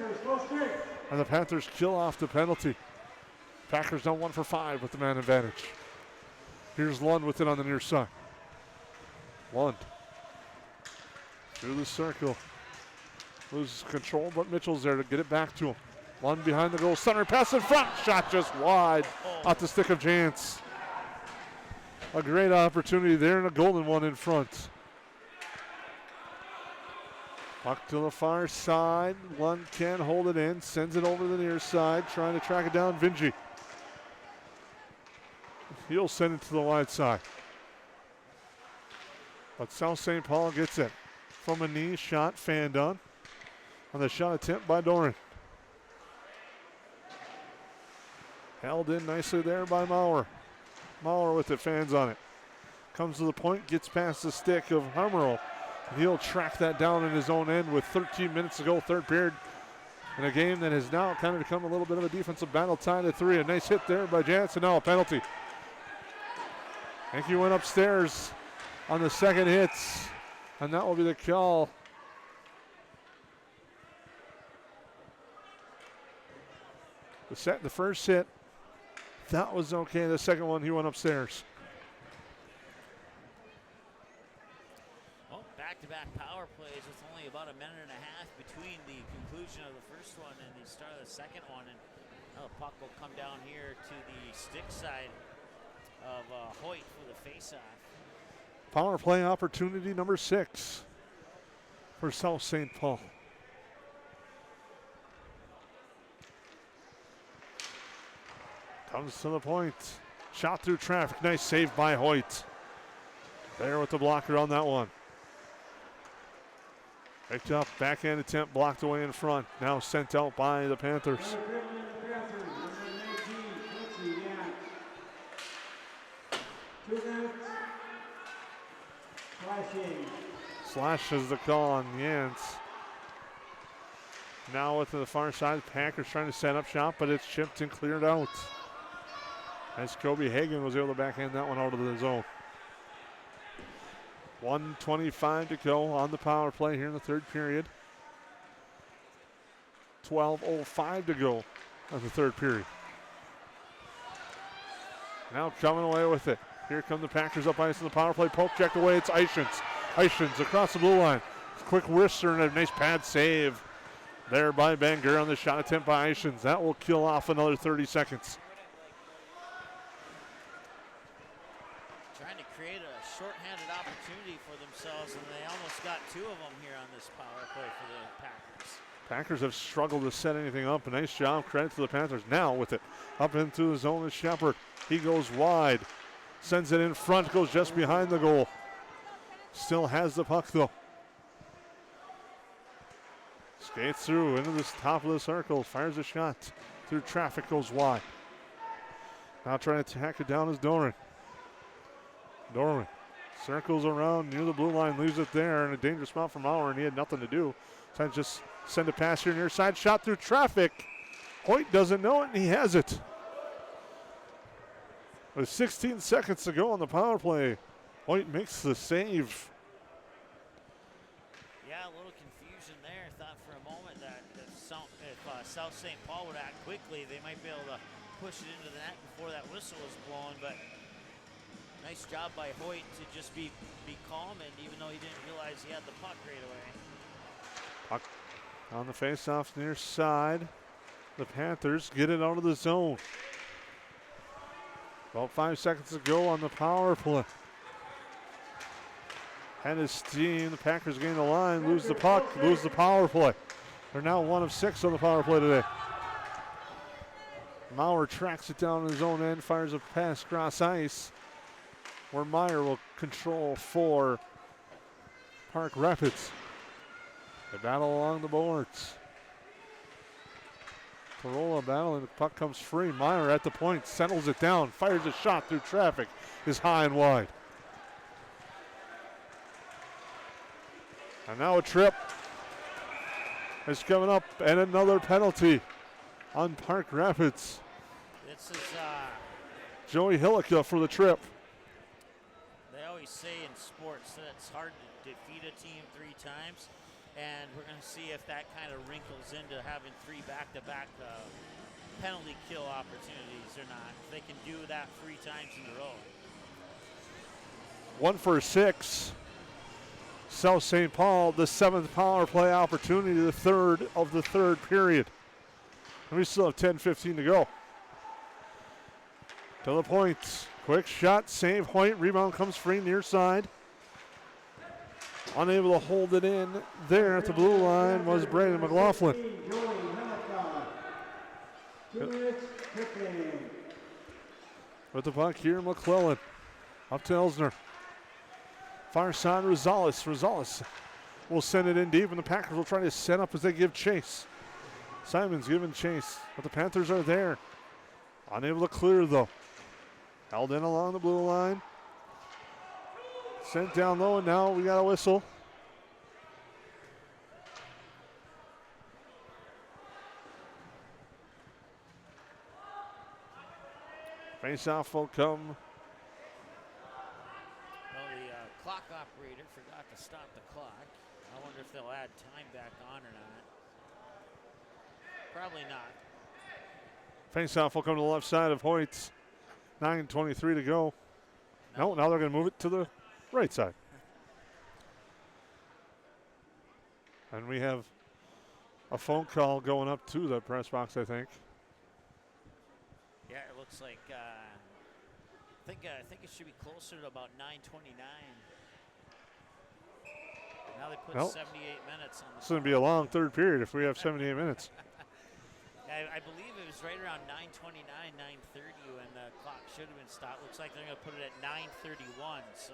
And the Panthers kill off the penalty. Packers now 1 for 5 with the man advantage. Here's Lund with it on the near side. Lund through the circle. Loses control, but Mitchell's there to get it back to him. Lund behind the goal, center pass in front. Shot just wide off the stick of Jantz. A great opportunity there and a golden one in front. Puck to the far side. Lund can't hold it in. Sends it over to the near side. Trying to track it down. Vinci. He'll send it to the wide side. But South St. Paul gets it. From a knee shot, Fandon. On the shot attempt by Doran. Held in nicely there by Maurer. Maurer with it, fans on it. Comes to the point, gets past the stick of Harmero. He'll track that down in his own end with 13 minutes to go, third period. In a game that has now kind of become a little bit of a defensive battle, tied at 3. A nice hit there by Jansen, now a penalty. Henke went upstairs on the second hit, and that will be the call. The first hit, that was okay. The second one, he went upstairs. Well, back-to-back power plays with only about a minute and a half between the conclusion of the first one and the start of the second one. And now the puck will come down here to the stick side of Hoyt for the face-off. Power play opportunity number 6 for South St. Paul. Comes to the point. Shot through traffic. Nice save by Hoyt. There with the blocker on that one. Picked up. Backhand attempt blocked away in front. Now sent out by the Panthers. Slash is the call on Jantz. Now with the far side, Packers trying to set up shop, but it's chipped and cleared out. As Kobe Hagan was able to backhand that one out of the zone. 1:25 to go on the power play here in the third period. 12:05 to go in the third period. Now coming away with it. Here come the Packers up ice in the power play. Poke checked away. It's Eichens. Eichens across the blue line. Quick wrister and a nice pad save there by Banger on the shot attempt by Eichens. That will kill off another 30 seconds. Trying to create a shorthanded opportunity for themselves, and they almost got 2 of them here on this power play for the Packers. Packers have struggled to set anything up. A nice job. Credit to the Panthers. Now with it up into the zone is Shepard. He goes wide. Sends it in front. Goes just behind the goal. Still has the puck though. Skates through into the top of the circle. Fires a shot. Through traffic. Goes wide. Now trying to tack it down is Doran. Doran circles around near the blue line. Leaves it there in a dangerous spot from Maurer, and he had nothing to do. Trying to just send a pass here near side. Shot through traffic. Hoyt doesn't know it, and he has it. With 16 seconds to go on the power play, Hoyt makes the save. Yeah, a little confusion there. Thought for a moment that if South St. Paul would act quickly, they might be able to push it into the net before that whistle was blown. But nice job by Hoyt to just be calm, and even though he didn't realize he had the puck right away. Puck on the faceoff near side. The Panthers get it out of the zone. About 5 seconds to go on the power play. Head of steam. The Packers gain the line, lose the puck, lose the power play. They're now 1 of 6 on the power play today. Maurer tracks it down in his own end, fires a pass across ice, where Meyer will control for Park Rapids. The battle along the boards. Corolla battling, the puck comes free. Meyer at the point, settles it down, fires a shot through traffic, is high and wide. And now a trip is coming up, and another penalty on Park Rapids. This is Joey Hillica for the trip. They always say in sports that it's hard to defeat a team 3 times, and we're going to see if that kind of wrinkles into having 3 back-to-back penalty kill opportunities or not. If they can do that 3 times in a row. 1 for 6. South St. Paul, the 7th power play opportunity, the 3rd of the 3rd period. And we still have 10:15 to go. To the point. Quick shot, save Hoyt. Rebound comes free near side. Unable to hold it in there at the blue line was Brandon McLaughlin. 2 minutes ticking. With the puck here, McClellan. Up to Elsner. Far side, Rosales. Rosales will send it in deep, and the Packers will try to set up as they give chase. Simon's giving chase, but the Panthers are there. Unable to clear, though. Held in along the blue line. Sent down low, and now we got a whistle. Face-off will come. Well, the clock operator forgot to stop the clock. I wonder if they'll add time back on or not. Probably not. Face-off will come to the left side of Hoyt's. 9:23 to go. No, now they're going to move it to the right side. And we have a phone call going up to the press box, I think. Yeah, it looks like I think it should be closer to about 9:29. Now they put 78 minutes on the It's going to be a long 3rd period if we have 78 minutes. I believe it was right around 9:29, 9:30 when the clock should have been stopped. Looks like they're going to put it at 9:31. So.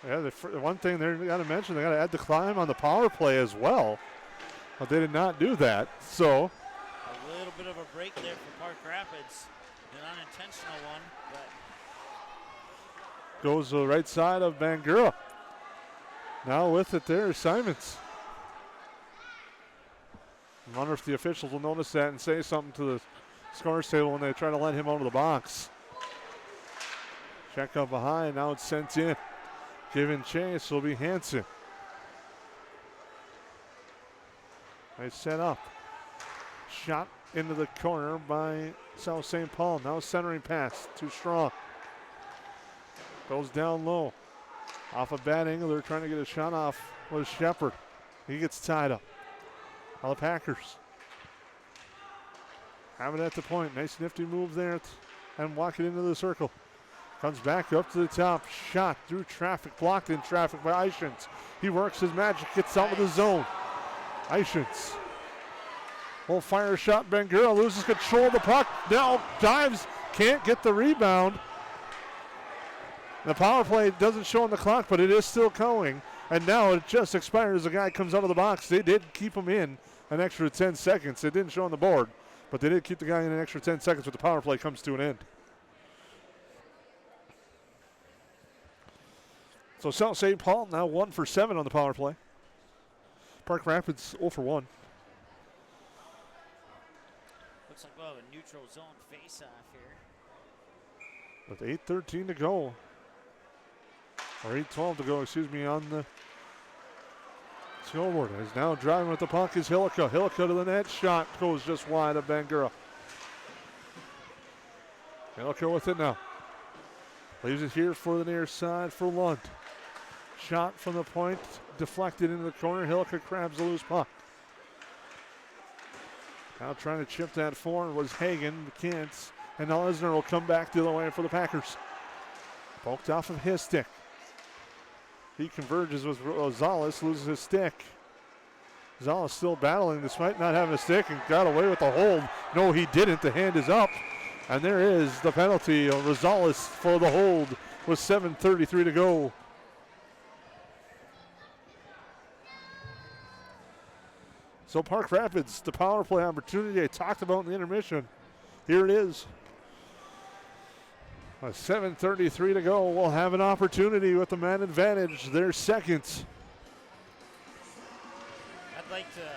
Yeah, the one thing they got to mention, they got to add the climb on the power play as well. But they did not do that. So a little bit of a break there for Park Rapids. An unintentional one, but goes to the right side of Bangura. Now with it there is Simons. I wonder if the officials will notice that and say something to the scores table when they try to let him out of the box. Check up behind, now it's sent in. Giving chase will be Hansen. They set up. Shot into the corner by South St. Paul. Now centering pass, too strong. Goes down low. Off a bad angle, they're trying to get a shot off with Shepard. He gets tied up. All the Packers have it at the point. Nice nifty move there and walk it into the circle. Comes back up to the top. Shot through traffic. Blocked in traffic by Ishins. He works his magic. Gets out of the zone. Ishins. Will fire shot. Bangura loses control of the puck. Now dives. Can't get the rebound. The power play doesn't show on the clock, but it is still going. And now it just expired as the guy comes out of the box. They did keep him in an extra 10 seconds. It didn't show on the board, but they did keep the guy in an extra 10 seconds, but the power play comes to an end. So South St. Paul now 1 for 7 on the power play. Park Rapids 0 for 1. looks like we'll have a neutral zone face-off here. With 8:13 to go. Or 8:12 to go, excuse me, on the scoreboard. Is now driving with the puck is Hillica. Hillica to the net. Shot goes just wide of Bangura. Hillica with it now. Leaves it here for the near side for Lund. Shot from the point. Deflected into the corner. Hillica grabs the loose puck. Now trying to chip that forward was Hagen. Can't. And now Lesnar will come back the other way for the Packers. Poked off of his stick. He converges with Rosales, loses his stick. Rosales still battling despite not having a stick and got away with the hold. No, he didn't. The hand is up. And there is the penalty of Rosales for the hold with 7:33 to go. So Park Rapids, the power play opportunity I talked about in the intermission. Here it is. 7:33 to go. We'll have an opportunity with the man advantage. Their second. I'd like to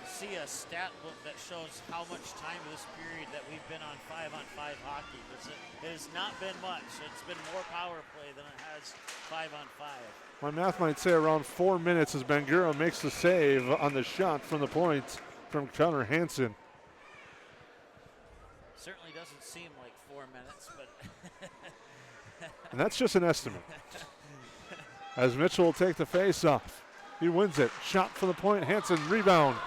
see a stat book that shows how much time of this period that we've been on 5-on-5 hockey. It has not been much. It's been more power play than it has 5-on-5. My math might say around 4 minutes as Bangura makes the save on the shot from the point from Connor Hansen. Certainly doesn't seem like 4 minutes, but and that's just an estimate. As Mitchell will take the face-off. He wins it. Shot from the point. Hansen rebound.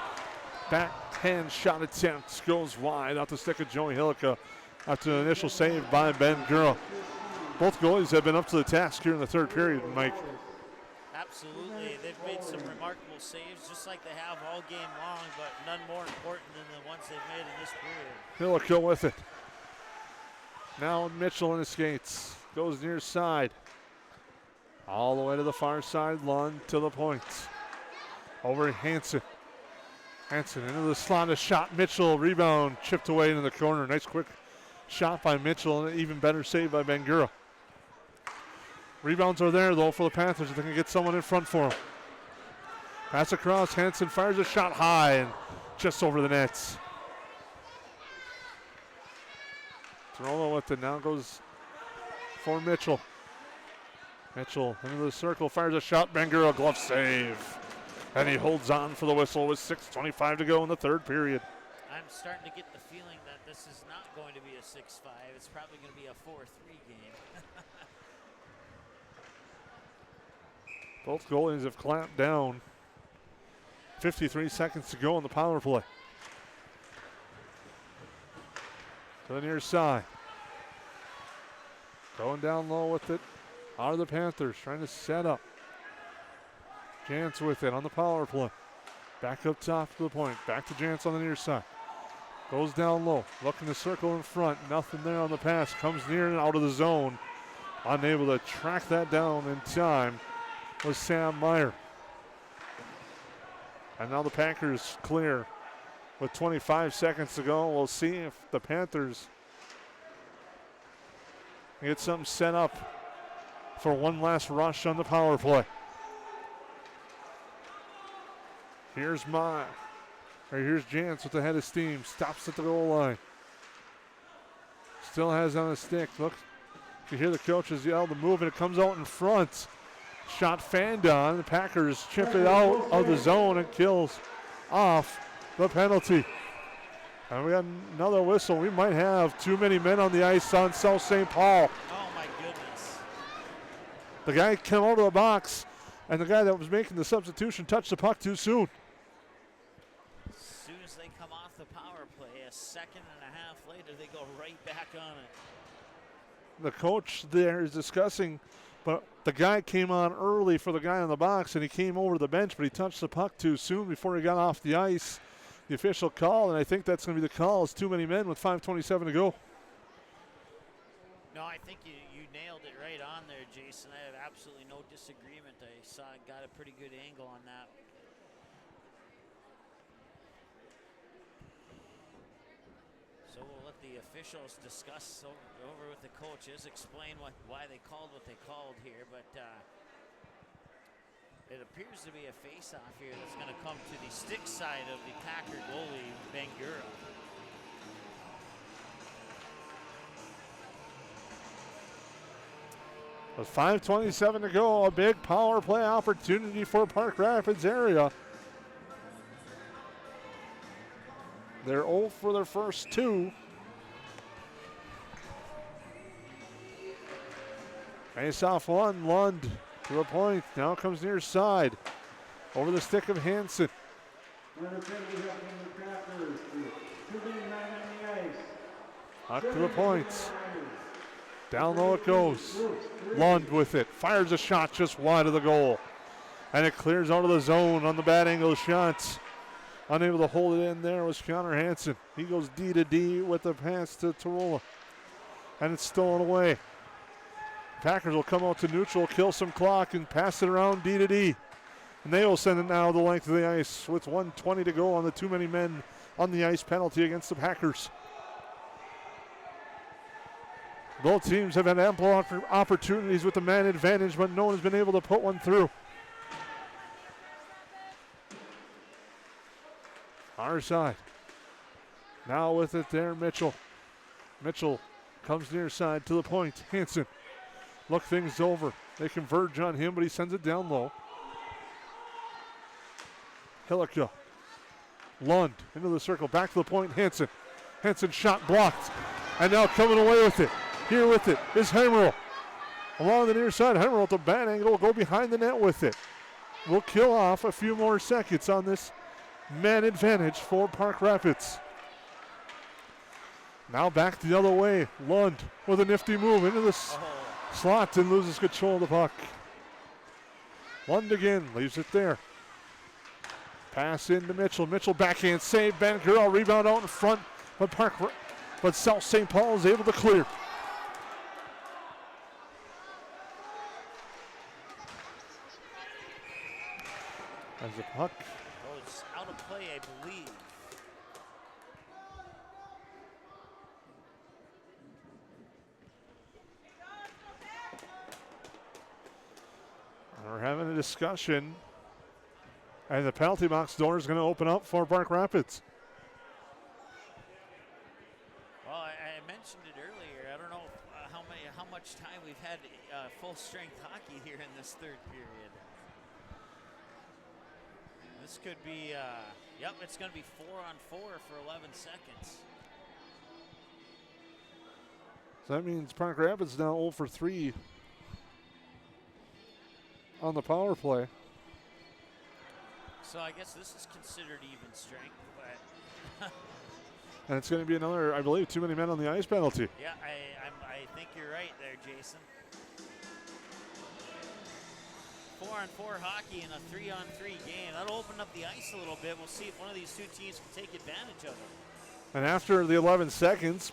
Backhand shot attempt goes wide out the stick of Joey Hillica after an initial save by Bangura. Both goalies have been up to the task here in the third period, Mike. Absolutely. They've made some remarkable saves just like they have all game long, but none more important than the ones they've made in this period. Hillica with it. Now Mitchell in his skates. Goes near side. All the way to the far side. Lund to the point. Over to Hansen. Hansen into the slot. A shot. Mitchell rebound. Chipped away into the corner. Nice quick shot by Mitchell and an even better save by Bangura. Rebounds are there though for the Panthers if they can get someone in front for them. Pass across. Hansen fires a shot high and just over the nets. Torolo with it now goes for Mitchell. Mitchell into the circle, fires a shot. Bangura glove save. And he holds on for the whistle with 6:25 to go in the third period. I'm starting to get the feeling that this is not going to be a 6-5. It's probably going to be a 4-3 game. Both goalies have clamped down. 53 seconds to go on the power play. To the near side. Going down low with it. Out of the Panthers, trying to set up. Jantz with it on the power play. Back up top to the point. Back to Jantz on the near side. Goes down low. Looking to circle in front. Nothing there on the pass. Comes near and out of the zone. Unable to track that down in time was Sam Meyer. And now the Packers clear with 25 seconds to go. We'll see if the Panthers get something set up for one last rush on the power play. Here's Jantz with the head of steam. Stops at the goal line. Still has on a stick. Look, you hear the coaches yell the move, and it comes out in front. Shot fanned on. The Packers chip it out of the zone and kills off the penalty. And we got another whistle. We might have too many men on the ice on South St. Paul. Oh, my goodness. The guy came out of the box, and the guy that was making the substitution touched the puck too soon. As soon as they come off the power play, a second and a half later, they go right back on it. The coach there is discussing, but the guy came on early for the guy on the box, and he came over to the bench, but he touched the puck too soon before he got off the ice. The official call, and I think that's going to be the call. It's too many men with 5:27 to go. No, I think you nailed it right on there, Jason. I have absolutely no disagreement. I got a pretty good angle on that. So we'll let the officials discuss over with the coaches, explain why they called what they called here, but it appears to be a face-off here that's going to come to the stick side of the Packer goalie, Bangura. With 5:27 to go, a big power play opportunity for Park Rapids area. They're 0 for their first two. Face off one, Lund to the point. Now comes near side. Over the stick of Hansen. Up to the points. Down low it goes. Lund with it. Fires a shot just wide of the goal. And it clears out of the zone on the bad angle shots. Unable to hold it in there was Connor Hansen. He goes D to D with the pass to Tarola. And it's stolen away. Packers will come out to neutral, kill some clock, and pass it around D to D. And they will send it now the length of the ice with 1:20 to go on the too many men on the ice penalty against the Packers. Both teams have had ample opportunities with the man advantage, but no one has been able to put one through. Our side. Now with it there, Mitchell. Mitchell comes near side to the point. Hansen look things over. They converge on him, but he sends it down low. Hillica. Lund into the circle. Back to the point. Hansen. Hansen shot blocked. And now coming away with it. Here with it is Heimerl. Along the near side. Heimerl at the bad angle will go behind the net with it. We'll kill off a few more seconds on this man advantage for Park Rapids. Now back the other way. Lund with a nifty move into the slot and loses control of the puck. Lund again leaves it there. Pass into Mitchell. Mitchell backhand save. Ben Gurl rebound out in front, but South St. Paul is able to clear. As the puck goes out of play, I believe. We're having a discussion, and the penalty box door is going to open up for Park Rapids. Well, I mentioned it earlier. I don't know how much time we've had full strength hockey here in this third period. This could be, it's going to be 4-on-4 for 11 seconds. So that means Park Rapids now 0 for 3 on the power play. So I guess this is considered even strength, but and it's going to be another, I believe, too many men on the ice penalty. Yeah, I think you're right there, Jason. 4-on-4 hockey in a 3-on-3 game. That'll open up the ice a little bit. We'll see if one of these two teams can take advantage of it. And after the 11 seconds,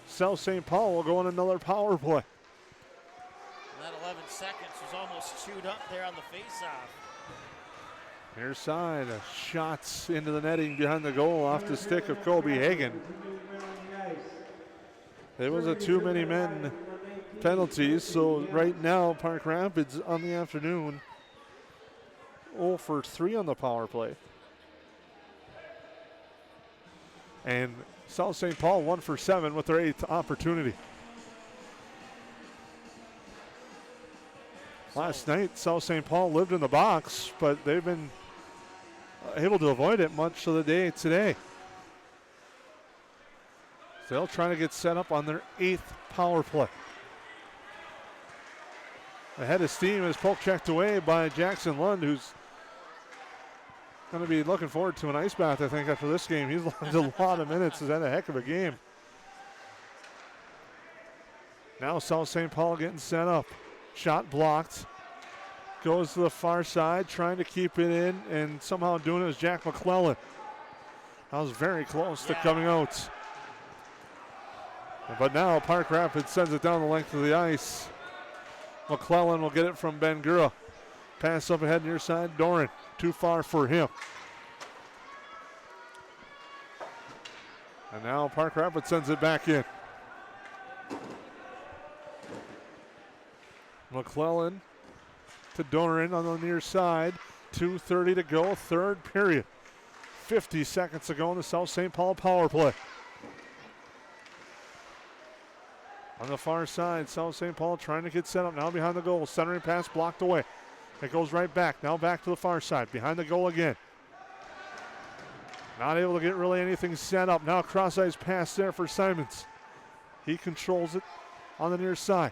South St. Paul will go on another power play. And that 11 seconds was almost chewed up there on the faceoff. Near side, shots into the netting behind the goal off the stick of Kobe Hagan. It was a too many men penalty, so right now Park Rapids on the afternoon 0 for 3 on the power play. And South St. Paul 1 for 7 with their 8th opportunity. Last night, South St. Paul lived in the box, but they've been able to avoid it much of the day today. Still trying to get set up on their 8th power play. Ahead of steam is poke checked away by Jackson Lund, who's going to be looking forward to an ice bath, I think, after this game. He's logged a lot of minutes. He's had a heck of a game. Now South St. Paul getting set up. Shot blocked. Goes to the far side, trying to keep it in, and somehow doing it is Jack McClellan. That was very close to coming out. But now Park Rapids sends it down the length of the ice. McClellan will get it from Ben Gura. Pass up ahead near side, Doran. Too far for him. And now Park Rapids sends it back in. McClellan to Doran on the near side. 2:30 to go, third period. 50 seconds to go in the South St. Paul power play. On the far side, South St. Paul trying to get set up now behind the goal. Centering pass blocked away. It goes right back. Now back to the far side. Behind the goal again. Not able to get really anything set up. Now cross-ice pass there for Simons. He controls it on the near side.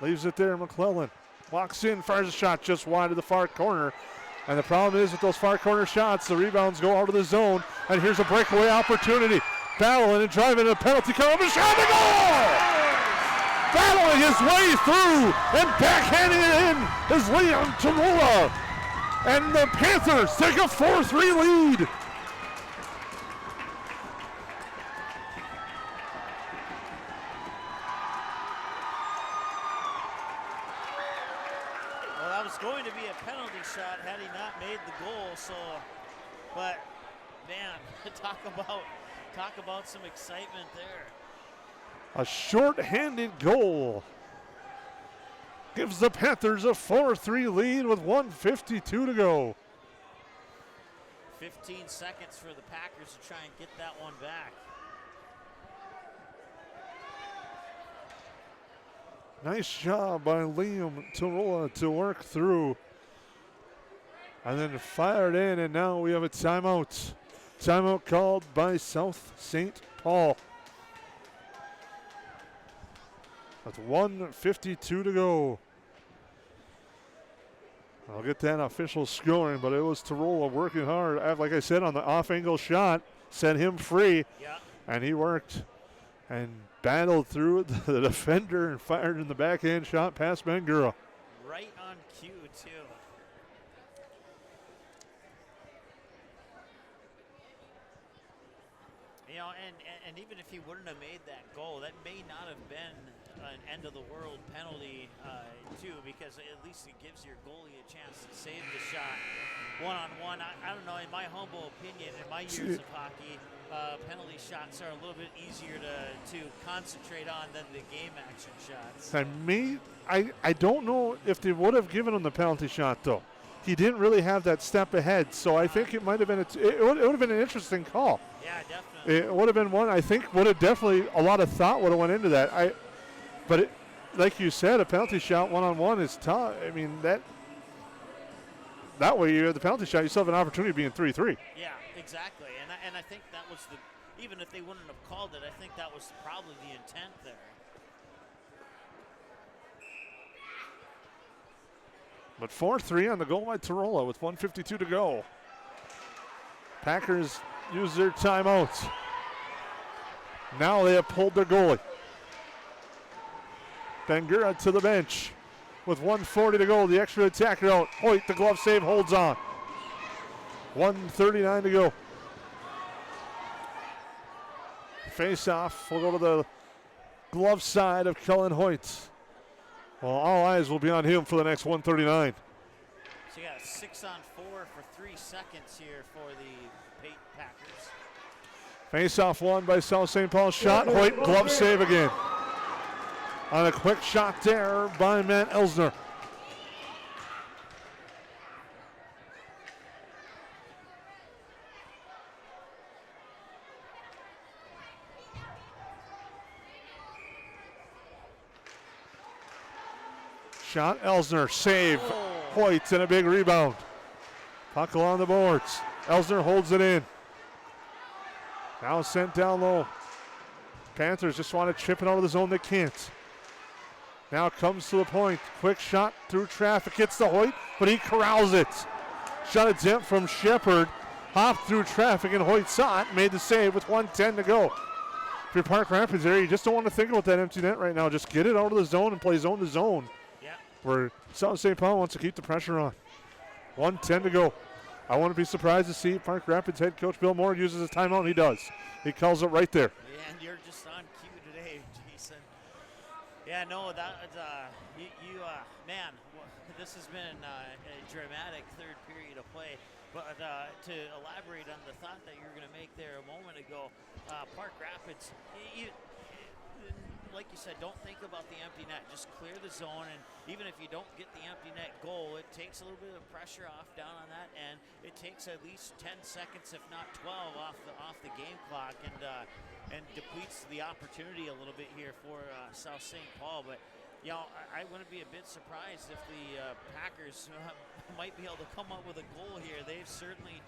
Leaves it there. McClellan walks in, fires a shot just wide of the far corner. And the problem is with those far corner shots, the rebounds go out of the zone. And here's a breakaway opportunity. Battling and driving a penalty kill. The shot and goal! Battling his way through and backhanding it in is Leon Tamula. And the Panthers take a 4-3 lead. Well, that was going to be a penalty shot had he not made the goal. So, but man, talk about some excitement there. A short-handed goal gives the Panthers a 4-3 lead with 1:52 to go. 15 seconds for the Packers to try and get that one back. Nice job by Liam Tarola to work through. And then fired in, and now we have a timeout. Timeout called by South St. Paul. With 1:52 to go. I'll get that official scoring, but it was Tarola working hard. Like I said, on the off-angle shot, set him free. Yeah. And he worked and battled through the defender and fired in the backhand shot past Bangura. Right on cue, too. You know, and even if he wouldn't have made that goal, that may not have been an end-of-the-world penalty, too, because at least it gives your goalie a chance to save the shot one-on-one. I don't know, in my humble opinion, in my years of hockey, penalty shots are a little bit easier to concentrate on than the game-action shots. I don't know if they would have given him the penalty shot, though. He didn't really have that step ahead, so I think it might have been it would have been an interesting call. Yeah, definitely. It would have been one. I think would have definitely a lot of thought would have went into that. But like you said, a penalty shot one-on-one is tough. I mean that way you have the penalty shot, you still have an opportunity of being 3-3. Yeah, exactly. And I think that was even if they wouldn't have called it, I think that was probably the intent there. But 4-3 on the goal by Tarola with 1:52 to go. Packers use their timeout. Now they have pulled their goalie. Bangura to the bench with 1:40 to go. The extra attacker out. Hoyt, the glove save, holds on. 1:39 to go. Face off. We'll go to the glove side of Cullen Hoyt. Well, all eyes will be on him for the next 1:39. So you got 6-on-4 for 3 seconds here for the Packers. Face off one by South St. Paul. Shot. Hoyt, glove save again. On a quick shot there by Matt Elsner. Shot, Elsner, save. Hoyt and a big rebound. Puck along the boards. Elsner holds it in. Now sent down low. Panthers just want to chip it out of the zone. They can't. Now comes to the point. Quick shot through traffic. Hits the Hoyt, but he corrals it. Shot attempt from Shepard. Hopped through traffic, and Hoyt saw it. Made the save with 1:10 to go. If you're Park Rapids there, you just don't want to think about that empty net right now. Just get it out of the zone and play zone to zone. Yeah. Where South St. Paul wants to keep the pressure on. 1:10 to go. I wouldn't be surprised to see Park Rapids head coach Bill Moore uses his timeout, and he does. He calls it right there. And you're just on cue today, Jason. Yeah, no, man, this has been a dramatic third period of play. But to elaborate on the thought that you were going to make there a moment ago, Park Rapids, like you said, don't think about the empty net. Just clear the zone, and even if you don't get the empty net goal, it takes a little bit of pressure off down on that, and it takes at least 10 seconds, if not 12, off the game clock, and depletes the opportunity a little bit here for South St. Paul. But you know, I wouldn't be a bit surprised if the Packers might be able to come up with a goal here. They've certainly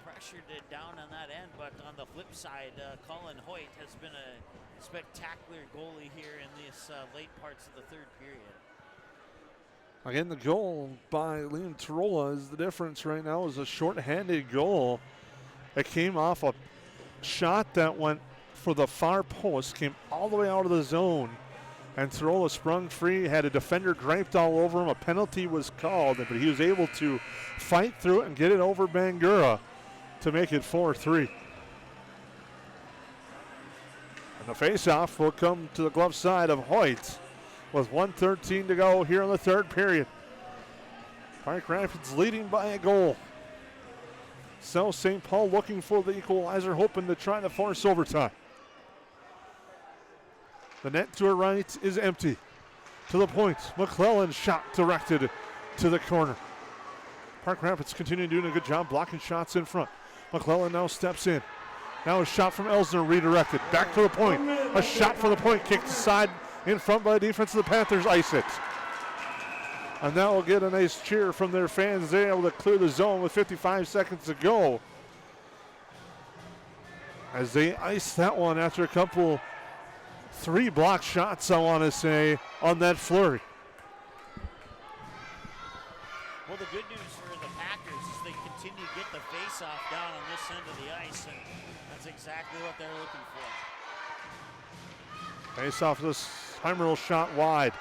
pressured it down on that end, but on the flip side, Colin Hoyt has been a spectacular goalie here in this late parts of the third period. Again, the goal by Liam Tarola is the difference right now. Is a short-handed goal. It came off a shot that went for the far post, came all the way out of the zone, and Tarola sprung free, had a defender draped all over him. A penalty was called, but he was able to fight through it and get it over Bangura to make it 4-3. And the face-off will come to the glove side of Hoyt with 1:13 to go here in the third period. Park Rapids leading by a goal. South St. Paul looking for the equalizer, hoping to try to force overtime. The net to her right is empty. To the point, McClellan shot directed to the corner. Park Rapids continuing doing a good job blocking shots in front. McClellan now steps in. Now a shot from Elsner redirected. Back to the point. A shot for the point. Kicked aside in front by the defense of the Panthers. Ice it. And that will get a nice cheer from their fans. They're able to clear the zone with 55 seconds to go. As they ice that one after a couple, 3 block shots, I want to say, on that flurry. Well, the good news for the Packers is they continue to get the face-off down on this end of the ice, and that's exactly what they're looking for. Face-off this Heimerl shot wide.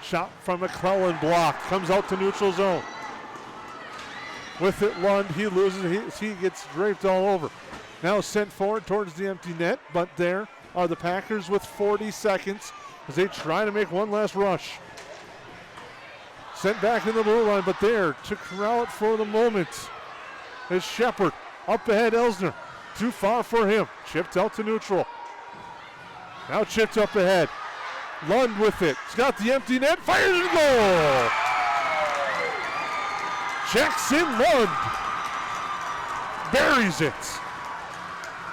Shot from McClellan blocked. Comes out to neutral zone. With it, Lund, he loses. He gets draped all over. Now sent forward towards the empty net, but there are the Packers with 40 seconds as they try to make one last rush. Sent back in the blue line, but there to corral it for the moment is Shepard. Up ahead, Elsner. Too far for him. Chipped out to neutral. Now chipped up ahead. Lund with it. He's got the empty net. Fires and goal! Jackson Lund buries it.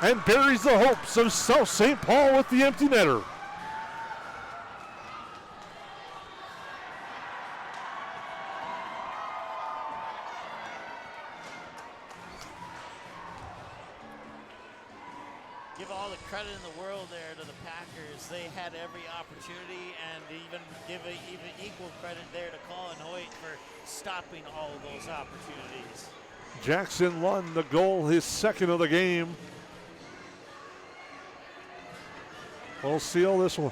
And buries the hopes of South St. Paul with the empty netter. Give all the credit in the world there to the Packers. They had every opportunity, and even give even equal credit there to Colin Hoyt for stopping all of those opportunities. Jackson Lund, the goal, his second of the game. We'll seal this one.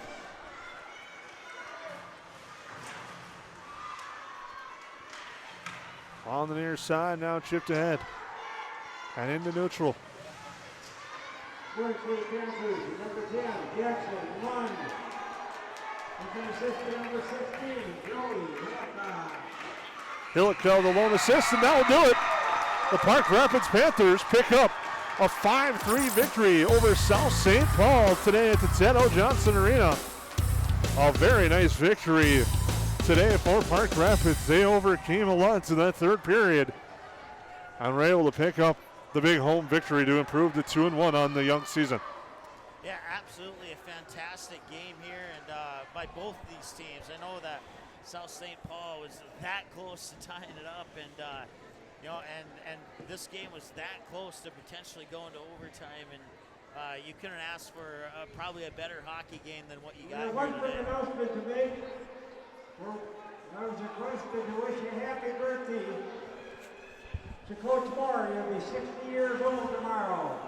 On the near side, now chipped ahead. And into neutral. Point for the Panthers, number 10, Jackson Lund. And assist number 16, Jody Hillico, the lone assist, and that will do it. The Park Rapids Panthers pick up a 5-3 victory over South St. Paul today at the Ted O. Johnson Arena. A very nice victory today for Park Rapids. They overcame a lot in that third period and were able to pick up the big home victory to improve to 2-1 on the young season. Yeah, absolutely a fantastic game here, and by both of these teams. I know that South St. Paul was that close to tying it up, and you know, and this game was that close to potentially going to overtime, and you couldn't ask for probably a better hockey game than what you got here one quick today. announcement to make. I was requested to wish you a happy birthday to Coach Moore. You'll be 60 years old tomorrow.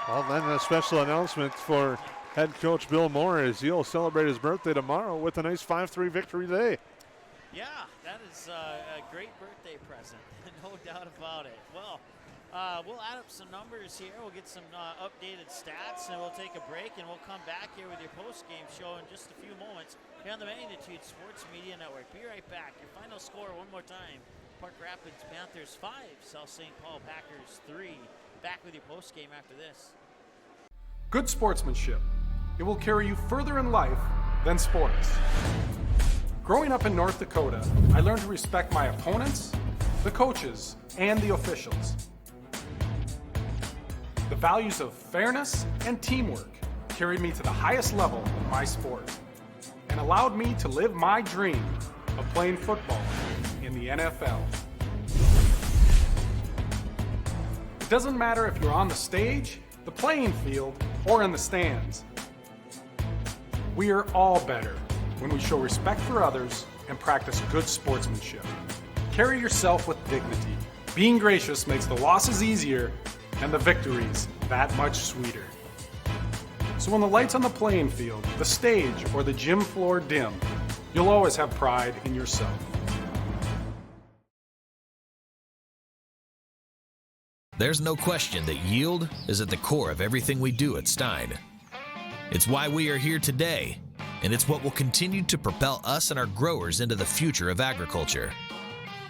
Well, then a special announcement for head coach Bill Moore as he'll celebrate his birthday tomorrow with a nice 5-3 victory today. Yeah, that is a great birthday present, no doubt about it. Well, we'll add up some numbers here. We'll get some updated stats, and we'll take a break, and we'll come back here with your post-game show in just a few moments here on the Magnitude Sports Media Network. Be right back. Your final score one more time. Park Rapids Panthers 5, South St. Paul Packers 3. Back with your post-game after this. Good sportsmanship. It will carry you further in life than sports. Growing up in North Dakota, I learned to respect my opponents, the coaches, and the officials. The values of fairness and teamwork carried me to the highest level in my sport and allowed me to live my dream of playing football in the NFL. It doesn't matter if you're on the stage, the playing field, or in the stands. We are all better when we show respect for others and practice good sportsmanship. Carry yourself with dignity. Being gracious makes the losses easier and the victories that much sweeter. So when the lights on the playing field, the stage, or the gym floor dim, you'll always have pride in yourself. There's no question that yield is at the core of everything we do at Stein. It's why we are here today, and it's what will continue to propel us and our growers into the future of agriculture.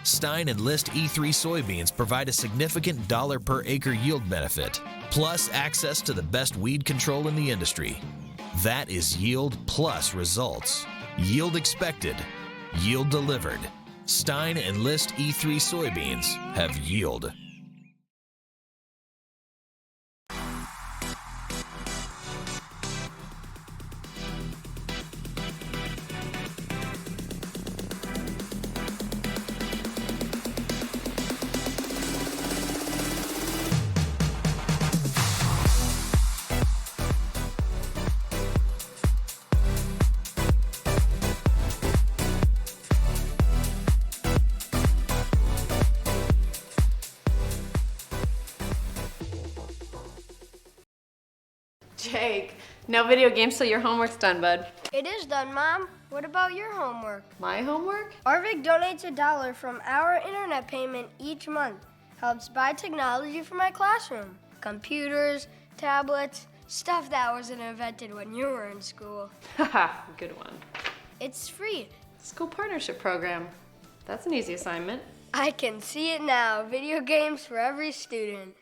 Stein Enlist E3 soybeans provide a significant $ per acre yield benefit, plus access to the best weed control in the industry. That is yield plus results. Yield expected, yield delivered. Stein Enlist E3 soybeans have yield. Jake, no video games till your homework's done, bud. It is done, Mom. What about your homework? My homework? Arvik donates $1 from our internet payment each month. Helps buy technology for my classroom. Computers, tablets, stuff that wasn't invented when you were in school. Haha, good one. It's free. School partnership program. That's an easy assignment. I can see it now. Video games for every student.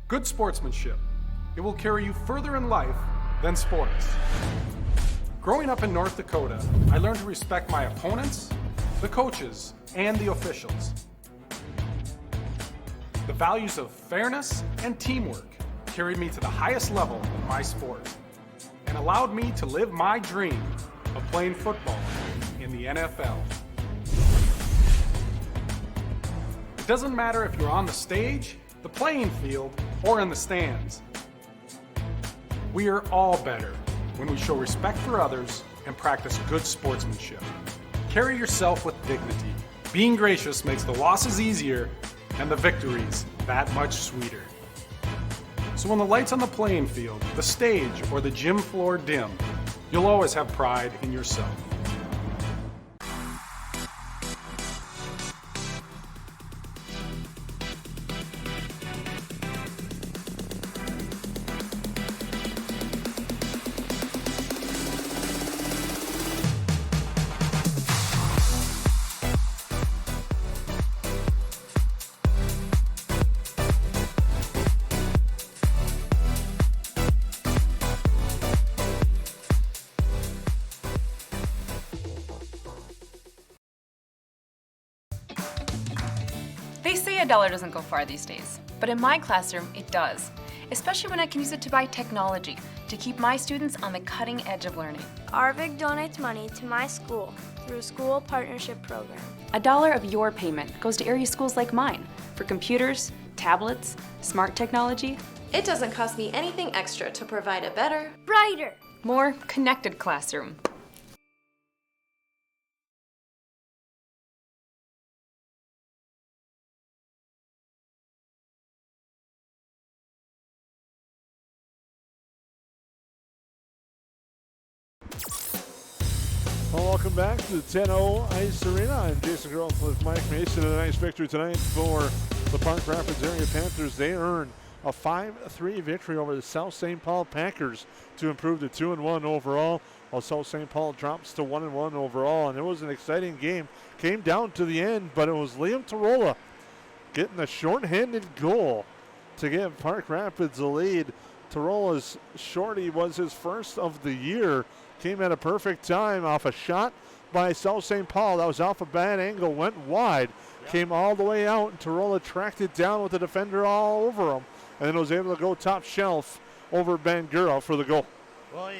Good sportsmanship. It will carry you further in life than sports. Growing up in North Dakota, I learned to respect my opponents, the coaches, and the officials. The values of fairness and teamwork carried me to the highest level in my sport and allowed me to live my dream of playing football in the NFL. It doesn't matter if you're on the stage, the playing field, or in the stands. We are all better when we show respect for others and practice good sportsmanship. Carry yourself with dignity. Being gracious makes the losses easier and the victories that much sweeter. So when the lights on the playing field, the stage, or the gym floor dim, you'll always have pride in yourself. They say $1 doesn't go far these days, but in my classroom, it does. Especially when I can use it to buy technology to keep my students on the cutting edge of learning. Arvik donates money to my school through a school partnership program. $1 of your payment goes to area schools like mine for computers, tablets, smart technology. It doesn't cost me anything extra to provide a better, Brighter. More connected classroom. Well, welcome back to the 10-0 Ice Arena. I'm Jason Growth with Mike Mason. A nice victory tonight for the Park Rapids area Panthers. They earn a 5-3 victory over the South St. Paul Packers to improve to 2-1 overall, while South St. Paul drops to 1-1 overall. And it was an exciting game. Came down to the end, but it was Liam Tarola getting a shorthanded goal to give Park Rapids a lead. Tarola's shorty was his first of the year. Came at a perfect time off a shot by South St. Paul. That was off a bad angle, went wide, came all the way out, and Tarola tracked it down with the defender all over him, and then was able to go top shelf over Bangura for the goal. Well,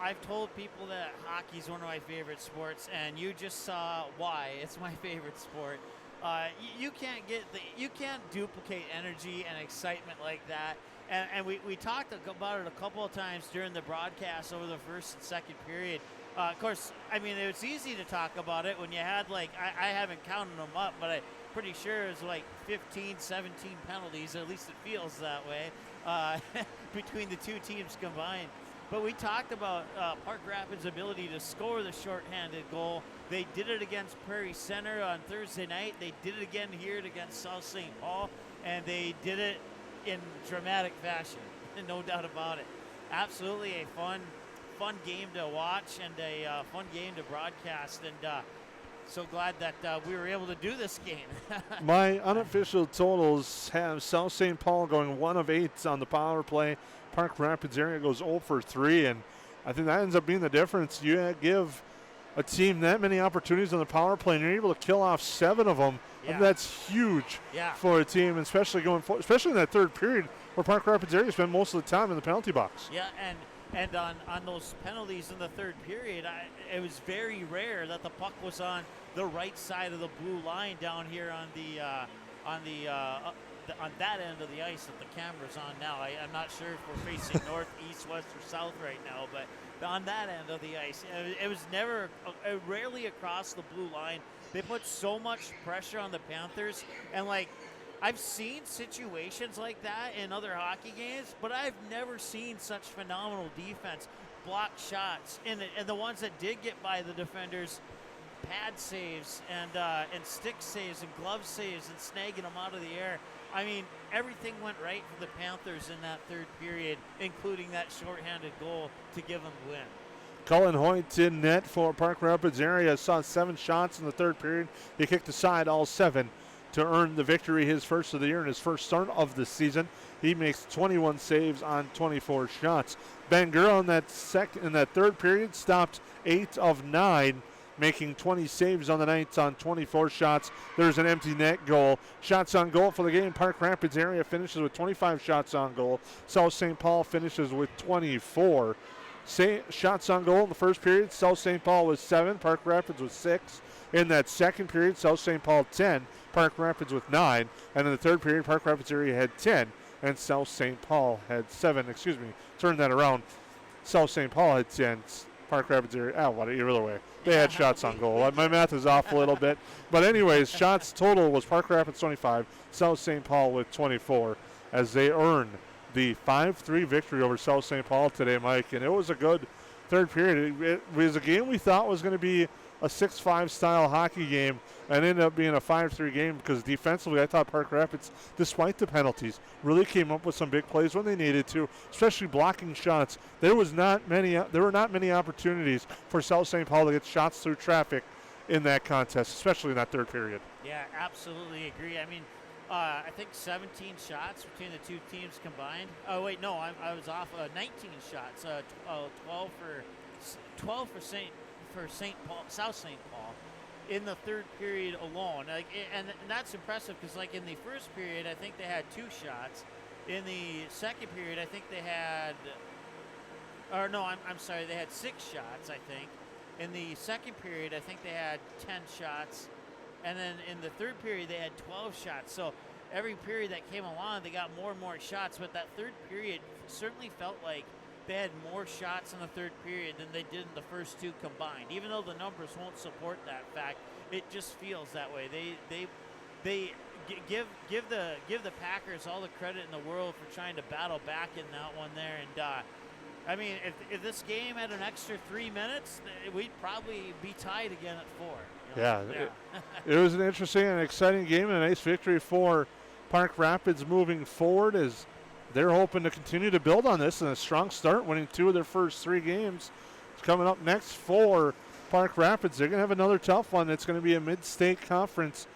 I've told people that hockey's one of my favorite sports, and you just saw why it's my favorite sport. You can't duplicate energy and excitement like that. And we talked about it a couple of times during the broadcast over the first and second period. Of course, I mean, it's easy to talk about it when you had, like, I haven't counted them up, but pretty sure it was like 15, 17 penalties, at least it feels that way, between the two teams combined. But we talked about Park Rapids' ability to score the shorthanded goal. They did it against Prairie Center on Thursday night. They did it again here against South St. Paul, and they did it in dramatic fashion, no doubt about it. Absolutely a fun game to watch and a fun game to broadcast, and so glad that we were able to do this game. My unofficial totals have South St. Paul going 1 of 8 on the power play. Park Rapids area goes 0 for 3, and I think that ends up being the difference. You give a team that many opportunities on the power play, and you're able to kill off 7 of them. Yeah. That's huge for a team, especially going forward, especially in that third period where Park Rapids area spent most of the time in the penalty box. Yeah, and on those penalties in the third period, it was very rare that the puck was on the right side of the blue line down here on that end of the ice that the camera's on now. I'm not sure if we're facing north, east, west, or south right now, but on that end of the ice, it was rarely across the blue line. They put so much pressure on the Panthers, and I've seen situations like that in other hockey games, but I've never seen such phenomenal defense, block shots, and the ones that did get by the defenders, pad saves and stick saves and glove saves and snagging them out of the air. I mean, everything went right for the Panthers in that third period, including that shorthanded goal to give them the win. Cullen Hoyt in net for Park Rapids area. Saw 7 shots in the third period. He kicked aside all 7 to earn the victory, his first of the year and his first start of the season. He makes 21 saves on 24 shots. Ben Gurl in that third period stopped 8 of 9, making 20 saves on the night on 24 shots. There's an empty net goal. Shots on goal for the game. Park Rapids area finishes with 25 shots on goal. South St. Paul finishes with 24. Shots on goal in the first period, South St. Paul was 7, Park Rapids was 6. In that second period, South St. Paul 10, Park Rapids with 9. And in the third period, Park Rapids area had 10, and South St. Paul had 7. Turn that around. South St. Paul had 10, Park Rapids area, either way. They had shots on goal. My math is off a little bit. But anyways, shots total was Park Rapids 25, South St. Paul with 24, as they earn the 5-3 victory over South St. Paul today, Mike. And it was a good third period. It was a game we thought was going to be a 6-5 style hockey game, and ended up being a 5-3 game because defensively I thought Park Rapids, despite the penalties, really came up with some big plays when they needed to, especially blocking shots. There were not many opportunities for South St. Paul to get shots through traffic in that contest, especially in that third period. Yeah, absolutely agree. I mean, I think 17 shots between the two teams combined. Oh wait, no, I was off. 19 shots. 12 for St. Paul, South St. Paul, in the third period alone. And that's impressive because in the first period, I think they had 2 shots. In the second period, I think they had, I'm sorry, they had 6 shots, I think. In the second period, I think they had 10 shots. And then in the third period, they had 12 shots. So every period that came along, they got more and more shots. But that third period certainly felt like they had more shots in the third period than they did in the first 2 combined. Even though the numbers won't support that fact, it just feels that way. They give the Packers all the credit in the world for trying to battle back in that one there. And I mean, if this game had an extra 3 minutes, we'd probably be tied again at 4. Yeah, it was an interesting and exciting game and a nice victory for Park Rapids moving forward as they're hoping to continue to build on this and a strong start, winning 2 of their first 3 games. It's coming up next for Park Rapids. They're going to have another tough one. It's going to be a mid-state conference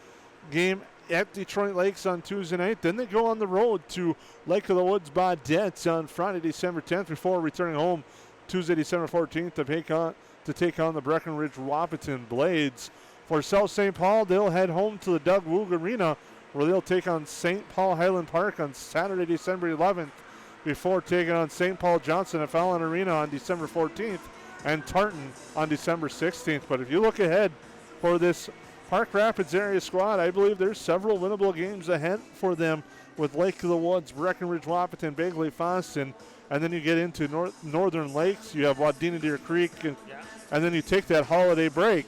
game at Detroit Lakes on Tuesday night. Then they go on the road to Lake of the Woods Baudet on Friday, December 10th, before returning home Tuesday, December 14th to take on the Breckenridge Wahpeton Blades. For South St. Paul, they'll head home to the Doug Woog Arena, where they'll take on St. Paul Highland Park on Saturday, December 11th, before taking on St. Paul Johnson at Fallon Arena on December 14th and Tartan on December 16th. But if you look ahead for this Park Rapids area squad, I believe there's several winnable games ahead for them with Lake of the Woods, Breckenridge, Wahpeton, Bagley, Fosston, and then you get into Northern Lakes. You have Wadena Deer Creek, and then you take that holiday break.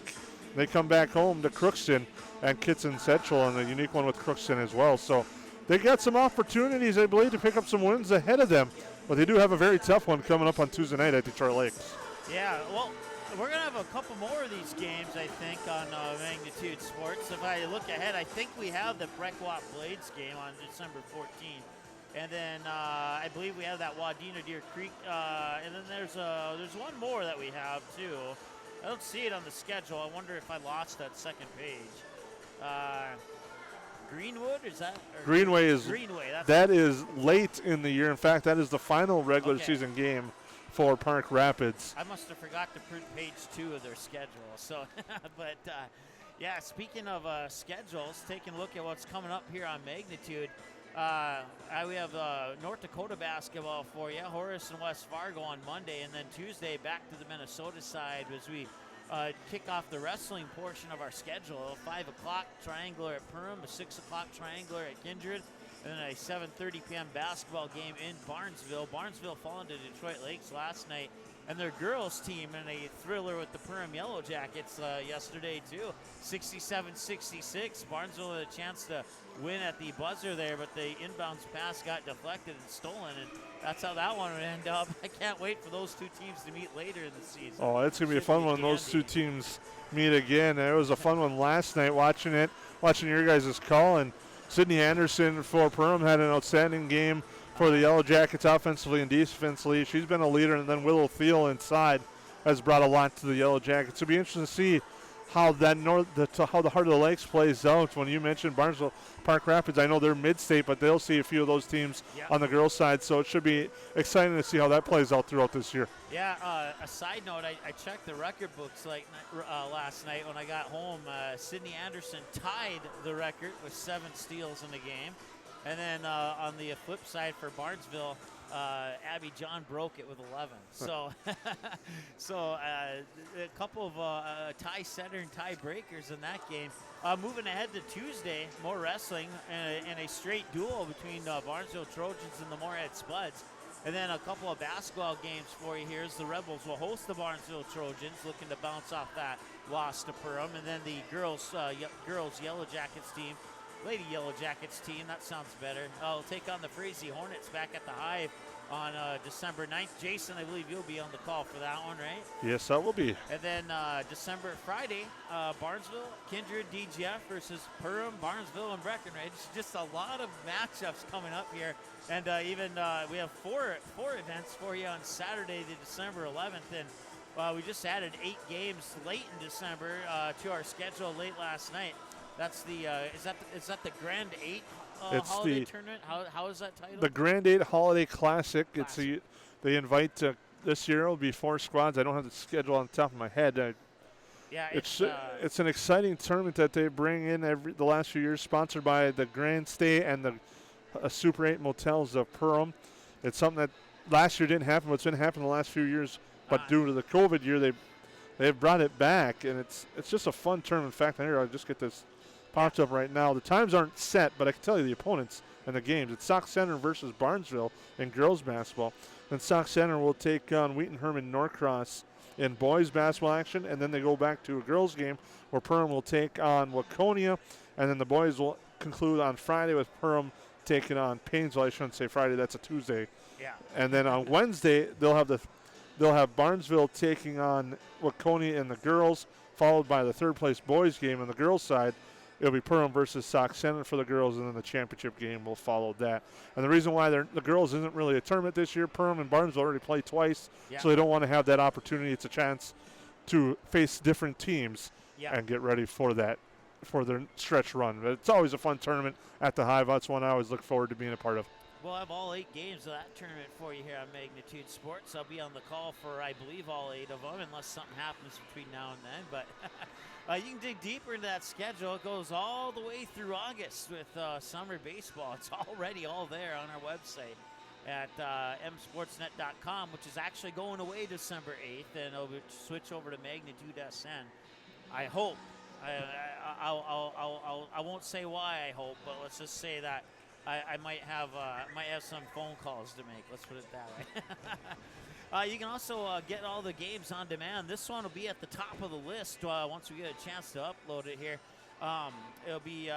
They come back home to Crookston and Kitson Central, and a unique one with Crookston as well. So they got some opportunities, I believe, to pick up some wins ahead of them. But they do have a very tough one coming up on Tuesday night at Detroit Lakes. Yeah, well, we're going to have a couple more of these games, I think, on Magnitude Sports. If I look ahead, I think we have the Breckwalk Blades game on December 14th. And then I believe we have that Wadena Deer Creek. And then there's one more that we have, too. I don't see it on the schedule. I wonder if I lost that second page. Greenwood, is that? Greenway is that is late in the year. In fact, that is the final regular season game for Park Rapids. I must have forgot to print page 2 of their schedule. So, but yeah, speaking of schedules, taking a look at what's coming up here on Magnitude. We have North Dakota basketball for you, Horace and West Fargo on Monday, and then Tuesday back to the Minnesota side as we kick off the wrestling portion of our schedule. A 5 o'clock triangular at Perham, a 6 o'clock triangular at Kindred, and then a 7:30 p.m. basketball game in Barnesville. Barnesville falling to Detroit Lakes last night, and their girls team in a thriller with the Perham Yellow Jackets yesterday too, 67-66. Barnesville had a chance to win at the buzzer there, but the inbounds pass got deflected and stolen, and that's how that one would end up. I can't wait for those two teams to meet later in the season. Oh, it's going to be a fun one. Those two teams meet again. It was a fun one last night watching your guys' call, and Sydney Anderson for Perham had an outstanding game for the Yellow Jackets offensively and defensively. She's been a leader, and then Willow Thiel inside has brought a lot to the Yellow Jackets. It'll be interesting to see how how the Heart of the Lakes plays out. When you mentioned Barnesville, Park Rapids, I know they're mid-state, but they'll see a few of those teams on the girls' side, so it should be exciting to see how that plays out throughout this year. Yeah, a side note, I checked the record books last night when I got home. Sydney Anderson tied the record with 7 steals in the game. And then on the flip side for Barnesville, Abby John broke it with 11. So, a couple of tie setter and tie breakers in that game. Moving ahead to Tuesday, more wrestling and a straight duel between Barnesville Trojans and the Moorhead Spuds. And then a couple of basketball games for you here as the Rebels will host the Barnesville Trojans, looking to bounce off that loss to Perham. And then the girls Yellow Jackets team, Lady Yellow Jackets team, that sounds better, will take on the Frazee Hornets back at the Hive on December 9th. Jason, I believe you'll be on the call for that one, right? Yes, I will be. And then Friday, Barnesville, Kindred, DGF versus Perham, Barnesville, and Breckenridge. Just a lot of matchups coming up here. And even we have four events for you on Saturday, the December 11th. And we just added 8 games late in December to our schedule late last night. That's the is that the Grand 8 holiday tournament? How is that titled? The Grand 8 Holiday Classic. They invite this year will be 4 squads. I don't have the schedule on the top of my head. It's an exciting tournament that they bring in the last few years, sponsored by the Grand Stay and the Super 8 Motels of Perham. It's something that last year didn't happen, but it's been happening the last few years. But due to the COVID year, they've brought it back, and it's just a fun tournament. In fact, I'll just get this popped up right now. The times aren't set, but I can tell you the opponents and the games. It's Sauk Center versus Barnesville in girls basketball. Then Sauk Center will take on Wheaton Herman Norcross in boys basketball action, and then they go back to a girls game where Perham will take on Waconia, and then the boys will conclude on Friday with Perham taking on Painesville. I shouldn't say Friday, that's a Tuesday. Yeah. And then on Wednesday they'll have Barnesville taking on Waconia in the girls, followed by the third place boys game on the girls side. It'll be Perham versus Sauk Center for the girls, and then the championship game will follow that. And the reason why the girls isn't really a tournament this year, Perham and Barnesville already played twice, so they don't want to have that opportunity. It's a chance to face different teams and get ready for that, for their stretch run. But it's always a fun tournament at the Hive. That's one I always look forward to being a part of. We'll have all 8 games of that tournament for you here on Magnitude Sports. I'll be on the call for, I believe, all 8 of them, unless something happens between now and then. But you can dig deeper into that schedule. It goes all the way through August with summer baseball. It's already all there on our website at msportsnet.com, which is actually going away December 8th, and it'll switch over to Magnitude SN. I hope. I won't say why I hope, but let's just say that I might have some phone calls to make. Let's put it that way. You can also get all the games on demand. This one will be at the top of the list once we get a chance to upload it here. It'll be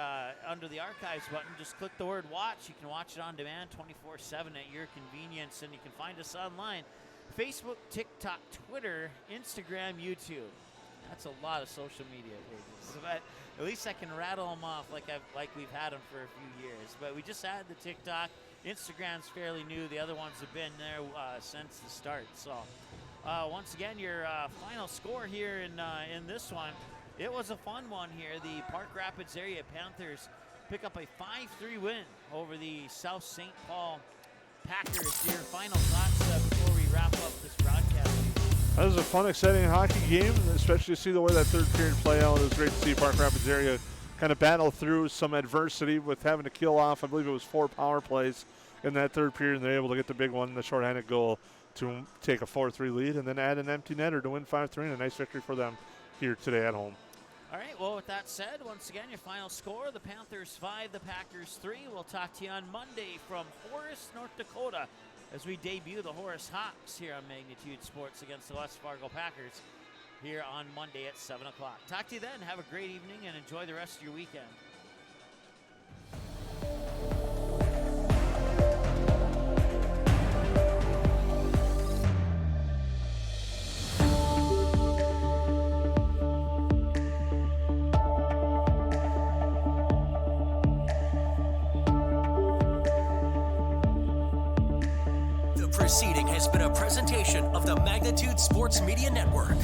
under the archives button. Just click the word watch. You can watch it on demand 24/7 at your convenience, and you can find us online. Facebook, TikTok, Twitter, Instagram, YouTube. That's a lot of social media pages. But at least I can rattle them off like we've had them for a few years. But we just added the TikTok. Instagram's fairly new. The other ones have been there since the start. So once again, your final score here in this one. It was a fun one here. The Park Rapids area Panthers pick up a 5-3 win over the South St. Paul Packers. Your final thoughts before we wrap up this broadcast? That was a fun, exciting hockey game, especially to see the way that third period play out. It was great to see Park Rapids area kind of battle through some adversity with having to kill off, I believe it was 4 power plays in that third period, and they're able to get the big one, the shorthanded goal, to take a 4-3 lead and then add an empty netter to win 5-3, and a nice victory for them here today at home. All right, well, with that said, once again, your final score, the Panthers 5, the Packers 3. We'll talk to you on Monday from Horace, North Dakota, as we debut the Horace Hawks here on Magnitude Sports against the West Fargo Packers here on Monday at 7 o'clock. Talk to you then. Have a great evening and enjoy the rest of your weekend. Proceeding has been a presentation of the Magnitude Sports Media Network.